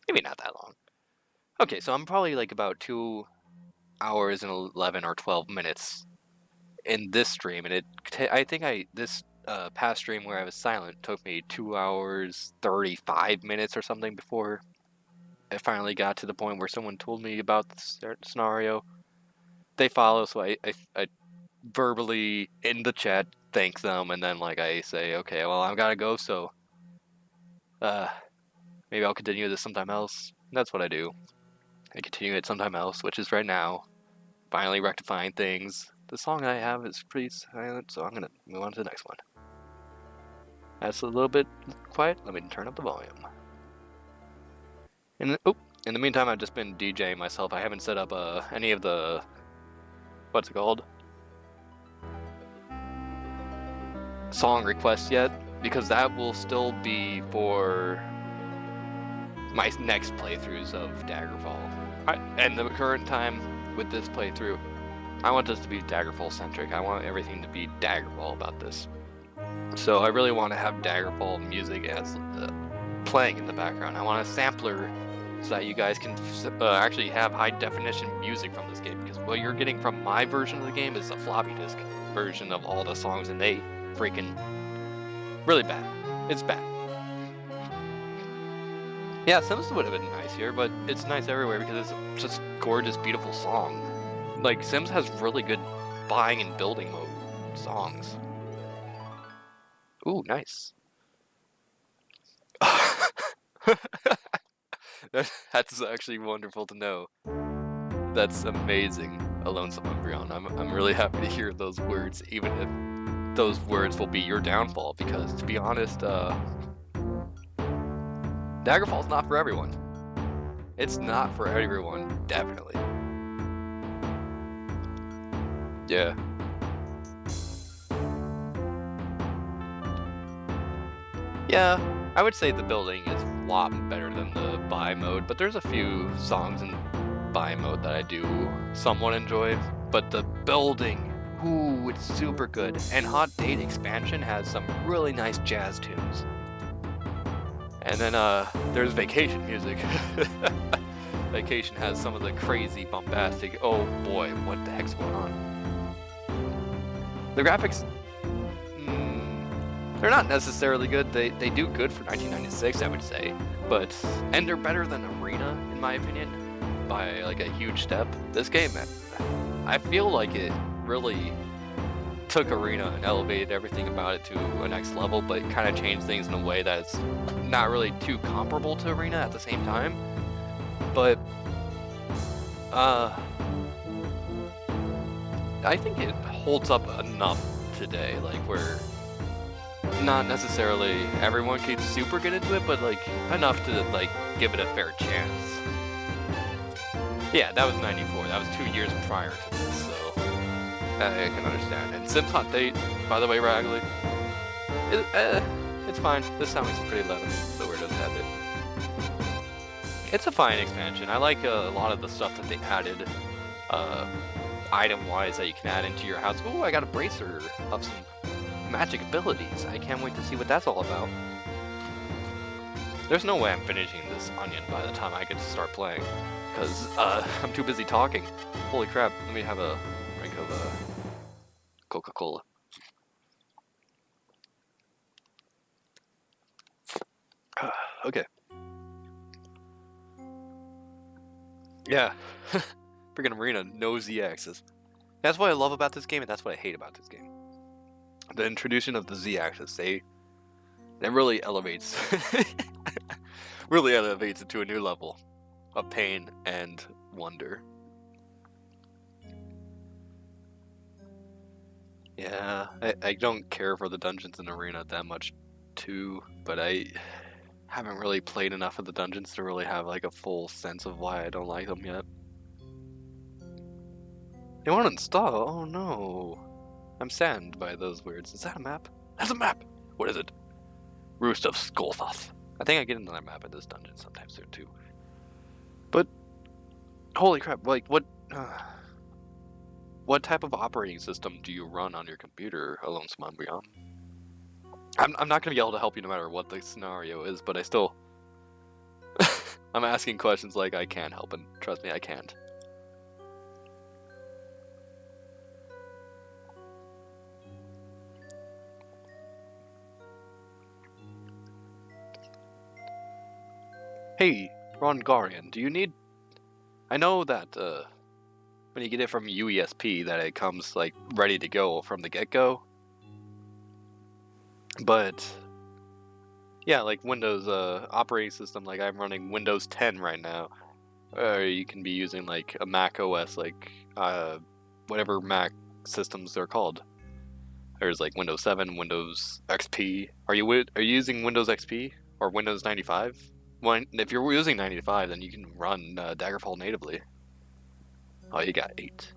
Maybe not that long. Okay, so I'm probably like about 2 hours and 11 or 12 minutes in this stream, and I think this past stream where I was silent took me 2 hours 35 minutes or something before I finally got to the point where someone told me about the scenario. They follow, so I verbally in the chat thank them, and then like I say, okay, well, I've got to go, so maybe I'll continue this sometime else. And that's what I do. I continue it sometime else, which is right now. Finally rectifying things. The song I have is pretty silent, so I'm going to move on to the next one. That's a little bit quiet. Let me turn up the volume. In the meantime, I've just been DJing myself. I haven't set up any of the... what's it called? Song requests yet, because that will still be for my next playthroughs of Daggerfall. And the current time with this playthrough, I want this to be Daggerfall centric. I want everything to be Daggerfall about this. So I really want to have Daggerfall music as playing in the background. I want a sampler so that you guys can actually have high definition music from this game, because what you're getting from my version of the game is a floppy disk version of all the songs, and they freaking really bad. It's bad. Yeah, Sims would have been nice here, but it's nice everywhere because it's just gorgeous, beautiful song. Like, Sims has really good buying and building mode songs. Ooh, nice. That's actually wonderful to know. That's amazing, Lonesome Umbreon. I'm really happy to hear those words, even if those words will be your downfall, because to be honest, Daggerfall's not for everyone. It's not for everyone, definitely. Yeah. Yeah, I would say the building is a lot better than the buy mode, but there's a few songs in buy mode that I do somewhat enjoy. But the building, ooh, it's super good. And Hot Date Expansion has some really nice jazz tunes. And then there's Vacation music. Vacation has some of the crazy, bombastic, oh boy, what the heck's going on? The graphics, They're not necessarily good. They do good for 1996, I would say, and they're better than Arena in my opinion by like a huge step. This game, I feel like it really took Arena and elevated everything about it to a next level, but kind of changed things in a way that's not really too comparable to Arena at the same time. But I think it holds up enough today, like where not necessarily everyone can super get into it, but like enough to like give it a fair chance. Yeah, that was 94. That was 2 years prior to this, so I can understand. And Sims Hot Date, by the way, Raggly, it's fine. This time it's pretty low, so we're just have it. It's a fine expansion. I like a lot of the stuff that they added, item-wise, that you can add into your house. Ooh, I got a bracer of some magic abilities. I can't wait to see what that's all about. There's no way I'm finishing this onion by the time I get to start playing, because I'm too busy talking. Holy crap, let me have a drink of Coca-Cola. Okay. Yeah. Freaking Arena, no Z-axis. That's what I love about this game, and that's what I hate about this game. The introduction of the Z-axis, that really elevates, really elevates it to a new level of pain and wonder. Yeah, I don't care for the dungeons in Arena that much too, but I haven't really played enough of the dungeons to really have like a full sense of why I don't like them yet. They won't install? Oh no. I'm saddened by those words. Is that a map? That's a map! What is it? Roost of Skolthoth. I think I get another map in this dungeon sometimes there too. But, holy crap, like what type of operating system do you run on your computer, Alone Simon Beyond? I'm not gonna be able to help you no matter what the scenario is, but I still I'm asking questions like I can help, and trust me, I can't. Hey, Rongarian, do you need... I know that when you get it from UESP that it comes like ready to go from the get-go. But yeah, like Windows operating system, like I'm running Windows 10 right now. Or you can be using like a Mac OS, like whatever Mac systems they're called. There's like Windows 7, Windows XP. Are you using Windows XP or Windows 95? Well, if you're using 95, then you can run Daggerfall natively. Oh, you got 8.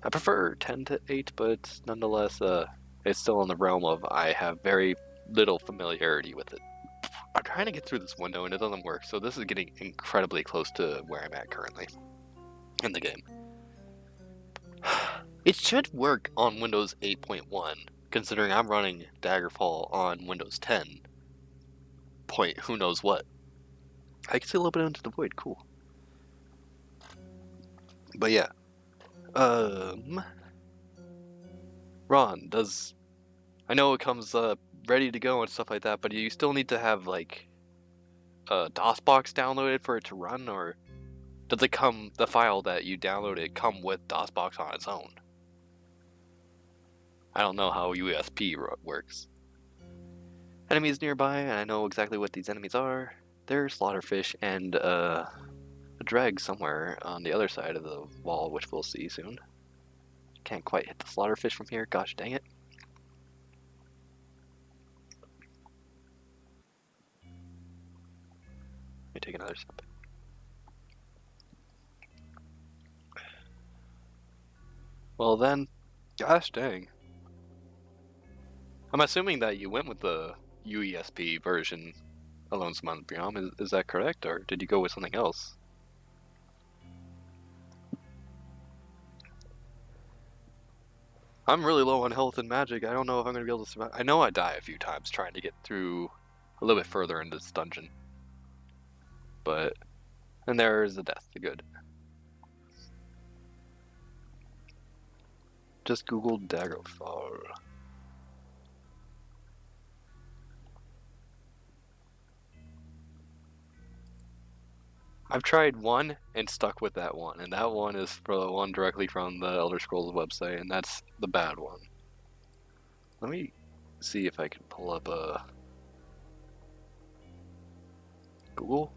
I prefer 10 to 8, but nonetheless, it's still in the realm of I have very little familiarity with it. I'm trying to get through this window and it doesn't work, so this is getting incredibly close to where I'm at currently in the game. It should work on Windows 8.1, considering I'm running Daggerfall on Windows 10. Point who knows what. I can see a little bit into the void, cool. But yeah. Ron, I know it comes ready to go and stuff like that, but you still need to have like DOSBox downloaded for it to run, or does it come, the file that you downloaded come with DOSBox on its own? I don't know how USP works. Enemies nearby, and I know exactly what these enemies are. There's Slaughterfish and a drag somewhere on the other side of the wall, which we'll see soon. Can't quite hit the Slaughterfish from here, gosh dang it. Let me take another sip. Well then, gosh dang. I'm assuming that you went with the UESP version Alone Simon Beyond. Is that correct, or did you go with something else? I'm really low on health and magic. I don't know if I'm going to be able to survive. I know I die a few times trying to get through a little bit further into this dungeon. But, and there is the death, the good. Just Google Daggerfall. I've tried one and stuck with that one, and that one is for the one directly from the Elder Scrolls website, and that's the bad one. Let me see if I can pull up Google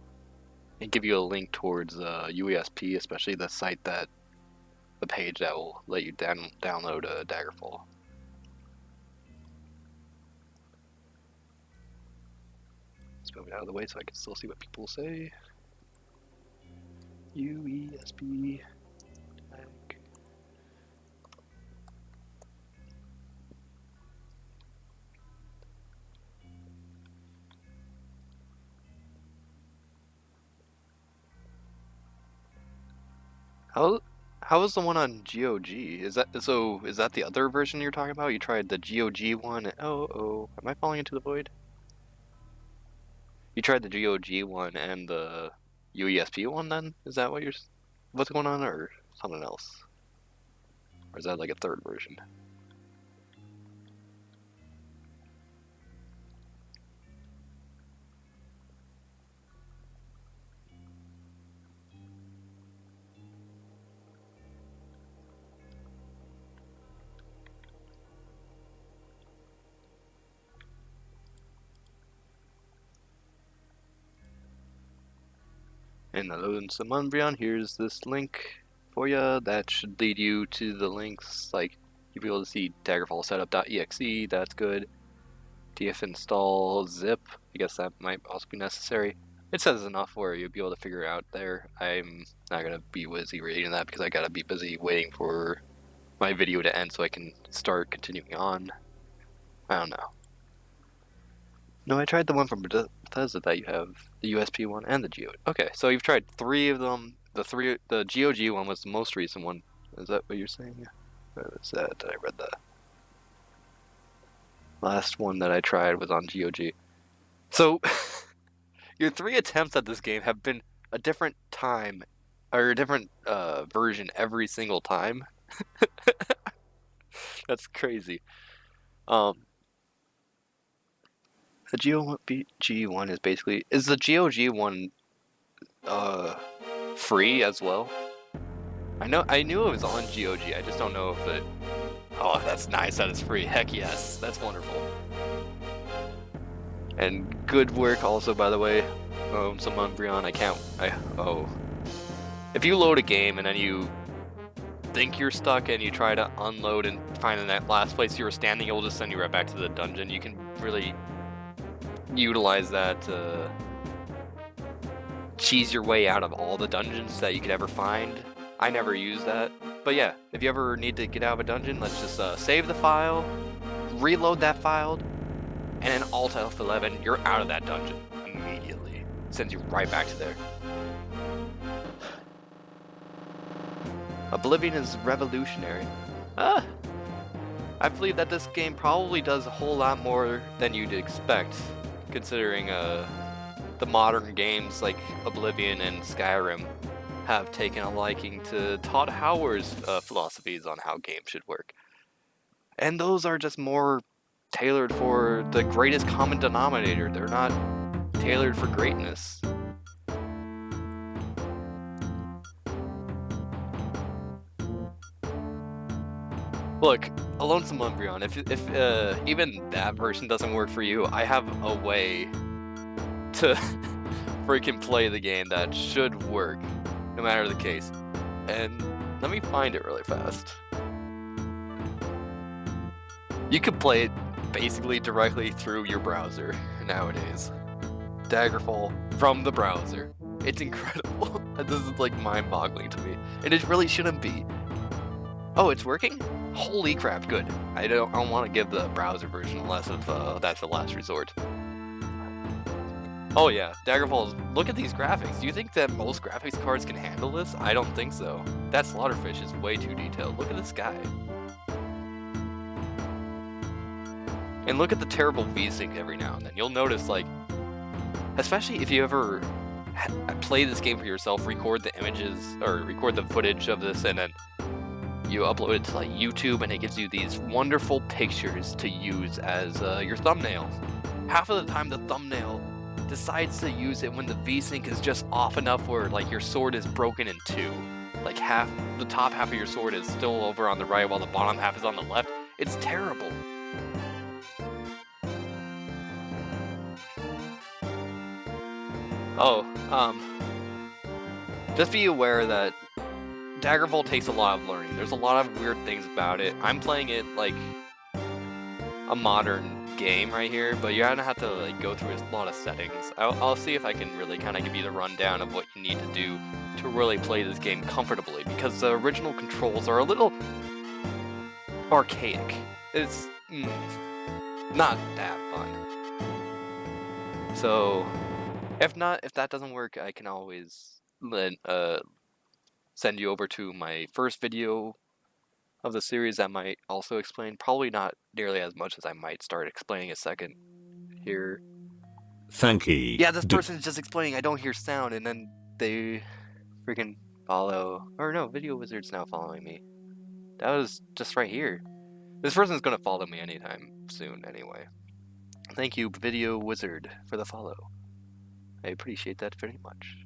and give you a link towards UESP, especially the site that the page that will let you download Daggerfall. Let's move it out of the way so I can still see what people say. UESP tag. How is the one on GOG? Is that the other version you're talking about? You tried the GOG one? Oh, am I falling into the void? You tried the GOG one and the UESP one then? Is that what's going on, or something else? Or is that like a third version? In the Lonesome Umbreon, here's this link for you that should lead you to the links. Like, you'll be able to see DaggerfallSetup.exe, that's good. df install zip, I guess that might also be necessary. It says enough where you'll be able to figure it out there. I'm not going to be busy reading that because I got to be busy waiting for my video to end so I can start continuing on. I don't know. No, I tried the one from Bethesda that you have, the USP one and the GOG. Okay, so you've tried 3 of them. The GOG one was the most recent one. Is that what you're saying? Where was that? I read that. Last one that I tried was on GOG. So, your 3 attempts at this game have been a different time, or a different version every single time. That's crazy. The GOG one is basically... Is the GOG one free as well? I knew it was on GOG, I just don't know if it... Oh, that's nice that it's free. Heck yes, that's wonderful. And good work also, by the way. Some Umbreon, If you load a game and then you think you're stuck and you try to unload and find in that last place you were standing, it will just send you right back to the dungeon. You can really utilize that to cheese your way out of all the dungeons that you could ever find. I never use that, but yeah, if you ever need to get out of a dungeon, let's just save the file, reload that file, and then Alt F11, you're out of that dungeon immediately. It sends you right back to there. Oblivion is revolutionary. I believe that this game probably does a whole lot more than you'd expect, considering the modern games like Oblivion and Skyrim have taken a liking to Todd Howard's philosophies on how games should work. And those are just more tailored for the greatest common denominator. They're not tailored for greatness. Look, a Lonesome Umbreon, if even that version doesn't work for you, I have a way to freaking play the game that should work, no matter the case. And let me find it really fast. You can play it basically directly through your browser nowadays. Daggerfall from the browser. It's incredible. This is like mind-boggling to me, and it really shouldn't be. Oh, it's working? Holy crap, good. I don't want to give the browser version unless if that's the last resort. Oh yeah, Daggerfall, look at these graphics. Do you think that most graphics cards can handle this? I don't think so. That Slaughterfish is way too detailed. Look at this guy. And look at the terrible V-sync every now and then. You'll notice, like, especially if you ever play this game for yourself, record the images, or record the footage of this, and then you upload it to like YouTube, and it gives you these wonderful pictures to use as your thumbnail. Half of the time the thumbnail decides to use it when the V-Sync is just off enough where, like, your sword is broken in two. Like, the top half of your sword is still over on the right while the bottom half is on the left. It's terrible. Oh, just be aware that Daggerfall takes a lot of learning. There's a lot of weird things about it. I'm playing it like a modern game right here, but you're gonna have to like go through a lot of settings. I'll see if I can really kind of give you the rundown of what you need to do to really play this game comfortably, because the original controls are a little archaic. It's not that fun. So if that doesn't work, I can always send you over to my first video of the series that might also explain, probably not nearly as much as I might start explaining a second here. Thank you. Yeah, this person's just explaining I don't hear sound, and then they freaking follow. Or no, Video Wizard's now following me. That was just right here. This person's gonna follow me anytime soon anyway. Thank you, Video Wizard, for the follow. I appreciate that very much.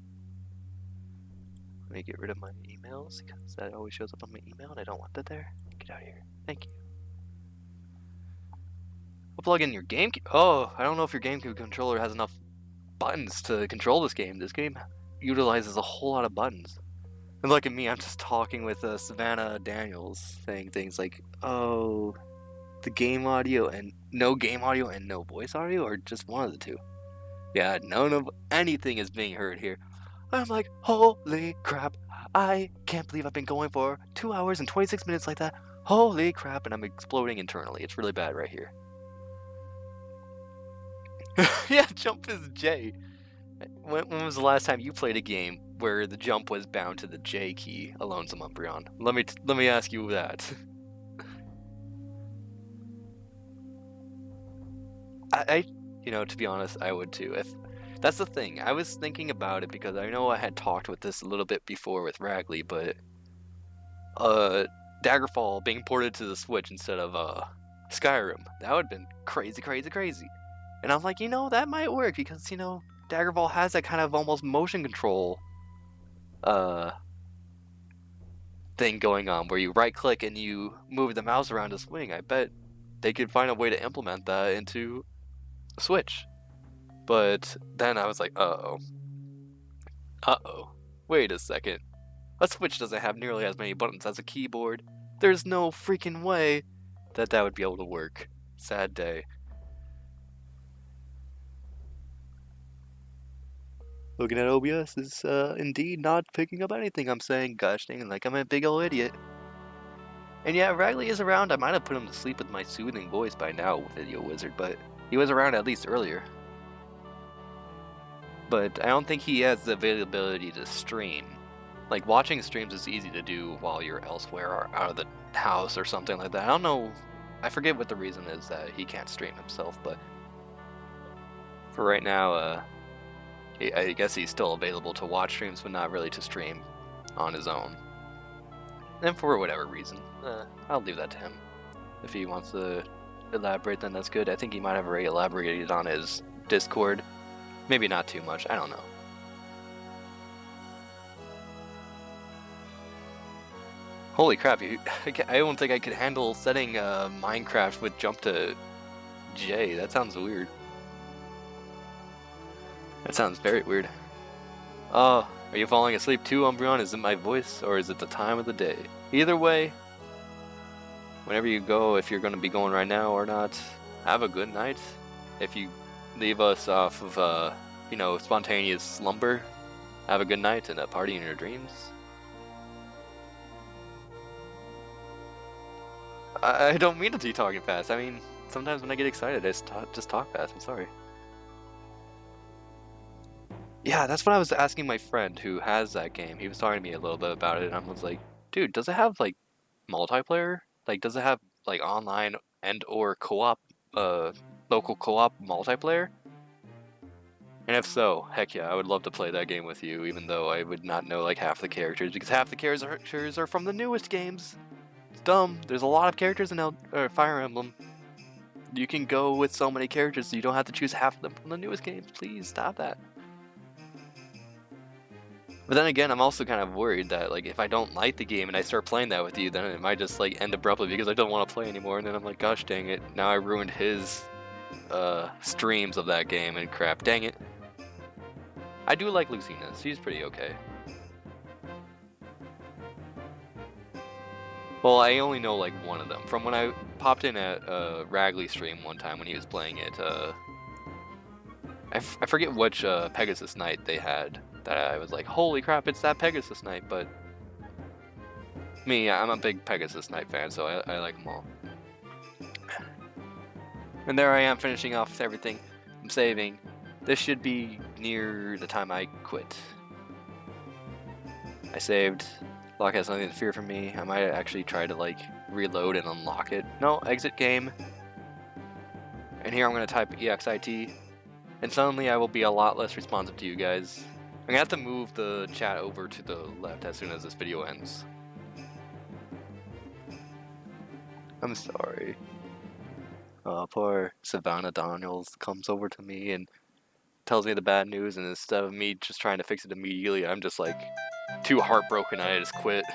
Let me get rid of my emails, because that always shows up on my email and I don't want that there. Get out of here. Thank you. We'll plug in your GameCube. Oh, I don't know if your GameCube controller has enough buttons to control this game. This game utilizes a whole lot of buttons. And look at me, I'm just talking with Savannah Daniels, saying things like, oh, the game audio and no game audio and no voice audio, or just one of the two? Yeah, none of anything is being heard here. I'm like, holy crap, I can't believe I've been going for 2 hours and 26 minutes like that. Holy crap, and I'm exploding internally. It's really bad right here. Yeah, jump is J. When was the last time you played a game where the jump was bound to the J key, Alonzo Umbreon? Let me ask you that. You know, to be honest, I would too. That's the thing. I was thinking about it because I know I had talked with this a little bit before with Ragley, but Daggerfall being ported to the Switch instead of Skyrim, that would have been crazy, crazy, crazy. And I'm like, you know, that might work because, you know, Daggerfall has that kind of almost motion control thing going on where you right click and you move the mouse around to swing. I bet they could find a way to implement that into Switch. But then I was like, uh-oh. Wait a second. A Switch doesn't have nearly as many buttons as a keyboard. There's no freaking way that would be able to work. Sad day. Looking at OBS is indeed not picking up anything I'm saying. Gosh dang, like I'm a big old idiot. And yeah, Ragley is around. I might have put him to sleep with my soothing voice by now, Video Wizard, but he was around at least earlier. But I don't think he has the availability to stream. Like, watching streams is easy to do while you're elsewhere or out of the house or something like that. I don't know, I forget what the reason is that he can't stream himself, but for right now, I guess he's still available to watch streams, but not really to stream on his own. And for whatever reason, I'll leave that to him. If he wants to elaborate, then that's good. I think he might have already elaborated on his Discord. Maybe not too much, I don't know. Holy crap, I don't think I could handle setting Minecraft with jump to J. That sounds weird. That sounds very weird. Oh, are you falling asleep too, Umbreon? Is it my voice, or is it the time of the day? Either way, whenever you go, if you're going to be going right now or not, have a good night. If you leave us off of, you know, spontaneous slumber, have a good night and a party in your dreams. I don't mean to be talking fast. I mean, sometimes when I get excited, I just talk fast. I'm sorry. Yeah, that's what I was asking my friend who has that game. He was talking to me a little bit about it, and I was like, dude, does it have, like, multiplayer? Like, does it have, like, online and or co-op, local co-op multiplayer? And if so, heck yeah, I would love to play that game with you, even though I would not know, like, half the characters, because half the characters are from the newest games. It's dumb. There's a lot of characters in Fire Emblem. You can go with so many characters, so you don't have to choose half of them from the newest games. Please stop that. But then again, I'm also kind of worried that like if I don't like the game and I start playing that with you, then it might just like end abruptly because I don't want to play anymore. And then I'm like, gosh dang it! Now I ruined his streams of that game and crap. Dang it! I do like Lucina. She's pretty okay. Well, I only know like one of them from when I popped in at Ragley's stream one time when he was playing it. I forget which Pegasus Knight they had that I was like, holy crap, it's that Pegasus Knight. But me, I'm a big Pegasus Knight fan, so I like them all. And there I am finishing off with everything. I'm saving. This should be near the time I quit. I saved. Lock has nothing to fear from me. I might actually try to like reload and unlock it. No, exit game. And here I'm going to type EXIT. And suddenly I will be a lot less responsive to you guys. I'm going to have to move the chat over to the left as soon as this video ends. I'm sorry. Poor Savannah Daniels comes over to me and tells me the bad news, and instead of me just trying to fix it immediately, I'm just like too heartbroken I just quit.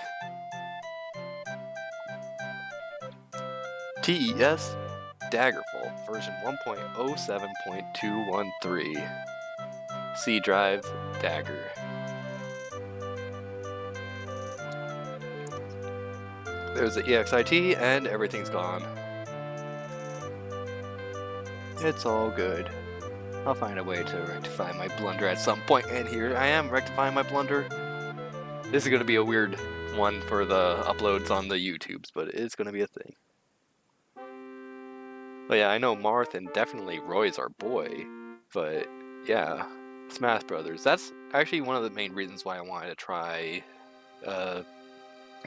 TES Daggerfall version 1.07.213 C drive dagger. There's the EXIT and everything's gone. It's all good. I'll find a way to rectify my blunder at some point, and here I am rectifying my blunder. This is going to be a weird one for the uploads on the YouTubes, but it's going to be a thing. But yeah, I know Marth and definitely Roy's our boy, but yeah, Smash Brothers. That's actually one of the main reasons why I wanted to try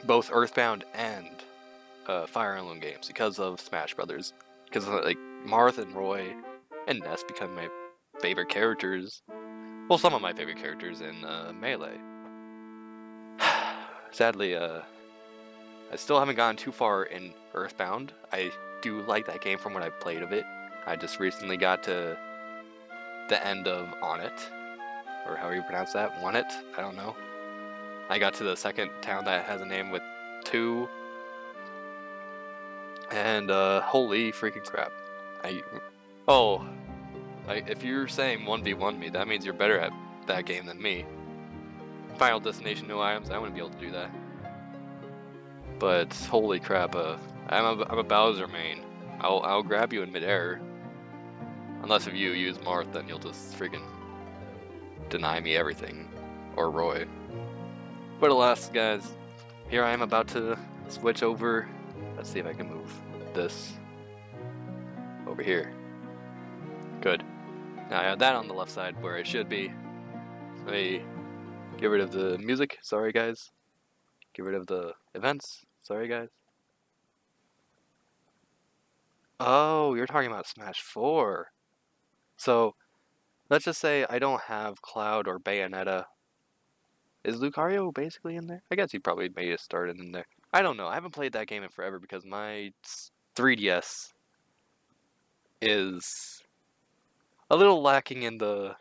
both Earthbound and Fire Emblem games, because of Smash Brothers. Because like Marth and Roy and Ness become my favorite characters. Well, some of my favorite characters in Melee. Sadly, I still haven't gotten too far in Earthbound. I do like that game from what I've played of it. I just recently got to the end of On It, or however you pronounce that, Want It. I don't know. I got to the second town that has a name with 2, and holy freaking crap! If you're saying 1v1 me, that means you're better at that game than me. Final Destination, no items. I wouldn't be able to do that. But holy crap! I'm a Bowser main. I'll grab you in midair. Unless if you use Marth, then you'll just freaking deny me everything, or Roy. But alas, guys, here I am about to switch over. Let's see if I can move this over here. Good. Now I have that on the left side where it should be. Let me get rid of the music. Sorry, guys. Get rid of the events. Sorry, guys. Oh, you're talking about Smash 4. So, let's just say I don't have Cloud or Bayonetta. Is Lucario basically in there? I guess he probably made a start in there. I don't know. I haven't played that game in forever because my 3DS is a little lacking in the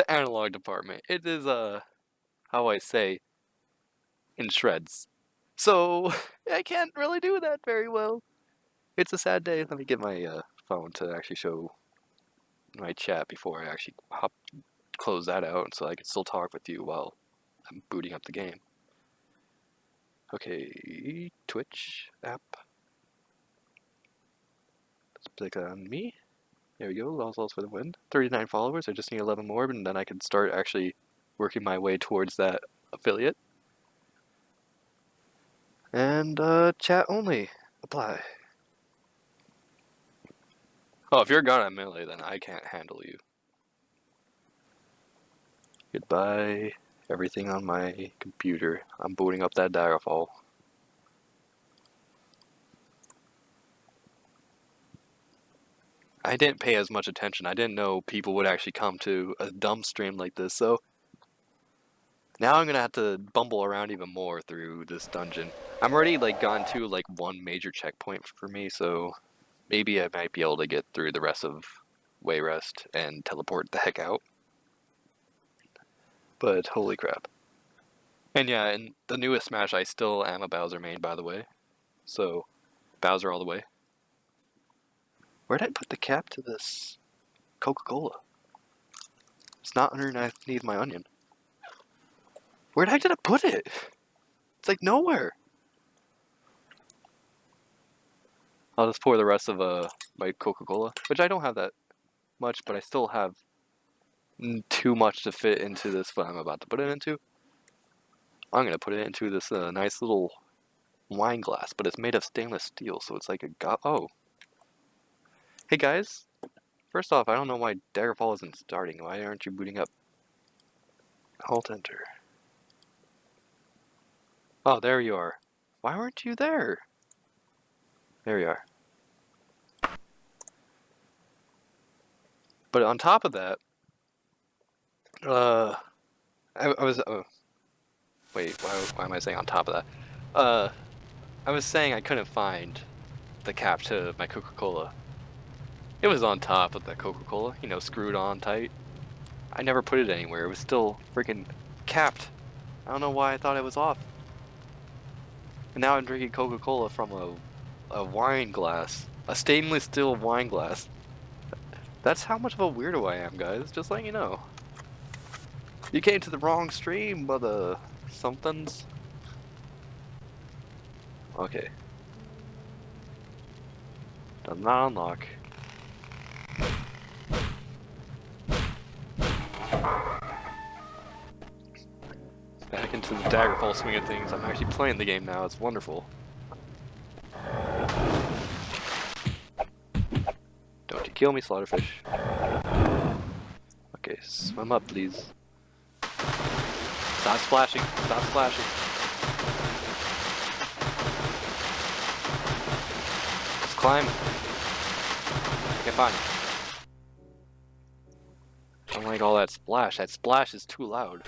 analog department. It is how I say, in shreds. So I can't really do that very well. It's a sad day. Let me get my phone to actually show my chat before I actually close that out, so I can still talk with you while I'm booting up the game. Okay, Twitch app. Let's click on me. There we go. LolzLolz for the win. 39 followers. I just need 11 more, and then I can start actually working my way towards that affiliate. And chat only. Apply. Oh, if you're gone at Melee, then I can't handle you. Goodbye. Everything on my computer. I'm booting up that Daggerfall. I didn't pay as much attention. I didn't know people would actually come to a dumb stream like this, so now I'm gonna have to bumble around even more through this dungeon. I'm already like gone to like one major checkpoint for me, so maybe I might be able to get through the rest of Wayrest and teleport the heck out. But holy crap. And yeah, in the newest Smash, I still am a Bowser main, by the way. So, Bowser all the way. Where did I put the cap to this Coca-Cola? It's not underneath my onion. Where the heck did I put it? It's like nowhere. I'll just pour the rest of my Coca-Cola, which I don't have that much, but I still have too much to fit into this what I'm about to put it into. I'm going to put it into this nice little wine glass, but it's made of stainless steel, so it's like a oh. Hey guys, first off, I don't know why Daggerfall isn't starting. Why aren't you booting up? Alt enter. Oh, there you are. Why weren't you there? There you are. But on top of that, I was wait, why am I saying on top of that? I was saying I couldn't find the cap to my Coca-Cola. It was on top of the Coca-Cola, you know, screwed on tight. I never put it anywhere. It was still freaking capped. I don't know why I thought it was off. And now I'm drinking Coca-Cola from a wine glass. A stainless steel wine glass. That's how much of a weirdo I am, guys. Just letting you know. You came to the wrong stream, mother somethings. Okay. Does not unlock. Back into the Daggerfall swing of things. I'm actually playing the game now. It's wonderful. Don't you kill me, Slaughterfish. Okay, swim up, please. Stop splashing. Stop splashing. Just climb. Okay, fine. I don't like all that splash. That splash is too loud.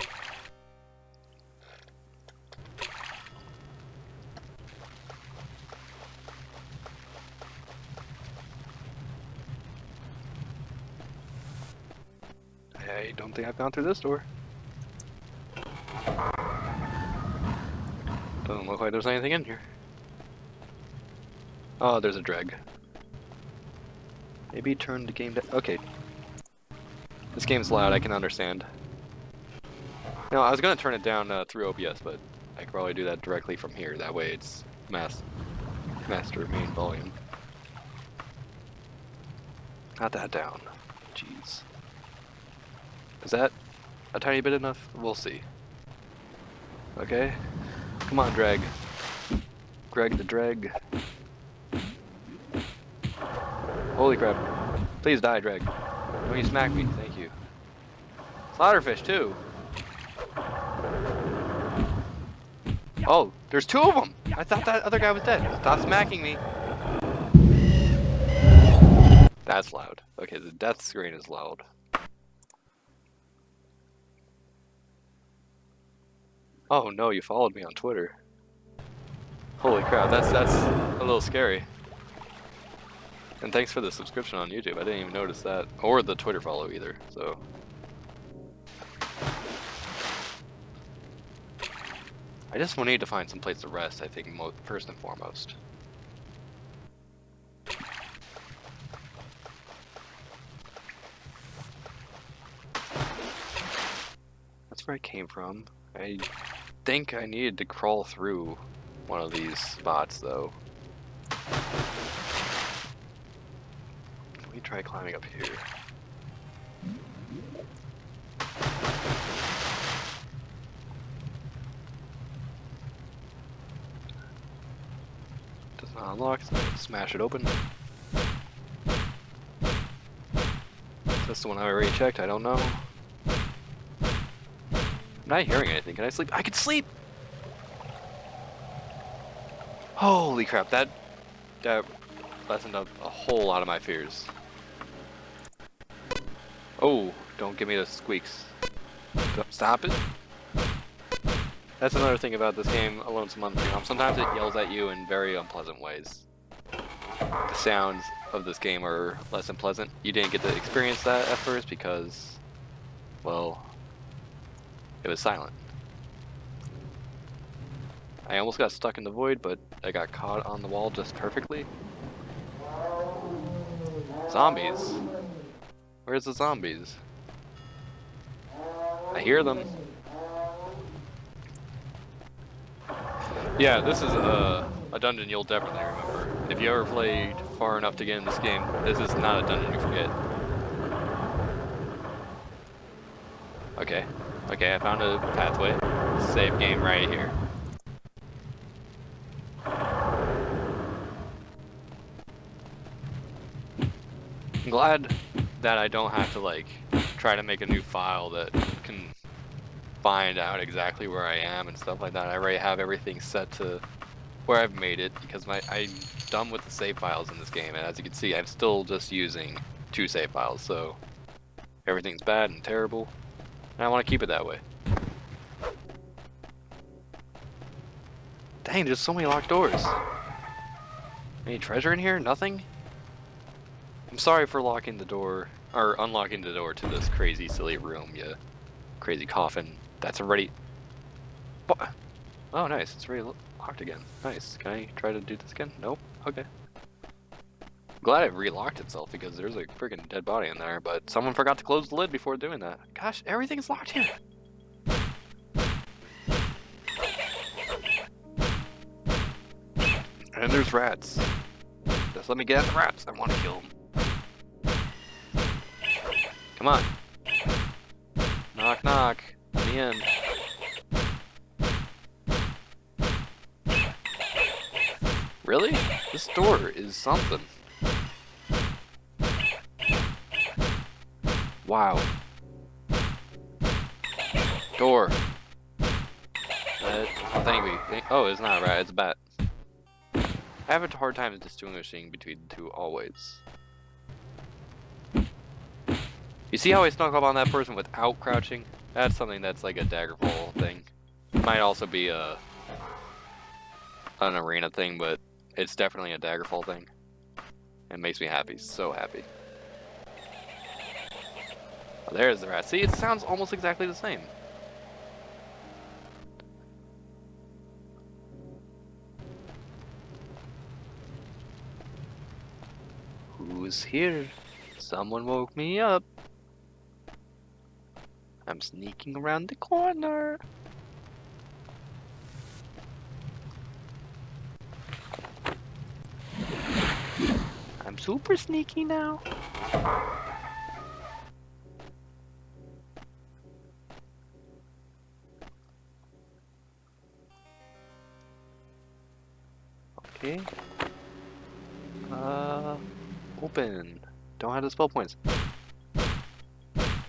I don't think I've gone through this door. Doesn't look like there's anything in here. Oh, there's a dreg. Maybe turn the game down. Okay. This game's loud, I can understand. No, I was gonna turn it down through OBS, but I could probably do that directly from here. That way it's master main volume. Not that down. Jeez. Is that a tiny bit enough? We'll see. Okay. Come on, drag. Greg the drag. Holy crap. Please die, drag. Don't you smack me, thank you. Slaughterfish, too. Oh, there's two of them! I thought that other guy was dead. Stop smacking me. That's loud. Okay, the death screen is loud. Oh no, you followed me on Twitter. Holy crap, that's a little scary. And thanks for the subscription on YouTube. I didn't even notice that. Or the Twitter follow either, so. I just need to find some place to rest, I think, first and foremost. That's where I came from. I think I needed to crawl through one of these spots, though. Let me try climbing up here. Does not unlock, so smash it open. That's the one I already checked, I don't know. I'm not hearing anything. Can I sleep? I can sleep! Holy crap, that lessened up a whole lot of my fears. Oh, don't give me the squeaks. Stop it. That's another thing about this game, Alone Some Unfree. Sometimes it yells at you in very unpleasant ways. the sounds of this game are less than pleasant. You didn't get to experience that at first because, well, it was silent. I almost got stuck in the void, but I got caught on the wall just perfectly. Zombies. Where's the zombies? I hear them. Yeah, this is a dungeon you'll definitely remember. If you ever played far enough to get in this game, this is not a dungeon you forget. Okay, I found a pathway. Save game right here. I'm glad that I don't have to like try to make a new file that can find out exactly where I am and stuff like that. I already have everything set to where I've made it because I'm done with the save files in this game, and as you can see, I'm still just using 2 save files, so everything's bad and terrible, and I want to keep it that way. Dang, there's so many locked doors. Any treasure in here? Nothing? I'm sorry for locking the door, or unlocking the door to this crazy silly room, you crazy coffin. That's already... What? Oh, nice. It's already locked again. Nice. Can I try to do this again? Nope. Okay. I'm glad it relocked itself because there's a freaking dead body in there, but someone forgot to close the lid before doing that. Gosh, everything's locked here. And there's rats. Just let me get at the rats. I want to kill them. Come on. Knock, knock. Let me in. Really? This door is something. Wow. Door. Oh, it's not a rat, it's a bat. I have a hard time distinguishing between the two always. You see how I snuck up on that person without crouching? That's something that's like a Daggerfall thing. It might also be an arena thing, but it's definitely a Daggerfall thing. It makes me happy, so happy. Oh, there's the rat. See, it sounds almost exactly the same. Who's here? Someone woke me up. I'm sneaking around the corner. I'm super sneaky now. Okay. Open. Don't have the spell points.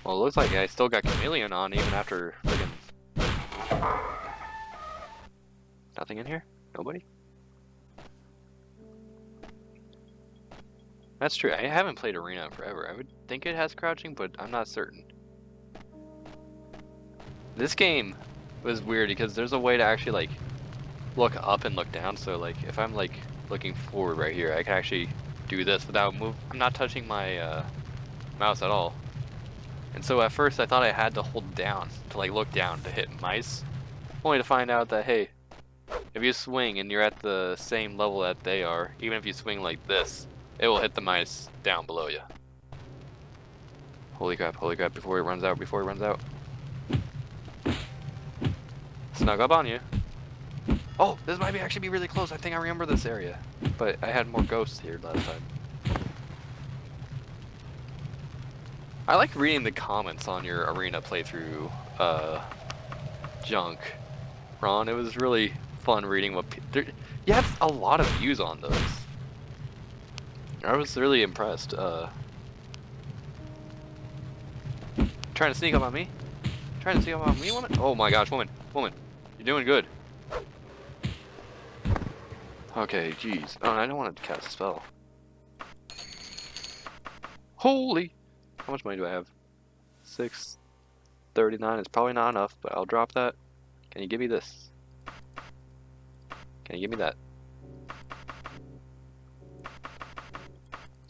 Well, it looks like I still got Chameleon on even after friggin... Nothing in here? Nobody? That's true. I haven't played Arena in forever. I would think it has crouching, but I'm not certain. This game was weird because there's a way to actually like look up and look down. So like if I'm like looking forward right here, I can actually do this without I'm not touching my mouse at all. And so at first I thought I had to hold down to like look down to hit mice, only to find out that hey, if you swing and you're at the same level that they are, even if you swing like this, it will hit the mice down below you. Holy crap, before it runs out, Snug up on you. Oh, this might actually be really close. I think I remember this area. But I had more ghosts here last time. I like reading the comments on your arena playthrough, junk, Ron. It was really fun reading what you had a lot of views on those. I was really impressed. Trying to sneak up on me? Woman? Oh my gosh, woman, you're doing good. Okay, jeez. Oh, I don't want to cast a spell. Holy! How much money do I have? 639 is probably not enough, but I'll drop that. Can you give me this? Can you give me that?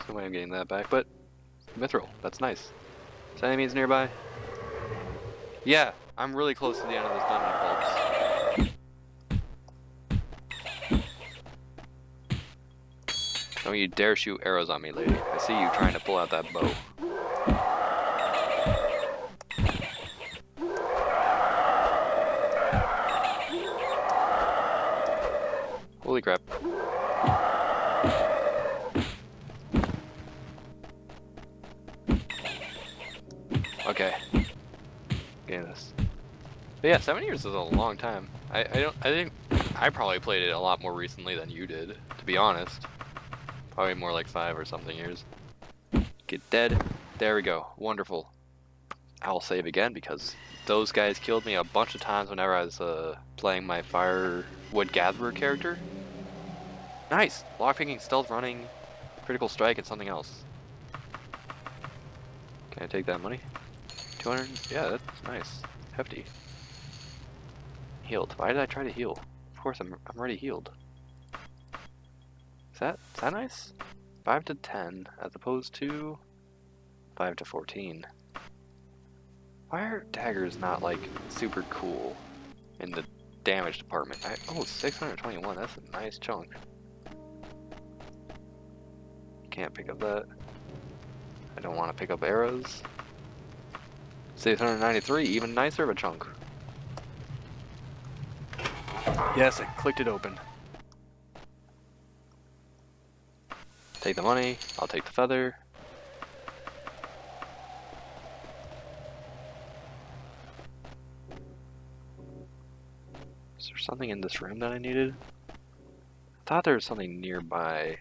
No way I'm getting that back, but mithril, that's nice. Is there enemies nearby? Yeah, I'm really close to the end of this dungeon, folks. Don't you dare shoot arrows on me, lady. I see you trying to pull out that bow. Holy crap. Okay. Getting this. But yeah, 7 years is a long time. I think I probably played it a lot more recently than you did, to be honest. Probably more like 5 or something years. Get dead. There we go. Wonderful. I'll save again because those guys killed me a bunch of times whenever I was playing my firewood gatherer character. Nice! Lockpicking, stealth running, critical strike, and something else. Can I take that money? 200? Yeah, that's nice. Hefty. Healed. Why did I try to heal? Of course, I'm already healed. Is that nice? 5 to 10 as opposed to 5 to 14. Why are daggers not like super cool in the damage department? Oh, 621. That's a nice chunk. Can't pick up that. I don't want to pick up arrows. 693, even nicer of a chunk. Yes, I clicked it open. Take the money, I'll take the feather. Is there something in this room that I needed? I thought there was something nearby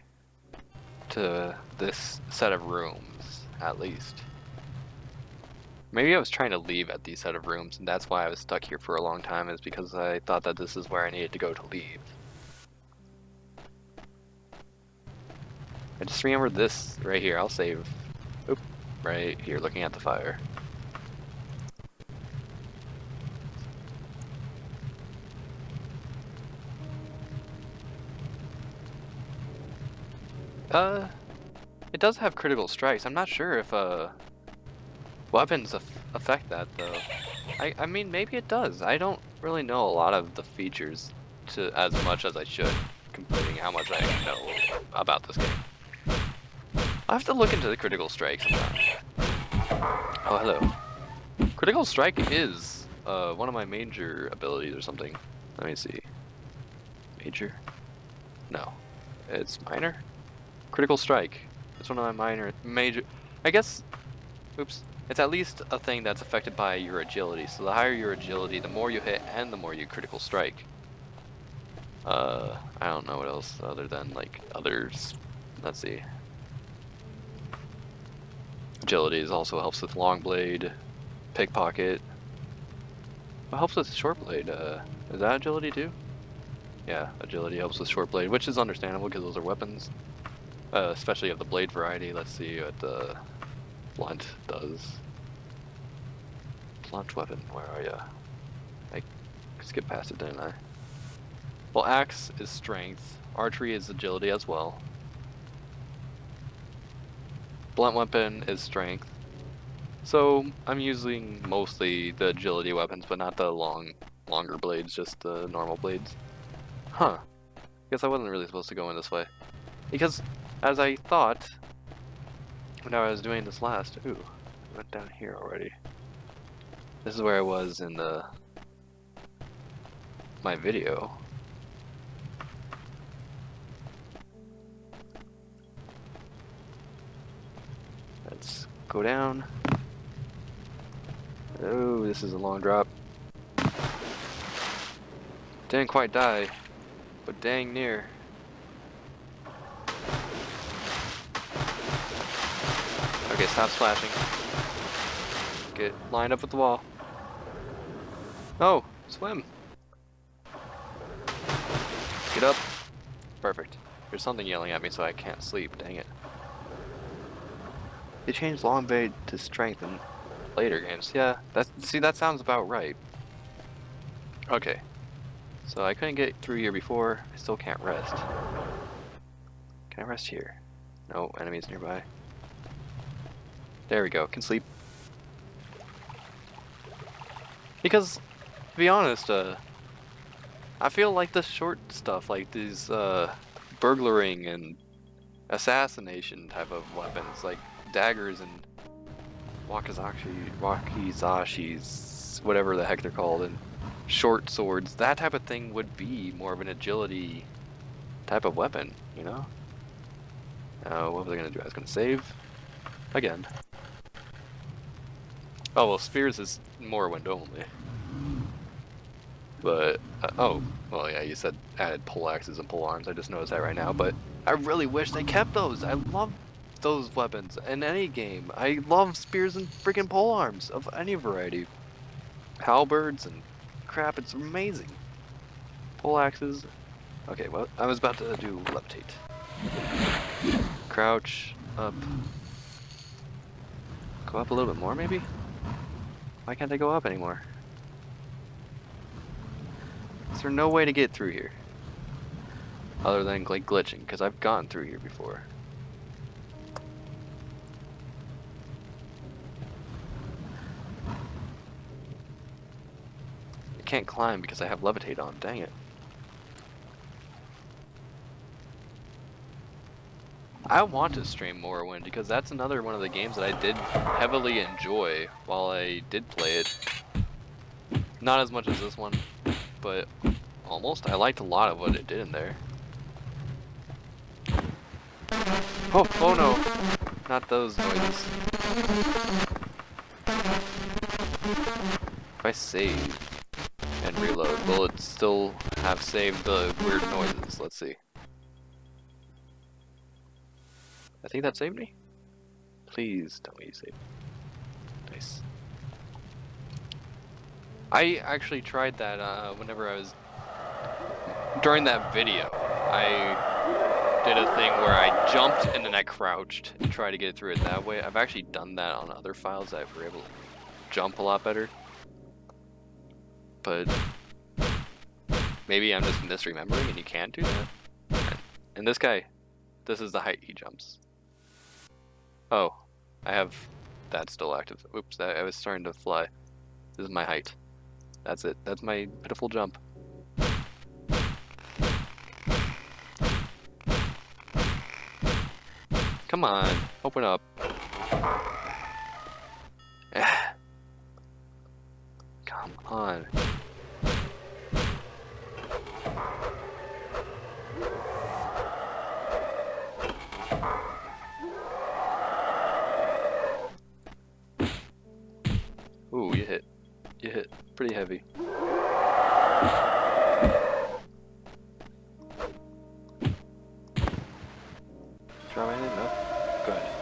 to this set of rooms, at least. Maybe I was trying to leave at these set of rooms, and that's why I was stuck here for a long time, is because I thought that this is where I needed to go to leave. I just remembered this right here. I'll save. Oop, right here, looking at the fire. It does have critical strikes. I'm not sure if weapons affect that though. I mean, maybe it does. I don't really know a lot of the features to as much as I should, comparing how much I know about this game. I'll have to look into the critical strike sometime. Oh, hello. Critical strike is one of my major abilities or something. Let me see. Major? No. It's minor? Critical strike. It's one of my major. I guess. Oops. It's at least a thing that's affected by your agility. So the higher your agility, the more you hit and the more you critical strike. I don't know what else other than like others. Let's see. Agility also helps with long blade, pickpocket. What helps with short blade? Is that agility too? Yeah, agility helps with short blade, which is understandable because those are weapons. Especially of the blade variety. Let's see what the blunt does. Blunt weapon, where are ya? I skipped past it, didn't I? Well, axe is strength. Archery is agility as well. Blunt weapon is strength. So I'm using mostly the agility weapons, but not the longer blades, just the normal blades. Huh. Guess I wasn't really supposed to go in this way. Because, as I thought, when I was doing this last, ooh, I went down here already. This is where I was in my video. Let's go down. Oh, this is a long drop. Didn't quite die, but dang near. Okay, stop splashing. Get lined up with the wall. Oh, swim. Get up. Perfect. There's something yelling at me, so I can't sleep. Dang it. They changed long blade to strength in later games. Yeah, that sounds about right. Okay. So I couldn't get through here before. I still can't rest. Can I rest here? No enemies nearby. There we go. Can sleep. Because, to be honest, I feel like the short stuff, like these burglaring and assassination type of weapons, like daggers and wakizashis, whatever the heck they're called, and short swords, that type of thing would be more of an agility type of weapon, you know? What was I gonna do? I was gonna save again. Oh well, spears is Morrowind only. But oh, well yeah, you said added pole axes and pole arms. I just noticed that right now. But I really wish they kept those. I love those weapons in any game. I love spears and freaking pole arms of any variety. Halberds and crap. It's amazing. Pole axes. Okay, well, I was about to do levitate. Crouch up. Go up a little bit more, maybe? Why can't I go up anymore? Is there no way to get through here? Other than like glitching, because I've gone through here before. I can't climb because I have levitate on, dang it. I want to stream Morrowind because that's another one of the games that I did heavily enjoy while I did play it. Not as much as this one, but almost. I liked a lot of what it did in there. Oh no! Not those noises. If I save and reload, will it still have saved the weird noises? Let's see. I think that saved me? Please tell me you saved me. Nice. I actually tried that whenever I was... During that video, I did a thing where I jumped and then I crouched and tried to get through it that way. I've actually done that on other files that were able to jump a lot better. But maybe I'm just misremembering and you can't do that. And this guy, this is the height he jumps. Oh, I have that still active. Oops, I was starting to fly. This is my height. That's it. That's my pitiful jump. Come on, open up. Come on. Ooh, you hit. You hit pretty heavy. Try my name? No? Go ahead.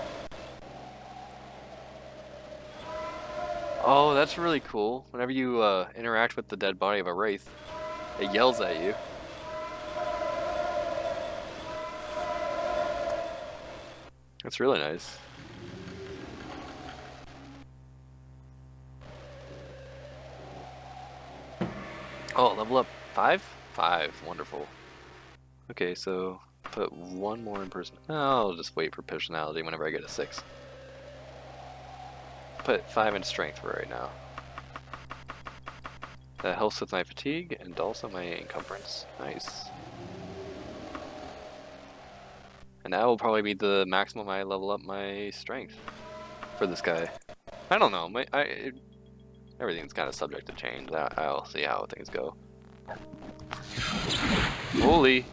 Oh, that's really cool. Whenever you interact with the dead body of a wraith, it yells at you. That's really nice. Oh, level up 5? 5, wonderful. Okay, so put one more in person. I'll just wait for personality whenever I get a 6. Put 5 in strength for right now. That helps with my fatigue and also my encumbrance. Nice. And that will probably be the maximum I level up my strength for this guy. I don't know. Everything's kind of subject to change. I'll see how things go. Holy!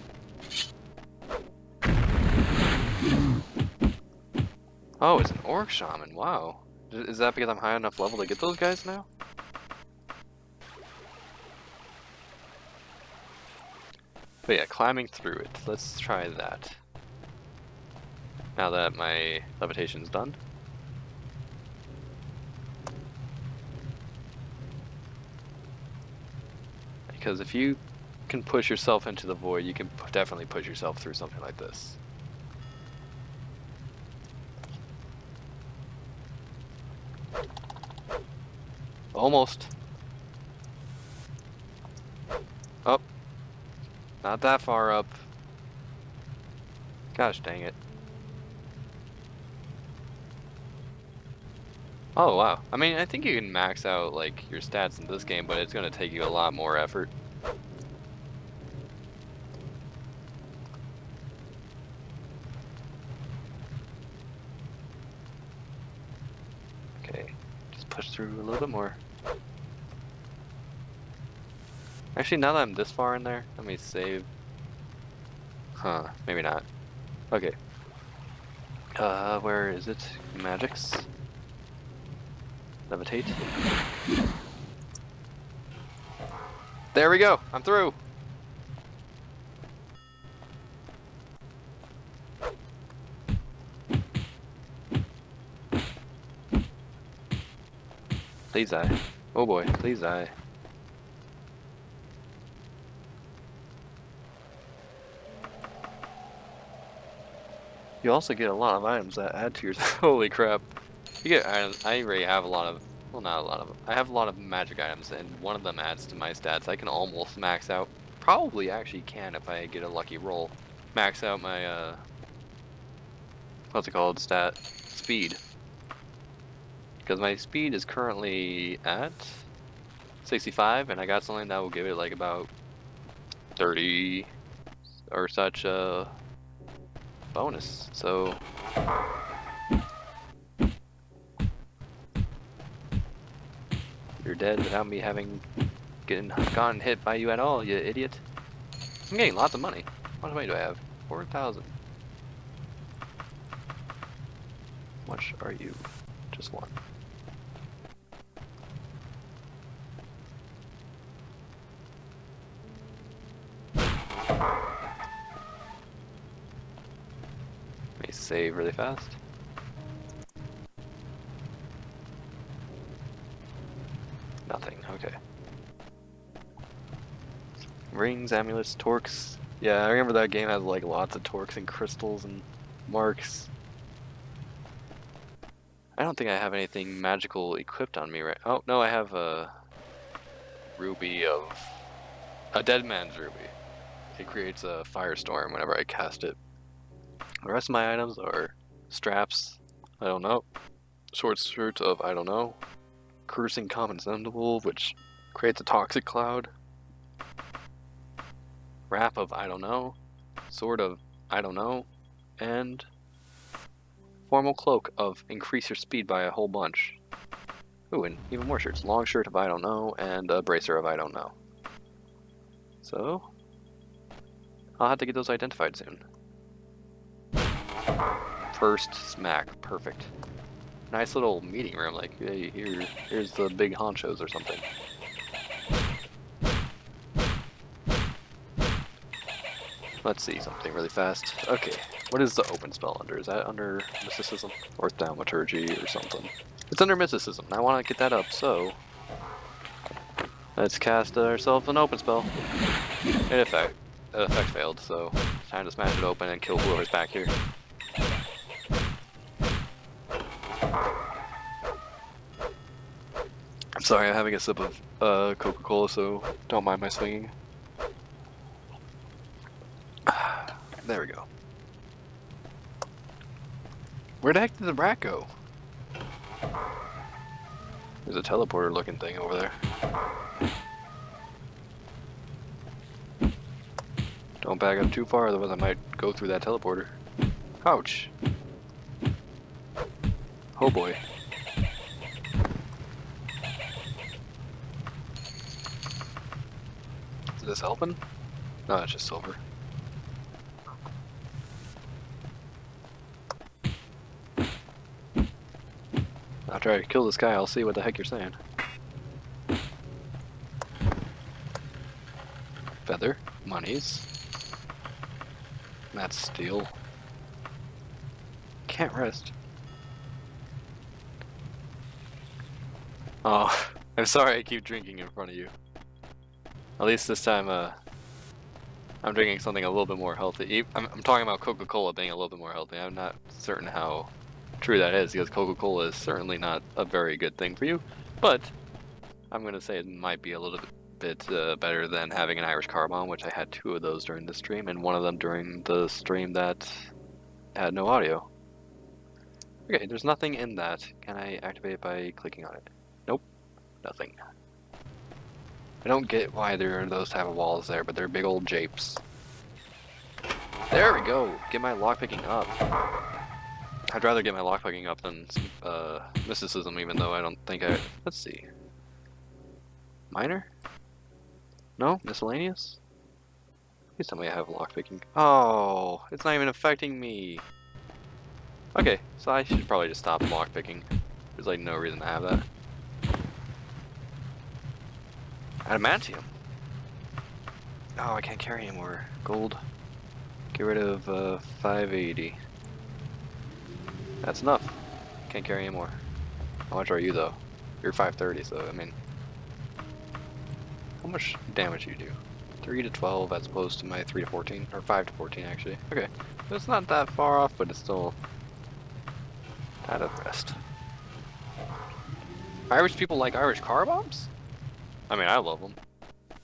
Oh, it's an orc shaman. Wow. Is that because I'm high enough level to get those guys now? But yeah, climbing through it. Let's try that. Now that my levitation's done. Because if you can push yourself into the void, you can definitely push yourself through something like this. Almost. Oh. Not that far up. Gosh dang it. Oh wow. I mean, I think you can max out like your stats in this game, but it's gonna take you a lot more effort. Okay, just push through a little bit more. Actually, now that I'm this far in there, let me save. Huh, maybe not. Okay. Where is it? Magics. Levitate. There we go! I'm through! Please die. Oh boy, please die. You also get a lot of items that add to your... Holy crap. You get items... I already have a lot of... Well, not a lot of them. I have a lot of magic items, and one of them adds to my stats. I can almost max out. Probably actually can if I get a lucky roll. Max out my, what's it called? Stat. Speed. Because my speed is currently at 65, and I got something that will give it like about 30 or such, bonus. So... You're dead without me having gotten hit by you at all, you idiot. I'm getting lots of money. How much money do I have? 4,000. How much are you? Just one. Let me save really fast. Nothing, okay. Rings, amulets, torques. Yeah, I remember that game had like lots of torques and crystals and marks. I don't think I have anything magical equipped on me right. Oh, no, I have a ruby of... a dead man's ruby. It creates a firestorm whenever I cast it. The rest of my items are straps, I don't know. Short shirt of I don't know. Cursing common sensible, which creates a toxic cloud. Wrap of I don't know. Sword of I don't know. And formal cloak of increase your speed by a whole bunch. Ooh, and even more shirts. Long shirt of I don't know, and a bracer of I don't know. So, I'll have to get those identified soon. First smack, perfect. Nice little meeting room, like, hey, here's the big honchos or something. Let's see something really fast. Okay, what is the open spell under? Is that under mysticism? Or thaumaturgy or something? It's under mysticism, and I want to get that up, so... let's cast ourselves an open spell. In effect, effect failed, so it's time to smash it open and kill whoever's back here. I'm sorry, I'm having a sip of Coca-Cola, so don't mind my swinging. There we go. Where the heck did the rat go? There's a teleporter looking thing over there. Don't back up too far, otherwise I might go through that teleporter. Ouch. Oh boy. Is this helping? No, it's just silver. I'll try to kill this guy, I'll see what the heck you're saying. Feather, monies. That's steel. Can't rest. Oh, I'm sorry I keep drinking in front of you. At least this time, I'm drinking something a little bit more healthy. I'm talking about Coca-Cola being a little bit more healthy. I'm not certain how true that is, because Coca-Cola is certainly not a very good thing for you. But I'm going to say it might be a little bit better than having an Irish car bomb, which I had 2 of those during the stream, and one of them during the stream that had no audio. Okay, there's nothing in that. Can I activate it by clicking on it? Nope, nothing. I don't get why there are those type of walls there, but they're big old japes. There we go! Get my lockpicking up. I'd rather get my lockpicking up than mysticism, even though I don't think I... Let's see. Minor? No? Miscellaneous? Please tell me I have lockpicking. Oh, it's not even affecting me. Okay, so I should probably just stop lockpicking. There's like no reason to have that. Adamantium. Oh, I can't carry anymore. Gold. Get rid of 580. That's enough. Can't carry anymore. How much are you though? You're 530, so I mean, how much damage do you do? 3 to 12 as opposed to my 3 to 14, or 5 to 14 actually. Okay, so it's not that far off, but it's still out of rest. Irish people like Irish car bombs? I mean, I love them.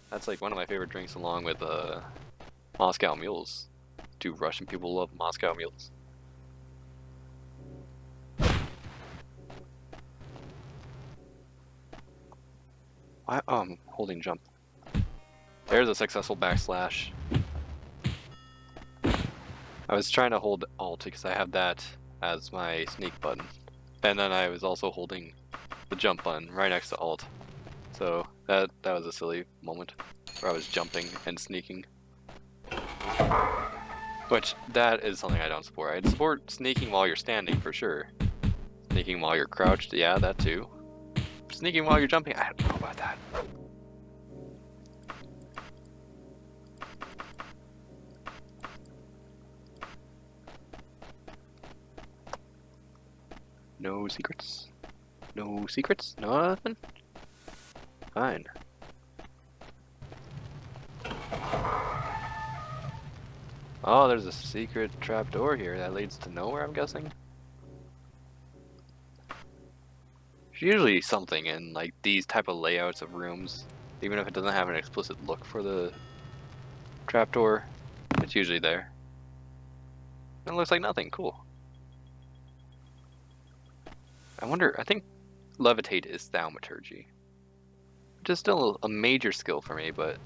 That's like one of my favorite drinks, along with Moscow mules. Do Russian people love Moscow mules? Why? Oh, I'm holding jump. There's a successful backslash. I was trying to hold Alt because I have that as my sneak button. And then I was also holding the jump button right next to Alt. So that was a silly moment where I was jumping and sneaking. Which, that is something I don't support. I support sneaking while you're standing for sure. Sneaking while you're crouched, yeah, that too. Sneaking while you're jumping, I don't know about that. No secrets? No secrets? Nothing? Fine. Oh, there's a secret trapdoor here that leads to nowhere, I'm guessing? There's usually something in like these type of layouts of rooms, even if it doesn't have an explicit look for the trapdoor, it's usually there. And it looks like nothing, cool. I think levitate is thaumaturgy, which is still a major skill for me, but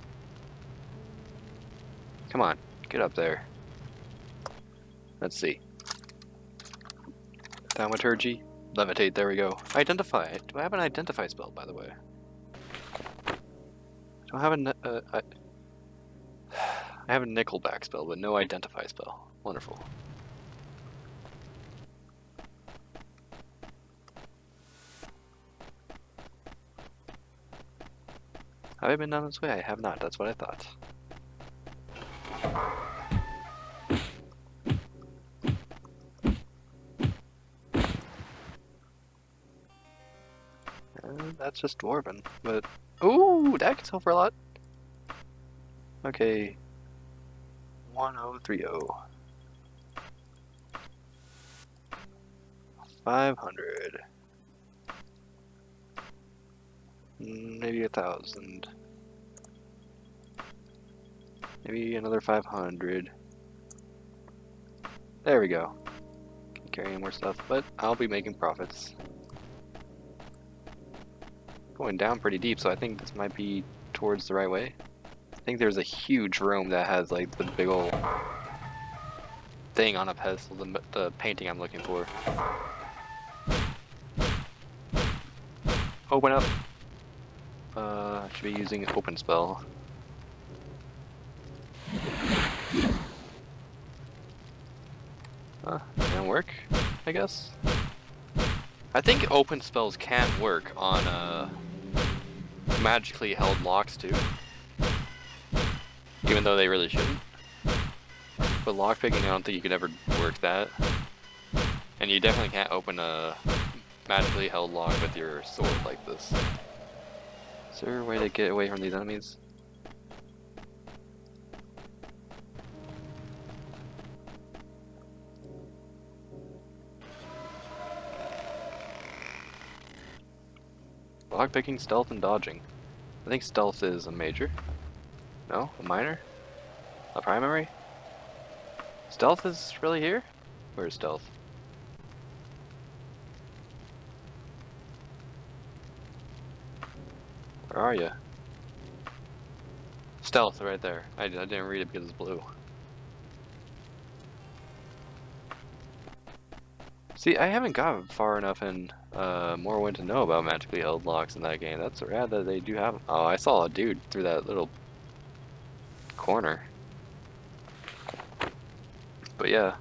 come on, get up there. Let's see. Thaumaturgy, levitate, there we go. Identify. Do I have an identify spell, by the way? Do I have I have a nickelback spell, but no identify spell. Wonderful. Have I been down this way? I have not. That's what I thought. That's just dwarven, but ooh, that gets over a lot. Okay, 1030. 500. Maybe 1,000. Maybe another 500. There we go. Can't carry any more stuff, but I'll be making profits. Going down pretty deep, so I think this might be towards the right way. I think there's a huge room that has like the big old thing on a pedestal, the painting I'm looking for. Open up. I should be using open spell. Didn't work, I guess. I think open spells can work on magically held locks too, even though they really shouldn't. But lockpicking, I don't think you could ever work that. And you definitely can't open a magically held lock with your sword like this. Is there a way to get away from these enemies? Lockpicking, stealth, and dodging. I think stealth is a major. No? A minor? A primary? Stealth is really here? Where's stealth? Where are you? Stealth right there. I didn't read it because it's blue. See, I haven't gotten far enough in Morrowind to know about magically held locks in that game. That's rad that they do have. Oh, I saw a dude through that little corner. But yeah.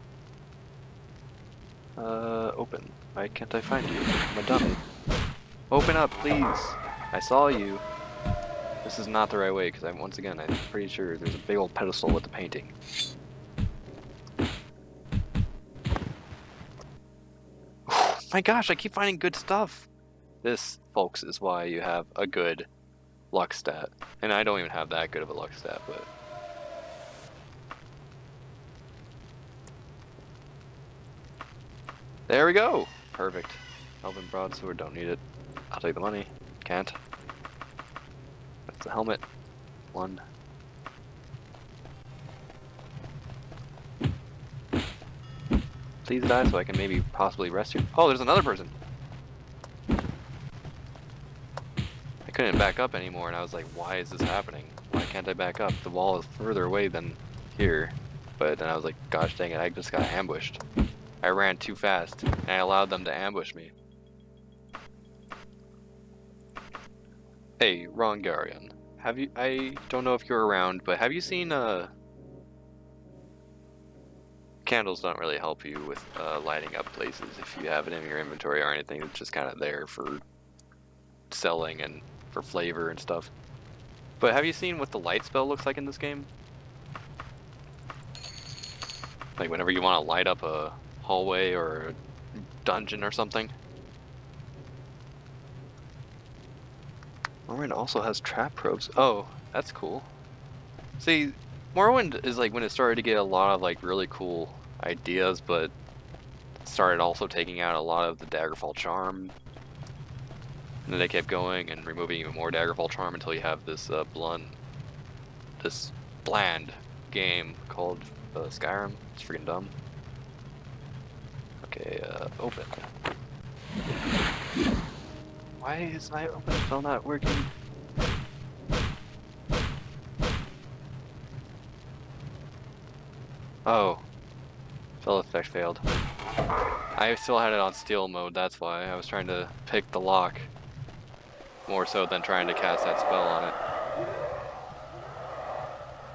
Open. Why can't I find you? I'm a dummy. Open up, please. I saw you. This is not the right way because once again, I'm pretty sure there's a big old pedestal with the painting. My gosh, I keep finding good stuff. This, folks, is why you have a good luck stat. And I don't even have that good of a luck stat, but... There we go! Perfect. Elven broadsword, don't need it. I'll take the money. Can't. That's the helmet. One. Please die so I can maybe possibly rest you. Oh, there's another person! I couldn't back up anymore and I was like, why is this happening? Why can't I back up? The wall is further away than here. But then I was like, gosh dang it, I just got ambushed. I ran too fast and I allowed them to ambush me. Hey, Rongarian. Have you, I don't know if you're around, but have you seen, candles don't really help you with, lighting up places if you have it in your inventory or anything. It's just kind of there for selling and for flavor and stuff. But have you seen what the light spell looks like in this game? Like whenever you want to light up a hallway or a dungeon or something. Morrowind also has trap probes. Oh, that's cool. See, Morrowind is like when it started to get a lot of like really cool ideas, but started also taking out a lot of the Daggerfall charm. And then they kept going and removing even more Daggerfall charm until you have this bland game called Skyrim. It's freaking dumb. Okay, open. Why is my open spell not working? Oh. Spell effect failed. I still had it on steal mode, that's why. I was trying to pick the lock. More so than trying to cast that spell on it.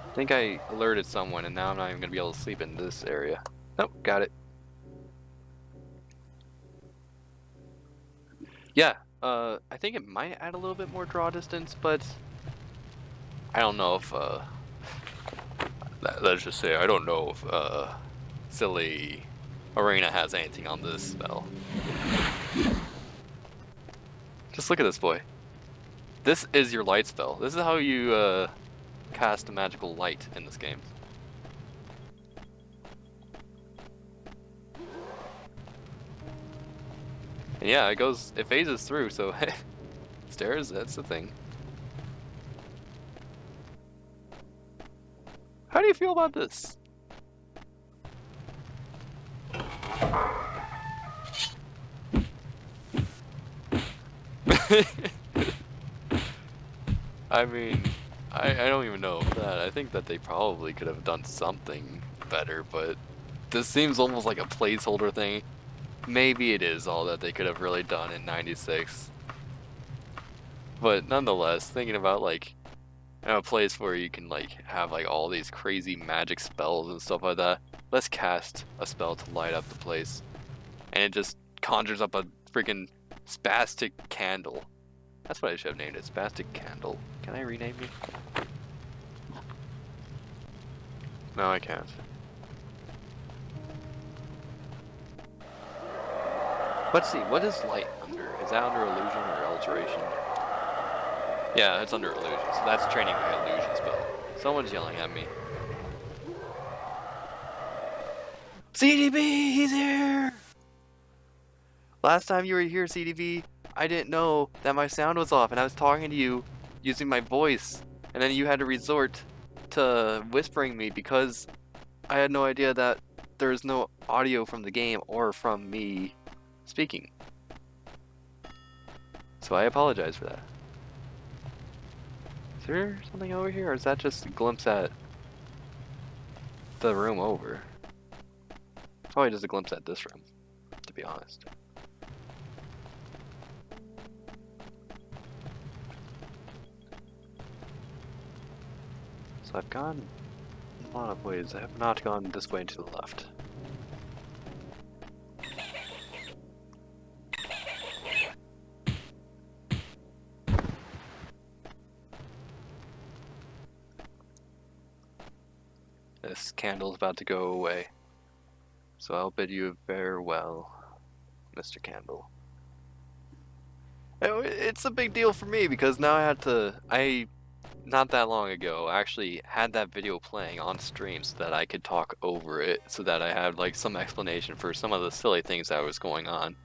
I think I alerted someone and now I'm not even going to be able to sleep in this area. Nope, got it. Yeah, I think it might add a little bit more draw distance, but I don't know if, let's just say I don't know if, silly Arena has anything on this spell. Just look at this boy. This is your light spell. This is how you, cast a magical light in this game. And yeah, it phases through, so stairs, that's the thing. How do you feel about this? I mean, I don't even know that. I think that they probably could have done something better, but this seems almost like a placeholder thing. Maybe it is all that they could have really done in 96. But nonetheless, thinking about like a place where you can like have like all these crazy magic spells and stuff like that. Let's cast a spell to light up the place. And it just conjures up a freaking spastic candle. That's what I should have named it, spastic candle. Can I rename it? No, I can't. Let's see, what is light under? Is that under illusion or alteration? Yeah, it's under illusion, so that's training my illusion spell. Someone's yelling at me. CDB, he's here! Last time you were here, CDB, I didn't know that my sound was off and I was talking to you using my voice. And then you had to resort to whispering me because I had no idea that there's no audio from the game or from me speaking. So I apologize for that. Is there something over here, or is that just a glimpse at the room over? Probably just a glimpse at this room, to be honest. So I've gone a lot of ways. I have not gone this way to the left. This candle's about to go away, so I'll bid you farewell, Mr. Candle. It's a big deal for me because now I not that long ago actually had that video playing on stream so that I could talk over it, so that I had like some explanation for some of the silly things that was going on,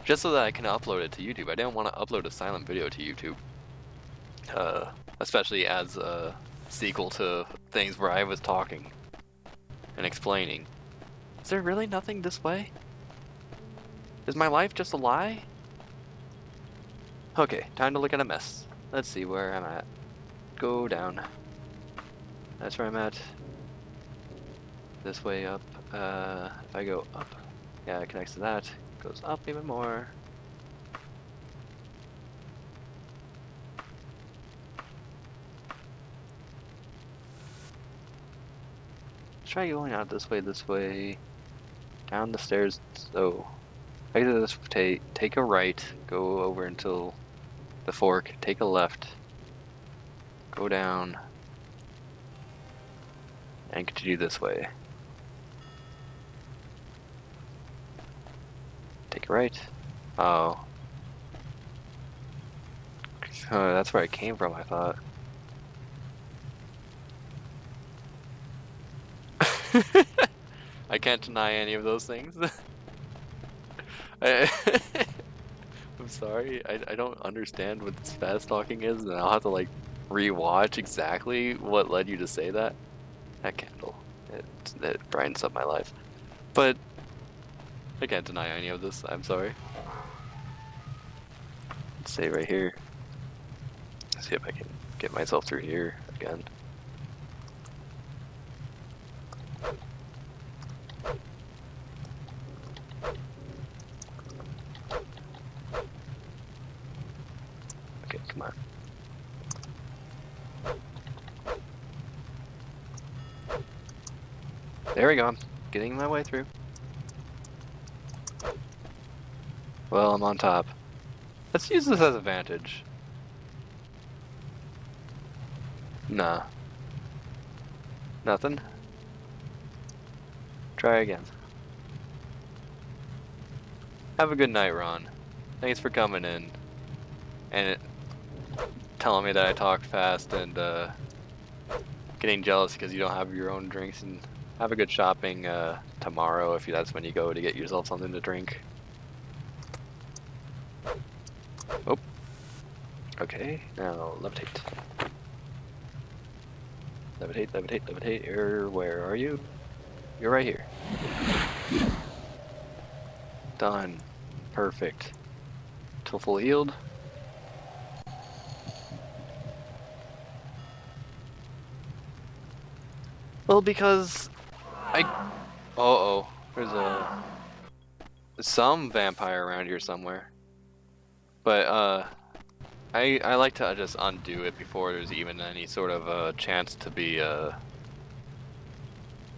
just so that I can upload it to YouTube. I didn't want to upload a silent video to YouTube, especially as a sequel to things where I was talking and explaining. Is there really nothing this way? Is my life just a lie? Okay, time to look at a mess. Let's see where I'm at. Go down. That's where I'm at. This way up. If I go up, yeah, it connects to that. Goes up even more. Let's try going out this way. Down the stairs. So, exit this. Take a right. Go over until the fork. Take a left. Go down. And continue this way. Take a right. Oh. Oh, that's where I came from, I thought. I can't deny any of those things. I'm sorry, I don't understand what this fast talking is, and I'll have to like rewatch exactly what led you to say that. That candle, it brightens up my life. But I can't deny any of this, I'm sorry. Let's stay right here. See if I can get myself through here again. Okay, come on. There we go, I'm getting my way through. Well, I'm on top. Let's use this as a vantage. Nah. Nothing. Try again. Have a good night, Ron. Thanks for coming in. And telling me that I talked fast and getting jealous because you don't have your own drinks, and have a good shopping tomorrow if that's when you go to get yourself something to drink. Oh. Okay, now levitate. Levitate, levitate, levitate. Where are you? You're right here. Done. Perfect. Till full healed. Well, because there's some vampire around here somewhere. But I like to just undo it before there's even any sort of chance to be a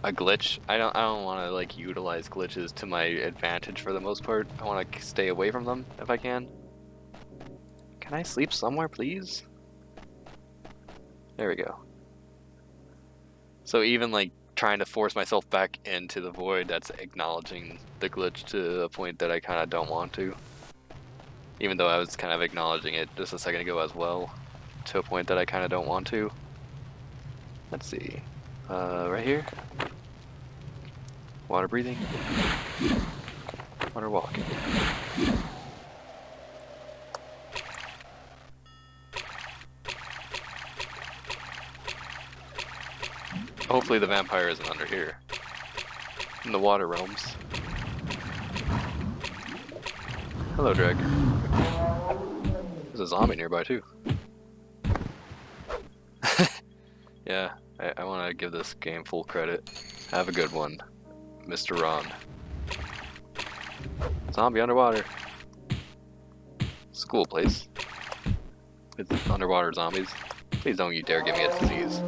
glitch. I don't want to like utilize glitches to my advantage for the most part. I want to stay away from them if I can. Can I sleep somewhere, please? There we go. So even like trying to force myself back into the void, that's acknowledging the glitch to a point that I kind of don't want to. Even though I was kind of acknowledging it just a second ago as well, to a point that I kind of don't want to. Let's see. Right here. Water breathing. Water walking. Hopefully the vampire isn't under here. In the water realms. Hello, Dreg. There's a zombie nearby too. Yeah, I want to give this game full credit. Have a good one, Mr. Ron. Zombie underwater. School place. With underwater zombies. Please don't you dare give me a disease.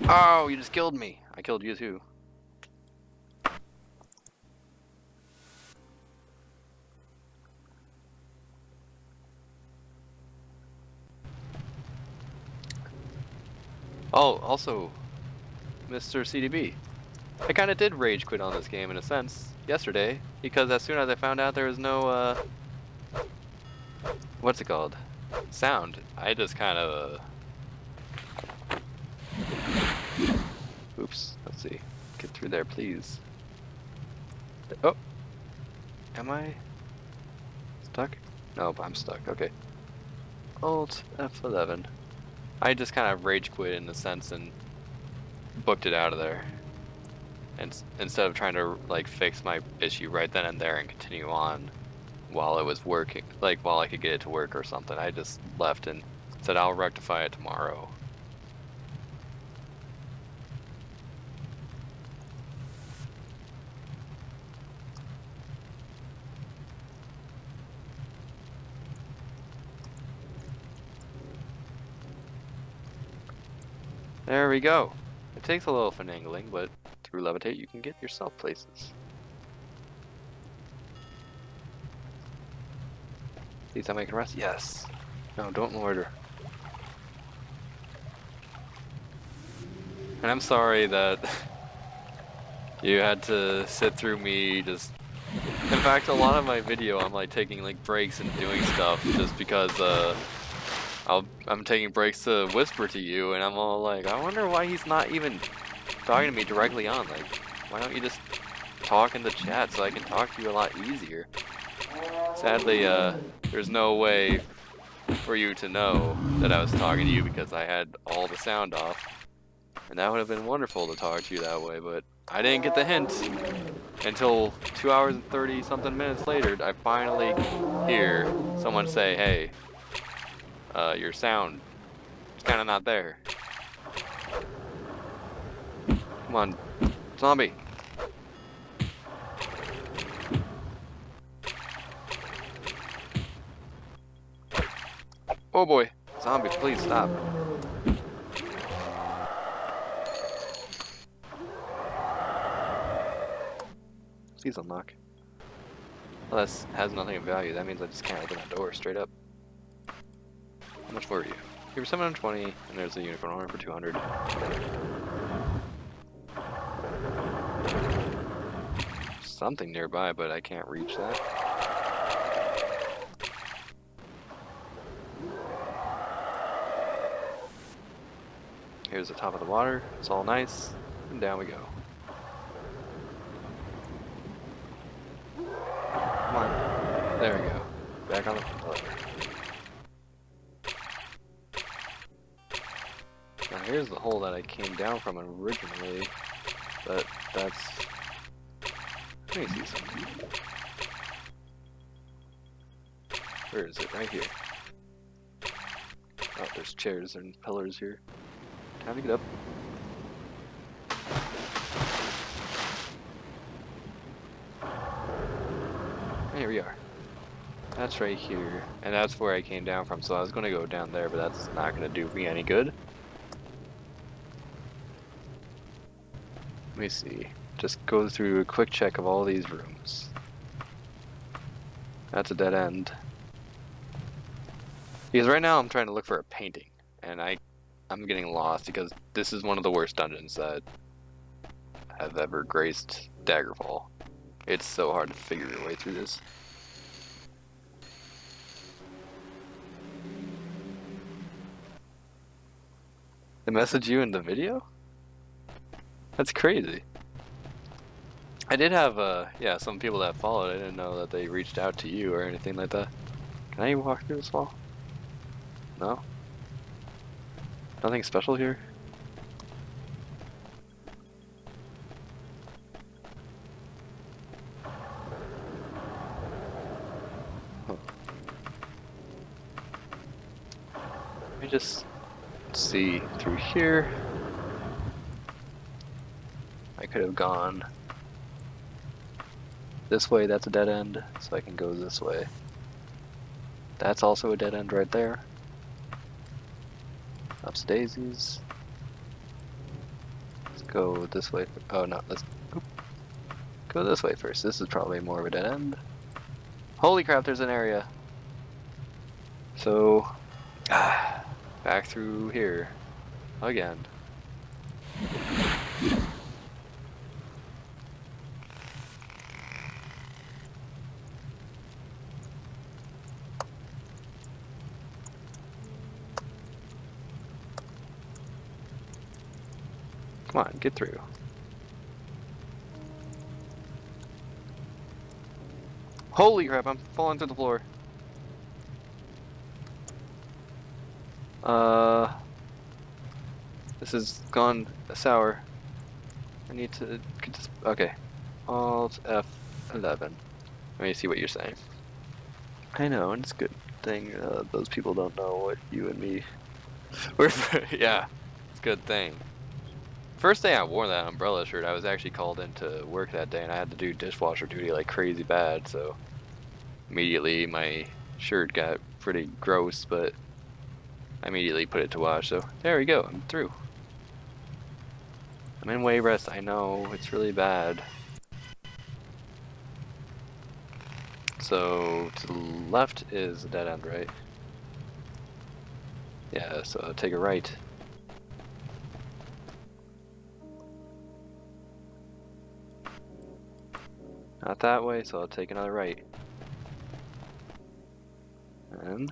Oh, you just killed me. I killed you too. Oh, also, Mr. CDB. I kind of did rage quit on this game in a sense yesterday because as soon as I found out there was no, what's it called? Sound. I just kind of, oops, let's see. Get through there, please. Oh, am I stuck? No, I'm stuck, okay. Alt F11. I just kind of rage quit in a sense and booked it out of there. And instead of trying to like fix my issue right then and there and continue on while it was working, like while I could get it to work or something, I just left and said I'll rectify it tomorrow. There we go. It takes a little finagling, but through Levitate you can get yourself places. Please tell me I can rest? Yes. No, don't loiter. And I'm sorry that you had to sit through me just... In fact, a lot of my video I'm like taking like breaks and doing stuff just because I'm taking breaks to whisper to you, and I'm all like, I wonder why he's not even talking to me directly on. Like, why don't you just talk in the chat so I can talk to you a lot easier? Sadly, there's no way for you to know that I was talking to you because I had all the sound off. And that would have been wonderful to talk to you that way, but I didn't get the hint until 2 hours and 30 something minutes later. I finally hear someone say, hey, your sound is kind of not there. Come on, zombie. Oh boy, zombie, please stop. Please unlock. Well, that has nothing of value. That means I just can't open that door straight up. How much were you? You were 720, and there's a unicorn horn for 200. Something nearby, but I can't reach that. Here's the top of the water. It's all nice, and down we go. Come on. There we go. Back on the ladder. Now here's the hole that I came down from originally, but that's... Let me see something. Where is it? Right here. Oh, there's chairs and pillars here. Time to get up. Here we are. That's right here, and that's where I came down from, so I was going to go down there, but that's not going to do me any good. Let me see. Just go through a quick check of all these rooms. That's a dead end. Because right now I'm trying to look for a painting, and I'm getting lost because this is one of the worst dungeons that have ever graced Daggerfall. It's so hard to figure your way through this. They message you in the video? That's crazy. I did have, yeah, some people that followed. I didn't know that they reached out to you or anything like that. Can I walk through this wall? No? Nothing special here? Huh. Let me just see through here. could have gone this way. That's a dead end, so I can go this way. That's also a dead end right there. Ups daisies. Let's go this way. Oh no, let's go this way first. This is probably more of a dead end. Holy crap, there's an area. So, back through here again. Come on, get through. Holy crap, I'm falling through the floor. This has gone sour. I need to get this. Okay. Alt F11. Let me see what you're saying. I know, and it's a good thing those people don't know what you and me. Yeah, it's a good thing. First day I wore that umbrella shirt, I was actually called into work that day, and I had to do dishwasher duty like crazy bad, so immediately my shirt got pretty gross, but I immediately put it to wash, so there we go, I'm through. I'm in Wayrest, I know, it's really bad. So, to the left is a dead end, right? Yeah, so I'll take a right. Not that way, so I'll take another right. And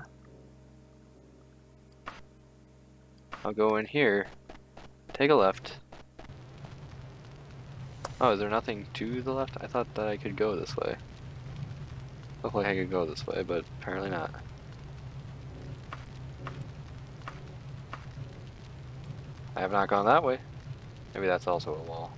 I'll go in here, take a left. Oh, is there nothing to the left? I thought that I could go this way. Looked like I could go this way, but apparently not. I have not gone that way. Maybe that's also a wall.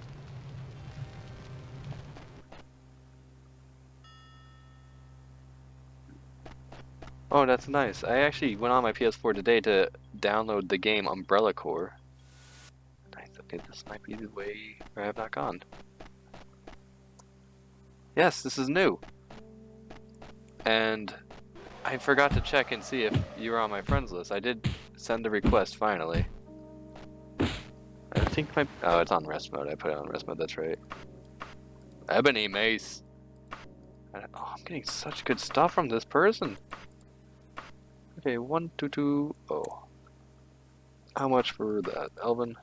Oh, that's nice. I actually went on my PS4 today to download the game Umbrella Corps. Nice. Okay, this might be the way where I have not gone. Yes, this is new. And I forgot to check and see if you were on my friends list. I did send a request finally. I think my... Oh, it's on rest mode. I put it on rest mode, that's right. Ebony Mace. Oh, I'm getting such good stuff from this person. Okay, 122. Oh. How much for that, Elvin?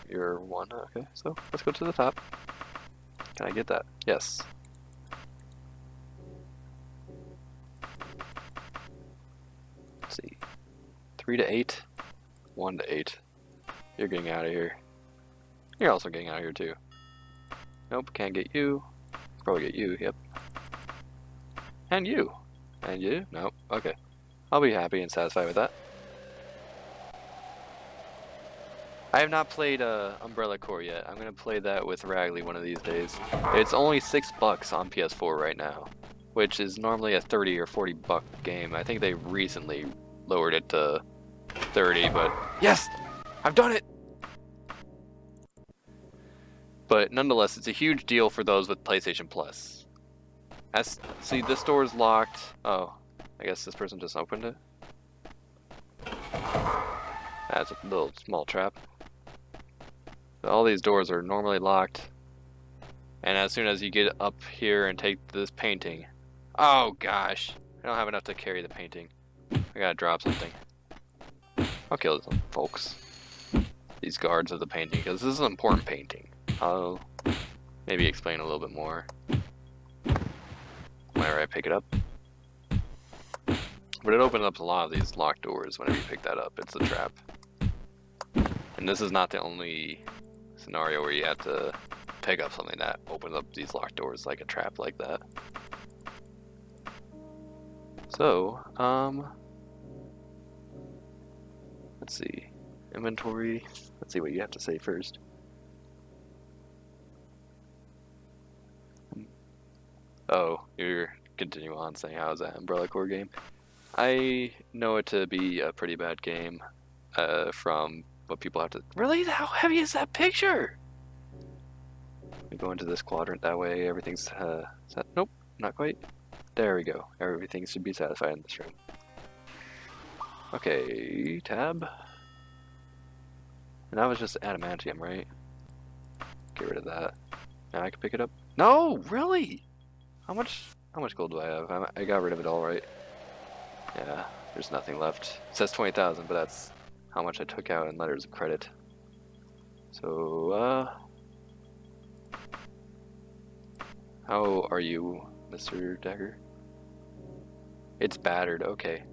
You're 1. Okay, so let's go to the top. Can I get that? Yes. Let's see. 3 to 8. 1 to 8. You're getting out of here. You're also getting out of here too. Nope, can't get you. Probably get you, yep. And you. And you? Nope. Okay. I'll be happy and satisfied with that. I have not played Umbrella Corps yet. I'm gonna play that with Ragley one of these days. It's only $6 on PS4 right now, which is normally a 30 or 40 buck game. I think they recently lowered it to 30, but yes! I've done it! But nonetheless, it's a huge deal for those with PlayStation Plus. See, this door is locked. Oh, I guess this person just opened it. That's a little small trap. But all these doors are normally locked. And as soon as you get up here and take this painting... Oh gosh! I don't have enough to carry the painting. I gotta drop something. I'll kill some folks. These guards of the painting, because this is an important painting. I'll maybe explain a little bit more whenever I pick it up. But it opens up a lot of these locked doors whenever you pick that up. It's a trap. And this is not the only scenario where you have to pick up something that opens up these locked doors like a trap like that. So, let's see. Inventory. Let's see what you have to say first. Oh, you're continuing on saying how's that Umbrella Corps game? I know it to be a pretty bad game from what people have to... Really? How heavy is that picture? We go into this quadrant that way. Everything's set. Nope, not quite. There we go. Everything should be satisfied in this room. Okay, tab. And that was just adamantium, right? Get rid of that. Now I can pick it up. No, really? How much gold do I have? I got rid of it all, right? Yeah, there's nothing left. It says 20,000, but that's how much I took out in letters of credit. So, how are you, Mr. Dagger? It's battered, okay.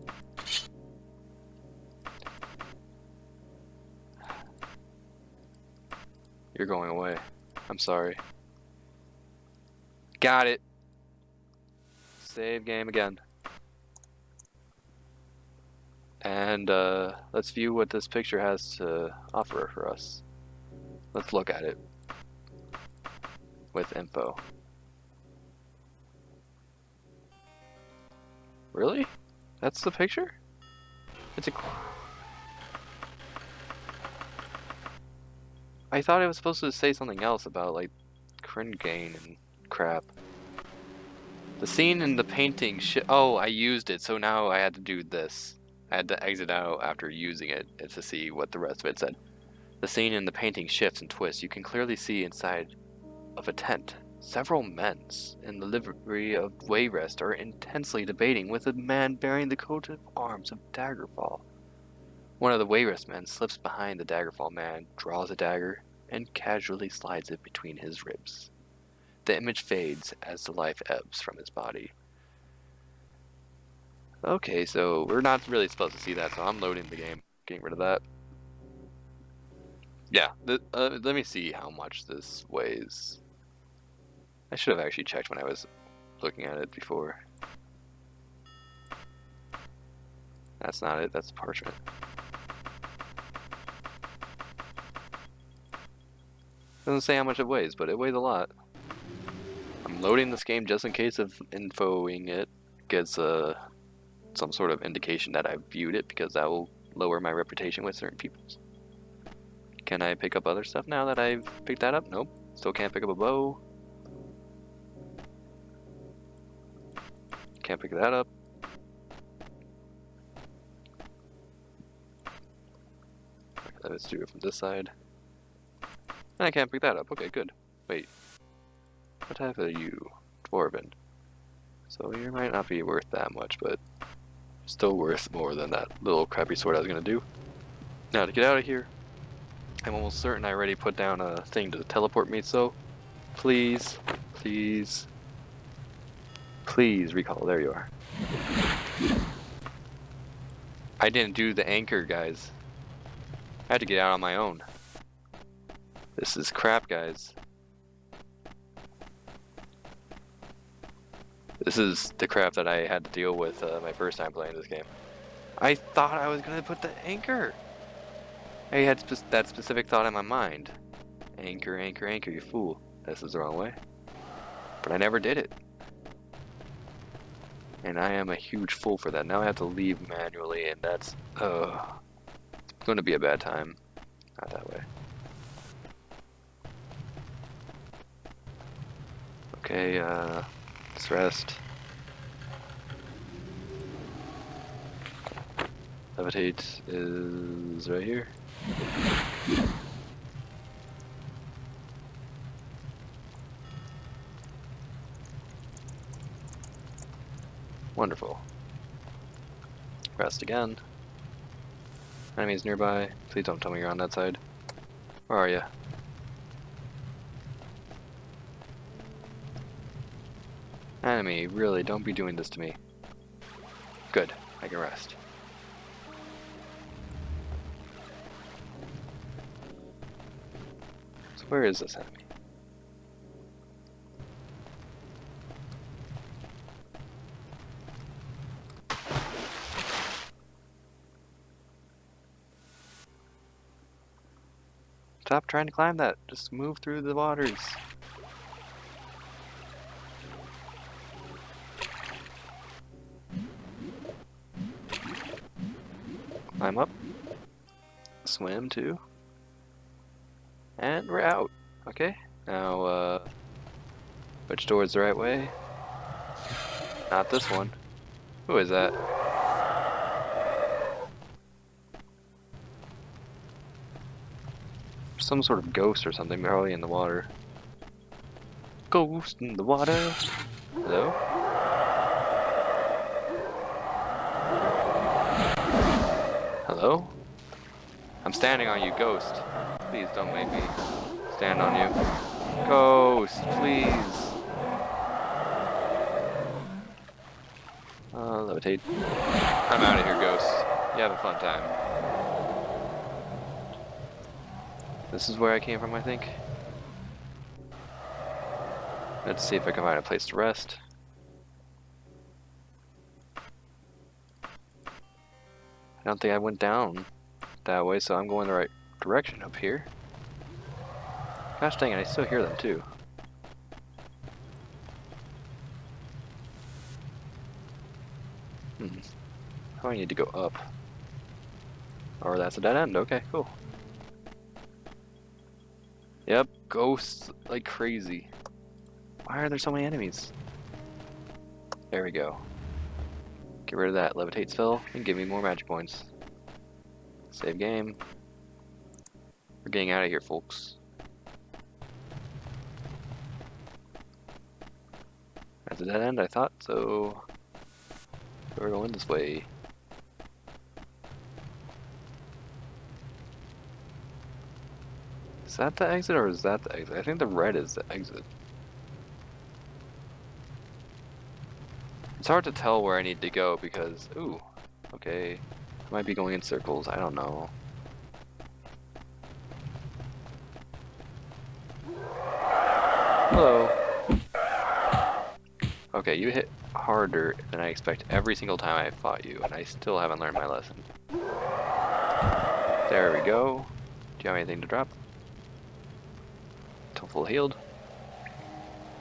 You're going away. I'm sorry. Got it. Save game again. And let's view what this picture has to offer for us. Let's look at it with info. Really? That's the picture? It's a... I thought it was supposed to say something else about like crin gain and crap. The scene in the painting oh, I used it, so now I had to do this. I had to exit out after using it to see what the rest of it said. The scene in the painting shifts and twists. You can clearly see inside of a tent. Several men in the livery of Wayrest are intensely debating with a man bearing the coat of arms of Daggerfall. One of the Wayrest men slips behind the Daggerfall man, draws a dagger, and casually slides it between his ribs. The image fades as the life ebbs from his body. Okay, so we're not really supposed to see that, so I'm loading the game, getting rid of that. Yeah, let me see how much this weighs. I should have actually checked when I was looking at it before. That's not it, that's parchment. Doesn't say how much it weighs, but it weighs a lot. I'm loading this game just in case of infoing it gets some sort of indication that I viewed it, because that will lower my reputation with certain people. Can I pick up other stuff now that I've picked that up? Nope. Still can't pick up a bow. Can't pick that up. Okay, let's do it from this side. And I can't pick that up. Okay, good. Wait. What type are you? Dwarven. So you might not be worth that much, but still worth more than that little crappy sword I was gonna do. Now to get out of here, I'm almost certain I already put down a thing to teleport me, so please, please, please recall. There you are. I didn't do the anchor, guys. I had to get out on my own. This is crap, guys. This is the crap that I had to deal with my first time playing this game. I thought I was gonna put the anchor. I had that specific thought in my mind. Anchor, anchor, anchor, you fool. This is the wrong way. But I never did it. And I am a huge fool for that. Now I have to leave manually, and that's it's gonna be a bad time. Not that way. Okay, let's rest. Levitate is right here. Wonderful. Rest again. Enemies nearby. Please don't tell me you're on that side. Where are you? Enemy, really, don't be doing this to me. Good, I can rest. So where is this enemy? Stop trying to climb that. Just move through the waters. Climb up. Swim too. And we're out. Okay. Now, which door is the right way? Not this one. Who is that? Some sort of ghost or something, probably in the water. Ghost in the water. Hello? Hello? I'm standing on you, ghost. Please don't make me stand on you. Ghost, please. Levitate. I'm out of here, ghost. You have a fun time. This is where I came from, I think. Let's see if I can find a place to rest. I don't think I went down that way, so I'm going the right direction up here. Gosh dang it, I still hear them too. Oh, I need to go up. Or that's a dead end, okay, cool. Yep, ghosts like crazy. Why are there so many enemies? There we go. Get rid of that levitate spell and give me more magic points. Save game. We're getting out of here, folks. That's a dead end, I thought, so we're going this way. Is that the exit or is that the exit? I think the red is the exit. It's hard to tell where I need to go because, ooh, okay, I might be going in circles, I don't know. Hello. Okay, you hit harder than I expect every single time I fought you, and I still haven't learned my lesson. There we go. Do you have anything to drop? Till full healed.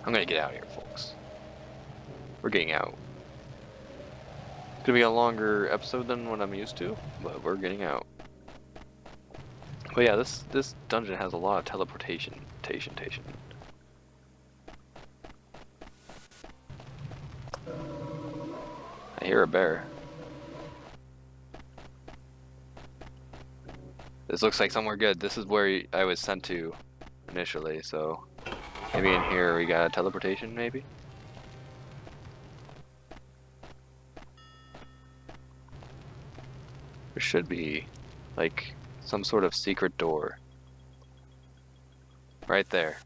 I'm gonna get out of here, folks. We're getting out. It's gonna be a longer episode than what I'm used to, but we're getting out. But yeah, this dungeon has a lot of teleportation. I hear a bear. This looks like somewhere good. This is where I was sent to initially, so maybe in here we got a teleportation, maybe? There should be, like, some sort of secret door. Right there.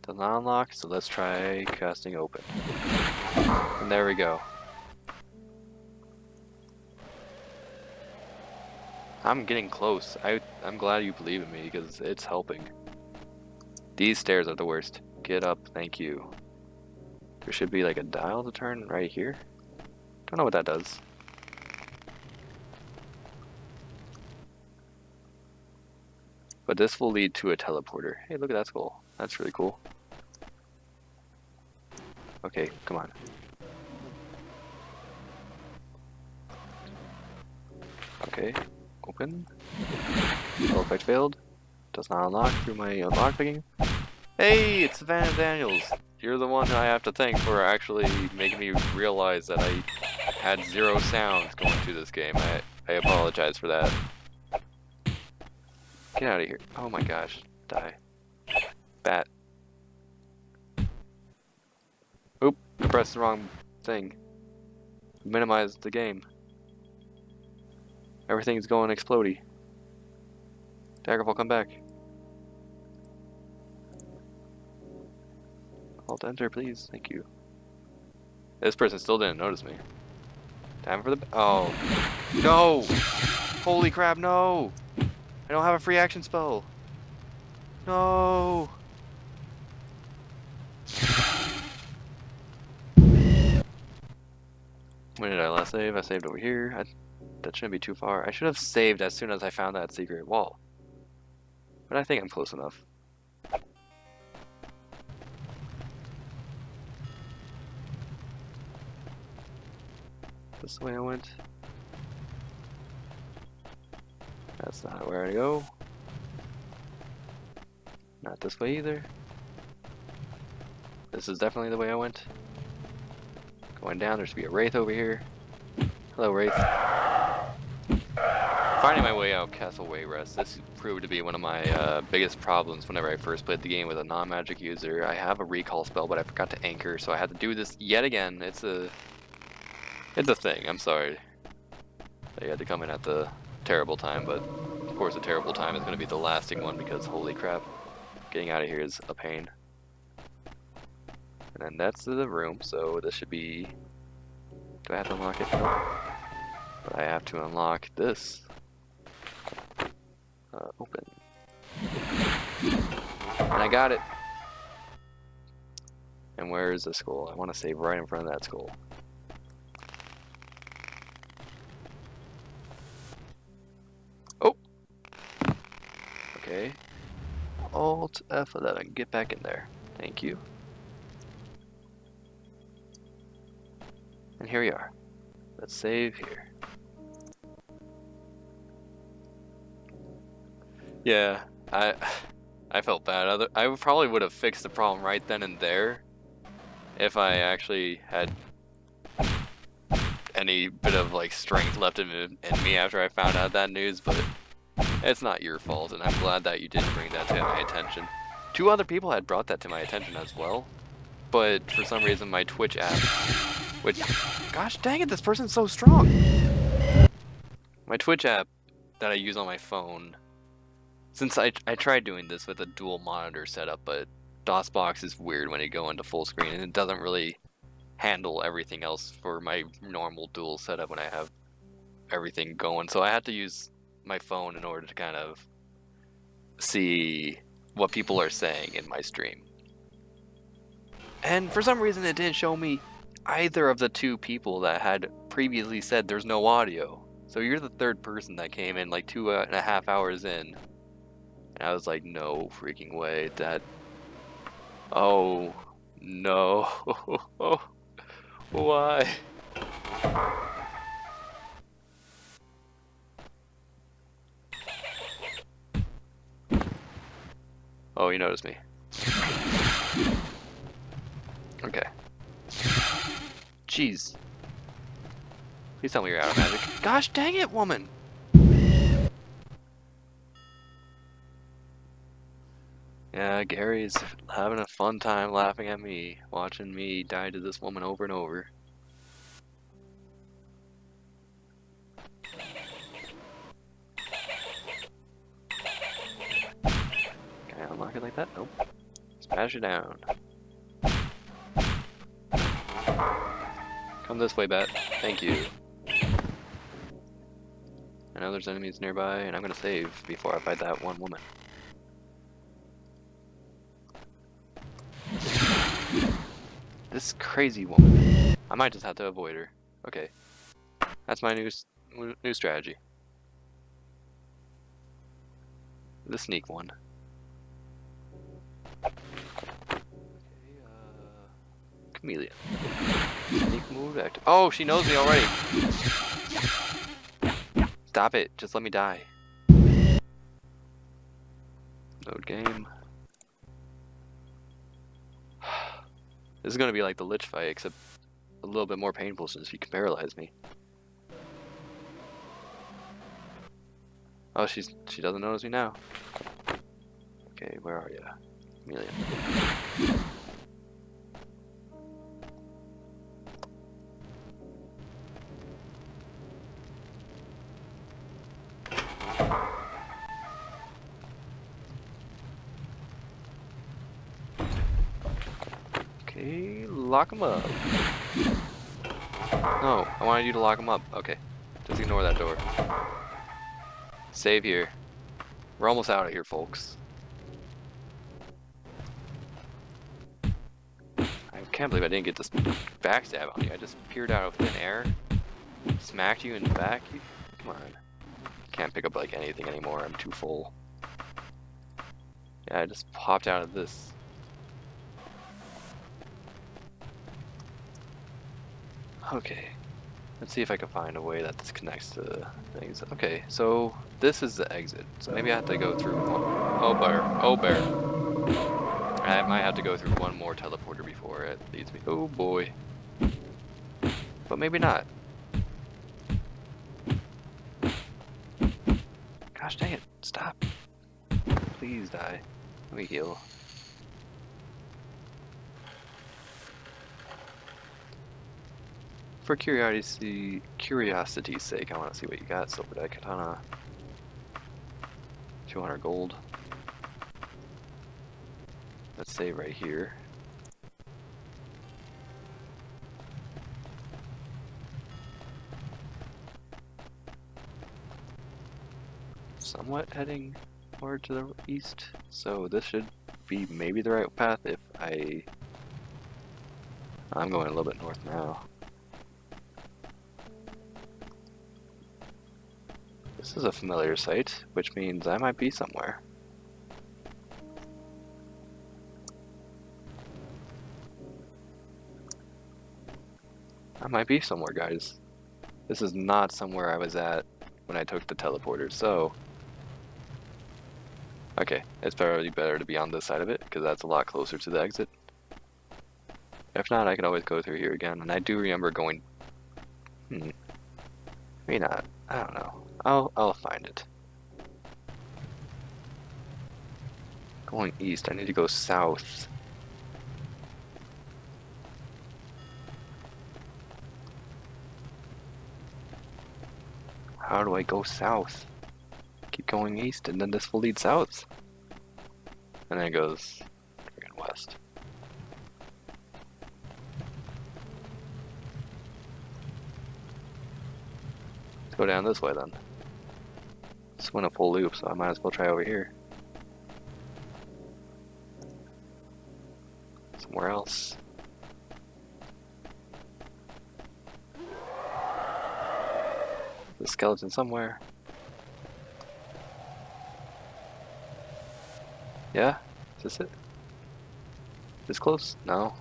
Does not unlock, so let's try casting open. And there we go. I'm getting close. I'm glad you believe in me because it's helping. These stairs are the worst. Get up, thank you. There should be like a dial to turn right here. Don't know what that does. But this will lead to a teleporter. Hey, look at that skull. That's really cool. Okay, come on. Okay, open. Spell effect failed. Does not unlock through my unlock picking. Hey, it's Savannah Daniels. You're the one I have to thank for actually making me realize that I had 0 sounds going through this game. I apologize for that. Get out of here. Oh my gosh. Die. Bat. Oop, I pressed the wrong thing. Minimize the game. Everything's going explodey. Daggerfall, come back. Alt enter, please. Thank you. This person still didn't notice me. Time for the... Oh. No! Holy crap, no! I don't have a free action spell. No! When did I last save? I saved over here. That shouldn't be too far. I should have saved as soon as I found that secret wall. But I think I'm close enough. This way I went. That's not where to go. Not this way either. This is definitely the way I went. Going down, there should be a Wraith over here. Hello, Wraith. Finding my way out Castle Wayrest. This proved to be one of my biggest problems whenever I first played the game with a non-magic user. I have a recall spell, but I forgot to anchor, so I had to do this yet again. It's a thing. I'm sorry. I had to come in at the terrible time, but of course the terrible time is going to be the lasting one because holy crap, getting out of here is a pain. And then that's the room, so this should be... Do I have to unlock it? No. But I have to unlock this. Open. And I got it! And where is the skull? I want to save right in front of that skull. Oh! Okay. Alt F11, get back in there. Thank you. And here we are. Let's save here. Yeah, I felt bad. I probably would have fixed the problem right then and there if I actually had any bit of like strength left in me after I found out that news, but it's not your fault, and I'm glad that you didn't bring that to my attention. 2 other people had brought that to my attention as well, but for some reason my Twitch app, which, gosh dang it, this person's so strong! My Twitch app that I use on my phone, since I tried doing this with a dual monitor setup, but DOSBox is weird when you go into full screen, and it doesn't really handle everything else for my normal dual setup when I have everything going. So I had to use my phone in order to kind of see what people are saying in my stream. And for some reason it didn't show me either of the 2 people that had previously said there's no audio. So you're the 3rd person that came in like 2.5 hours in. And I was like, no freaking way. That... Oh, no. Why? Oh, you noticed me. Okay. Jeez. Please tell me you're out of magic. Gosh dang it, woman! Yeah, Gary's having a fun time laughing at me, watching me die to this woman over and over. Can I unlock it like that? Nope. Smash it down. Come this way, bat. Thank you. I know there's enemies nearby, and I'm gonna save before I fight that one woman. This crazy woman. I might just have to avoid her. Okay. That's my new strategy. The sneak one. Okay, chameleon. Sneak move active. Oh, she knows me already. Stop it. Just let me die. Load game. This is gonna be like the Lich fight, except a little bit more painful since he can paralyze me. Oh, she doesn't notice me now. Okay, where are you, chameleon? Okay, lock him up. No, I wanted you to lock him up. Okay, just ignore that door. Save here. We're almost out of here, folks. I can't believe I didn't get this backstab on you. I just peered out of thin air, smacked you in the back. Come on. Can't pick up like anything anymore. I'm too full. Yeah, I just popped out of this. Okay, let's see if I can find a way that this connects to things. Okay, so this is the exit. So maybe I have to go through one. Oh bear, oh bear. I might have to go through one more teleporter before it leads me. Oh boy. But maybe not. Gosh dang it, stop. Please die. Let me heal. For curiosity's sake, I want to see what you got, Silver Deck Katana. 200 gold. Let's say right here. Somewhat heading more to the east, so this should be maybe the right path if I'm going a little bit north now. This is a familiar site, which means I might be somewhere. I might be somewhere, guys. This is not somewhere I was at when I took the teleporter, so... Okay, it's probably better to be on this side of it, because that's a lot closer to the exit. If not, I can always go through here again, and I do remember going... Maybe not. I don't know. I'll find it. Going east, I need to go south. How do I go south? Keep going east, and then this will lead south. And then it goes freaking west. Let's go down this way then. This went a full loop, so I might as well try over here. Somewhere else. The skeleton somewhere. Yeah? Is this it? This close? No.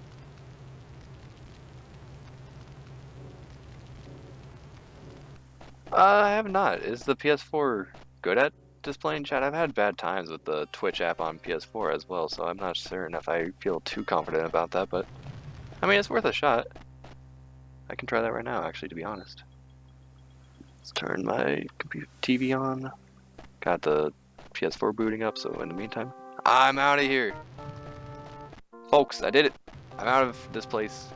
I have not. Is the PS4 good at displaying chat? I've had bad times with the Twitch app on PS4 as well, so I'm not certain if I feel too confident about that, but I mean, it's worth a shot. I can try that right now, actually, to be honest. Let's turn my TV on. Got the PS4 booting up, so in the meantime, I'm out of here. Folks, I did it. I'm out of this place.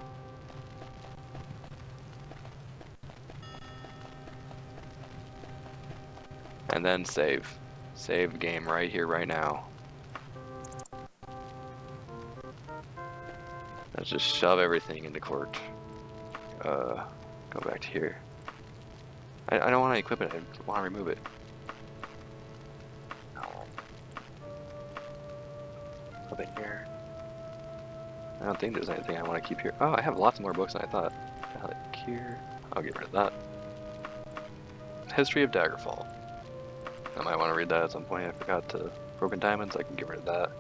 And then save. Save game right here, right now. Let's just shove everything into court. Go back to here. I don't want to equip it, I want to remove it. Up in here. I don't think there's anything I want to keep here. Oh, I have lots more books than I thought. Like here. I'll get rid of that. History of Daggerfall. I might want to read that at some point. I forgot to Broken Diamonds, I can get rid of that.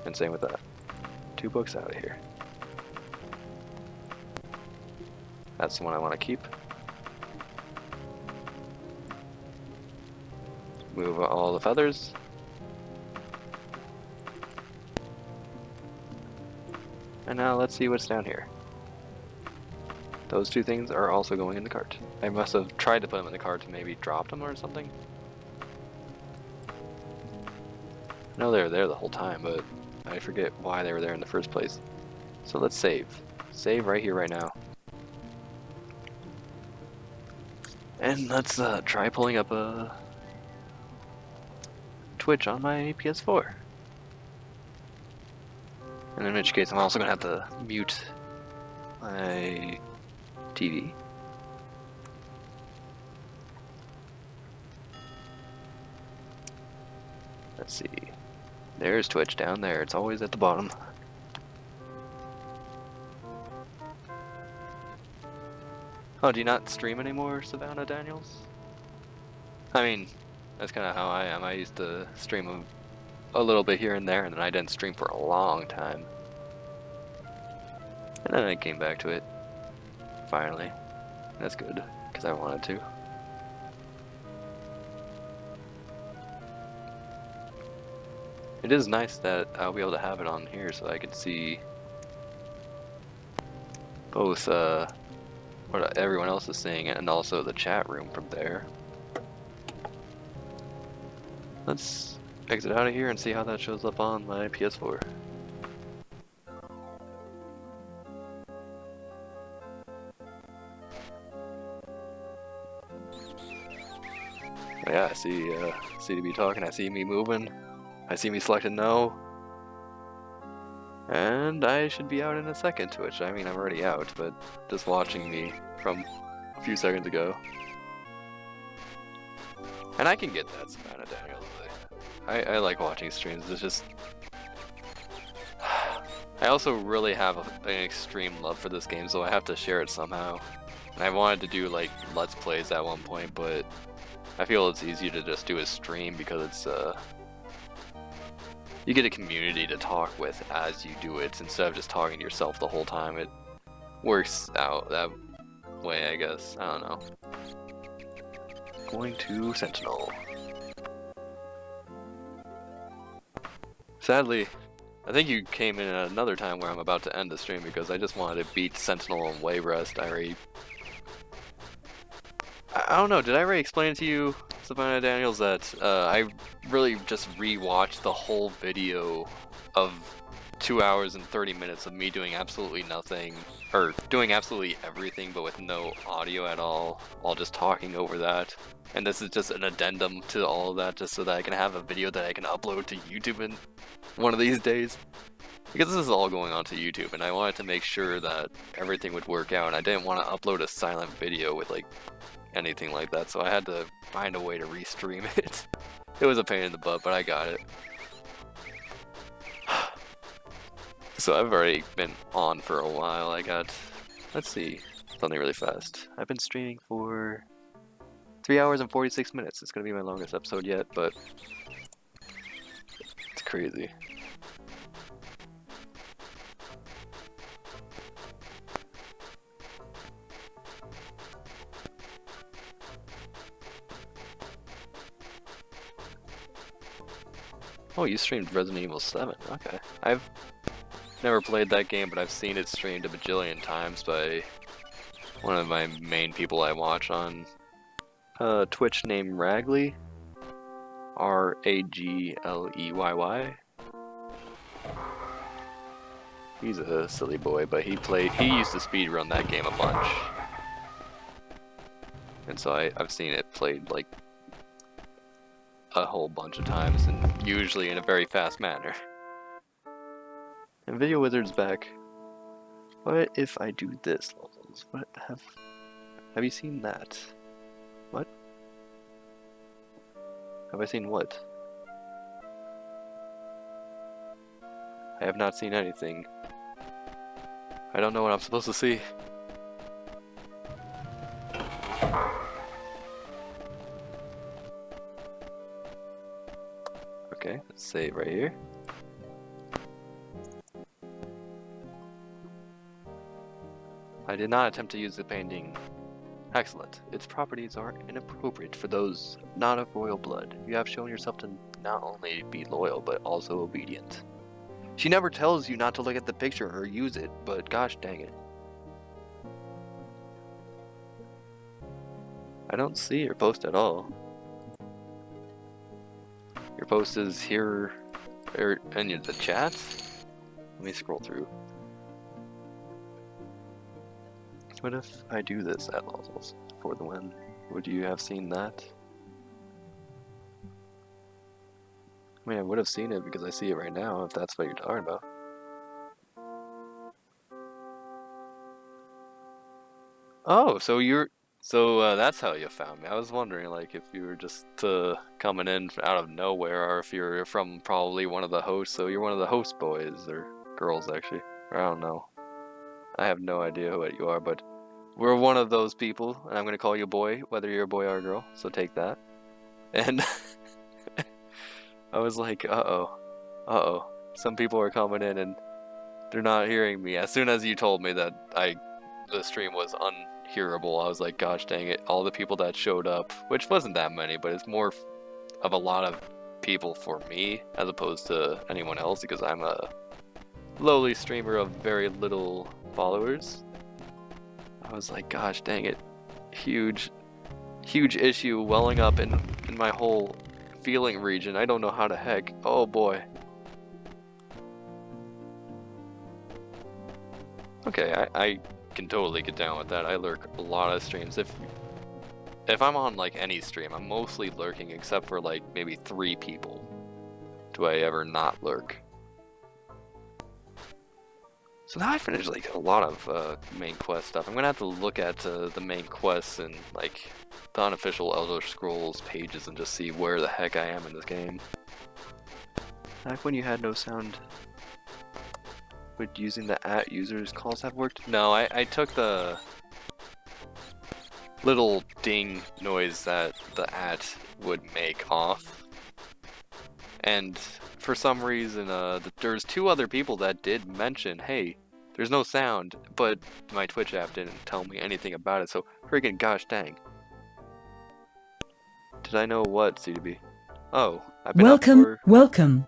And same with that. 2 books out of here. That's the one I want to keep. Move all the feathers. And now let's see what's down here. Those 2 things are also going in the cart. I must have tried to put them in the cart and maybe dropped them or something. I know they were there the whole time, but I forget why they were there in the first place. So let's save. Save right here, right now. And let's try pulling up a Twitch on my PS4. And in which case I'm also going to have to mute my TV. Let's see. There's Twitch down there. It's always at the bottom. Oh, do you not stream anymore, Savannah Daniels? I mean, that's kind of how I am. I used to stream a little bit here and there, and then I didn't stream for a long time. And then I came back to it, finally. That's good, because I wanted to. It is nice that I'll be able to have it on here so I can see both what everyone else is saying and also the chat room from there. Let's exit out of here and see how that shows up on my PS4. Yeah, I see CDB talking, I see me moving, I see me selecting no. And I should be out in a second, which, I mean, I'm already out, but just watching me from a few seconds ago. And I can get that, Savannah Daniels. I like watching streams, it's just... I also really have an extreme love for this game, so I have to share it somehow. And I wanted to do, like, Let's Plays at one point, but I feel it's easier to just do a stream because it's, you get a community to talk with as you do it, instead of just talking to yourself the whole time. It works out that way, I guess. I don't know. Going to Sentinel. Sadly, I think you came in at another time where I'm about to end the stream because I just wanted to beat Sentinel and Wayrest. I don't know, did I already explain to you, Savannah Daniels, that I really just rewatched the whole video of 2 hours and 30 minutes of me doing absolutely nothing, or doing absolutely everything but with no audio at all, while just talking over that. And this is just an addendum to all of that, just so that I can have a video that I can upload to YouTube in one of these days. Because this is all going on to YouTube, and I wanted to make sure that everything would work out, and I didn't want to upload a silent video with, like, anything like that, so I had to find a way to restream it. It was a pain in the butt, but I got it. So I've already been on for a while. I got, let's see, something really fast. I've been streaming for 3 hours and 46 minutes. It's gonna be my longest episode yet, but it's crazy. Oh, you streamed Resident Evil 7. Okay. I've never played that game, but I've seen it streamed a bajillion times by one of my main people I watch on Twitch named Ragley. R-A-G-L-E-Y-Y. He's a silly boy, but he used to speedrun that game a bunch. And so I've seen it played like a whole bunch of times, and usually in a very fast manner. And Video Wizard's back. What if I do this, Lolz? What have you seen that? What? Have I seen what? I have not seen anything. I don't know what I'm supposed to see. Okay, let's save right here. I did not attempt to use the painting. Excellent. Its properties are inappropriate for those not of royal blood. You have shown yourself to not only be loyal, but also obedient. She never tells you not to look at the picture or use it, but gosh dang it. I don't see your post at all. Your post is here in the chat. Let me scroll through. What if I do this at LolzLolz for the win? Would you have seen that? I mean, I would have seen it because I see it right now, if that's what you're talking about. Oh, so that's how you found me. I was wondering, like, if you were just coming in out of nowhere, or if you're from probably one of the hosts. So you're one of the host boys or girls, actually. Or I don't know. I have no idea what you are, but we're one of those people, and I'm gonna call you a boy, whether you're a boy or a girl. So take that. And I was like, uh-oh. Some people are coming in and they're not hearing me. As soon as you told me that the stream was unhearable, I was like, gosh dang it, all the people that showed up, which wasn't that many, but it's more of a lot of people for me as opposed to anyone else because I'm a lowly streamer of very little followers. I was like, gosh dang it, huge issue welling up in my whole feeling region. I don't know how the heck. Oh boy. Okay, I can totally get down with that. I lurk a lot of streams. If I'm on like any stream, I'm mostly lurking except for like maybe 3 people. Do I ever not lurk? So now I finished like a lot of main quest stuff. I'm gonna have to look at the main quests and like the unofficial Elder Scrolls pages and just see where the heck I am in this game. Back when you had no sound, would using the @users calls have worked? No, I took the little ding noise that the would make off. And for some reason, there's 2 other people that did mention, hey, there's no sound, but my Twitch app didn't tell me anything about it, so freaking gosh dang. Did I know what, CDB? Oh, I've been Welcome, up for... welcome.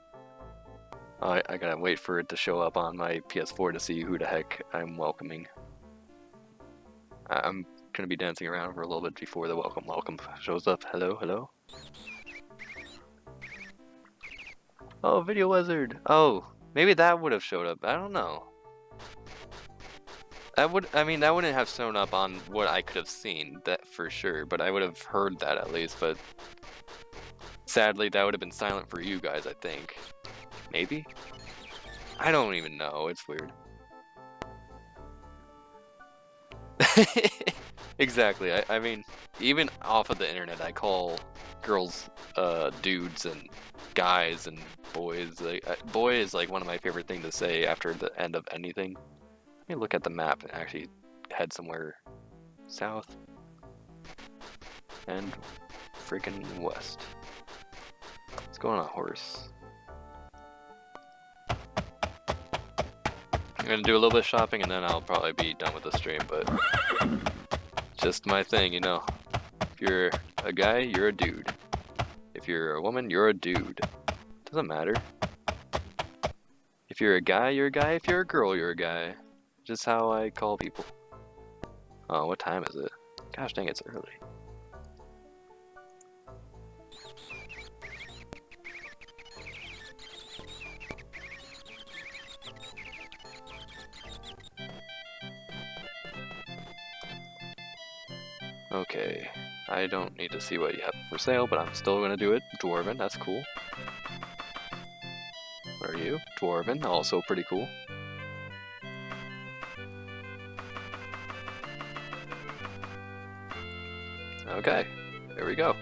Oh, I gotta wait for it to show up on my PS4 to see who the heck I'm welcoming. I'm gonna be dancing around for a little bit before the welcome shows up. Hello, hello? Oh, Video Wizard! Oh, maybe that would have showed up. I don't know. That wouldn't have shown up on what I could have seen, that for sure, but I would have heard that at least, but sadly that would have been silent for you guys, I think. Maybe? I don't even know, it's weird. Exactly, I mean, even off of the internet I call girls dudes and guys and boys. Like, boy is like one of my favorite things to say after the end of anything. Let me look at the map and actually head somewhere south and freaking west. Let's go on a horse. I'm gonna do a little bit of shopping and then I'll probably be done with the stream, but just my thing, you know. If you're a guy, you're a dude. If you're a woman, you're a dude. Doesn't matter. If you're a guy, you're a guy. If you're a girl, you're a guy. Just how I call people. Oh, what time is it? Gosh dang, it's early. Okay, I don't need to see what you have for sale, but I'm still gonna do it. Dwarven, that's cool. What are you? Dwarven, also pretty cool. Okay, there we go.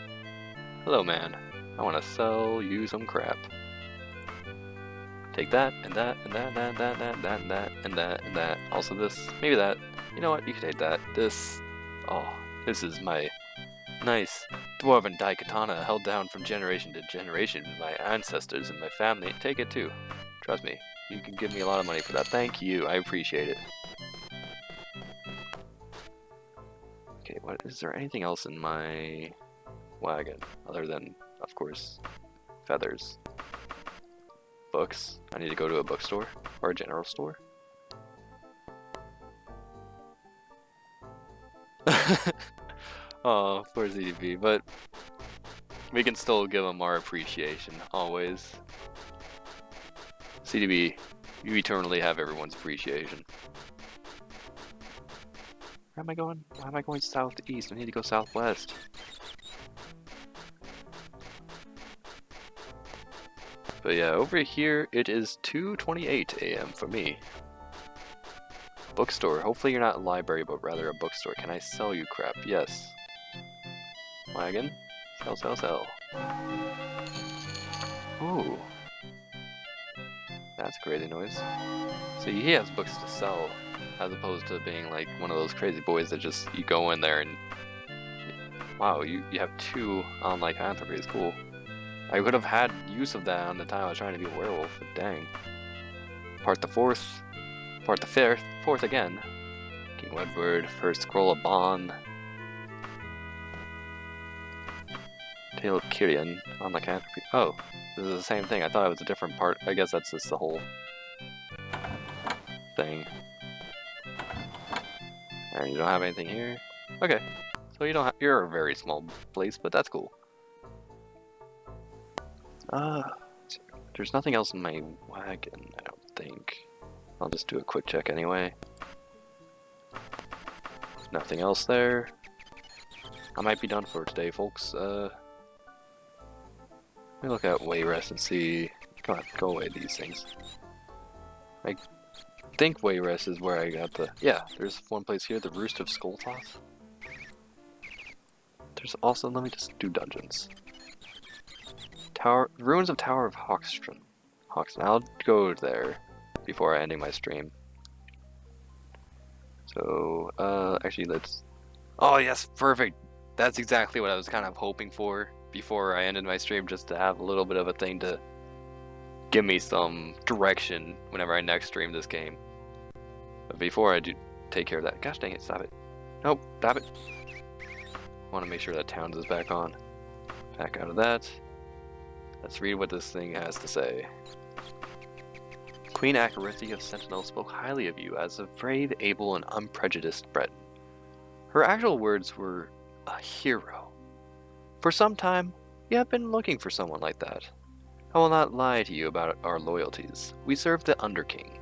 Hello, man. I want to sell you some crap. Take that, and that, and that, and that, and that, and that, and that, and that, and that. Also this, maybe that. You know what, you can take that. This, oh, this is my nice dwarven daikatana held down from generation to generation by my ancestors and my family. Take it too. Trust me, you can give me a lot of money for that. Thank you, I appreciate it. Okay, what is there anything else in my wagon other than, of course, feathers? Books. I need to go to a bookstore or a general store. Oh, poor ZDB, but we can still give him our appreciation, always. CDB, you eternally have everyone's appreciation. Where am I going? Why am I going southeast? I need to go southwest. But yeah, over here it is 2:28 a.m. for me. Bookstore. Hopefully you're not a library, but rather a bookstore. Can I sell you crap? Yes. Wagon. Sell, sell, sell. Ooh. That's a crazy noise. See, he has books to sell, as opposed to being like one of those crazy boys that just, you go in there and... Wow, you have 2 on lycanthropy. It's cool. I would have had use of that on the time I was trying to be a werewolf, but dang. Part the 4th. Part the 5th. 4th again. King Wedward, first scroll of Bond. Tale of Kirian on the canopy. Oh, this is the same thing. I thought it was a different part. I guess that's just the whole thing. And you don't have anything here? Okay. So you don't have, you're a very small place, but that's cool. There's nothing else in my wagon, I don't think. I'll just do a quick check anyway. Nothing else there. I might be done for today, folks. Let me look at Wayrest and see. Come on, go away, these things. I think Wayrest is where I got the. Yeah, there's one place here, the Roost of Skulltoth. There's also. Let me just do dungeons. Ruins of Tower of Hoxton. I'll go there before ending my stream. So, actually, let's. Oh yes, perfect. That's exactly what I was kind of hoping for before I ended my stream, just to have a little bit of a thing to give me some direction whenever I next stream this game. But before I do take care of that, gosh dang it, stop it. Nope, stop it. I want to make sure that Towns is back on. Back out of that. Let's read what this thing has to say. Queen Acharithy Sentinel spoke highly of you as a brave, able, and unprejudiced Breton. Her actual words were, a hero. For some time, you have been looking for someone like that. I will not lie to you about our loyalties. We serve the Underking.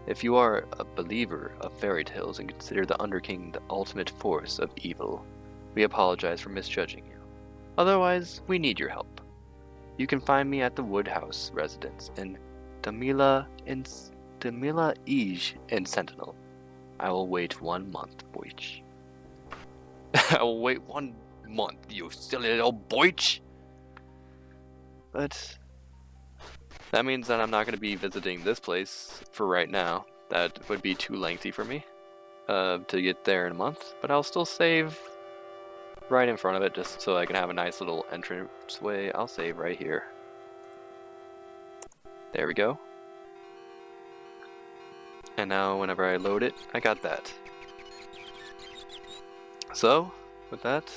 If you are a believer of fairy tales and consider the Underking the ultimate force of evil, we apologize for misjudging you. Otherwise, we need your help. You can find me at the Woodhouse residence in Damila Ij in Sentinel. I will wait 1 month, boich. I will wait 1 month, you silly little boich! But that means that I'm not going to be visiting this place for right now. That would be too lengthy for me to get there in a month. But I'll still save right in front of it just so I can have a nice little entranceway. I'll save right here. There we go. And now whenever I load it, I got that. So, with that,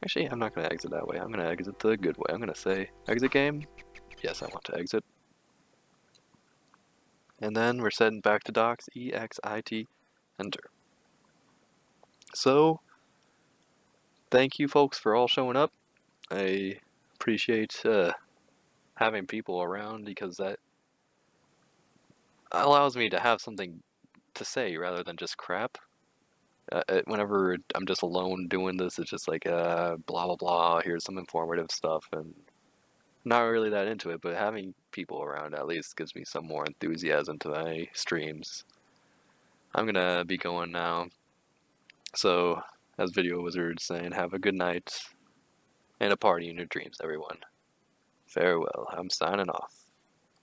actually I'm not going to exit that way. I'm going to exit the good way. I'm going to say, exit game. Yes, I want to exit. And then we're setting back to docs, EXIT, enter. So, thank you folks for all showing up. I appreciate having people around because that allows me to have something to say rather than just crap. Whenever I'm just alone doing this, it's just like blah blah blah, here's some informative stuff, and not really that into it, but having people around at least gives me some more enthusiasm to my streams. I'm gonna be going now, so as Video Wizard saying, have a good night and a party in your dreams, everyone. Farewell. I'm signing off.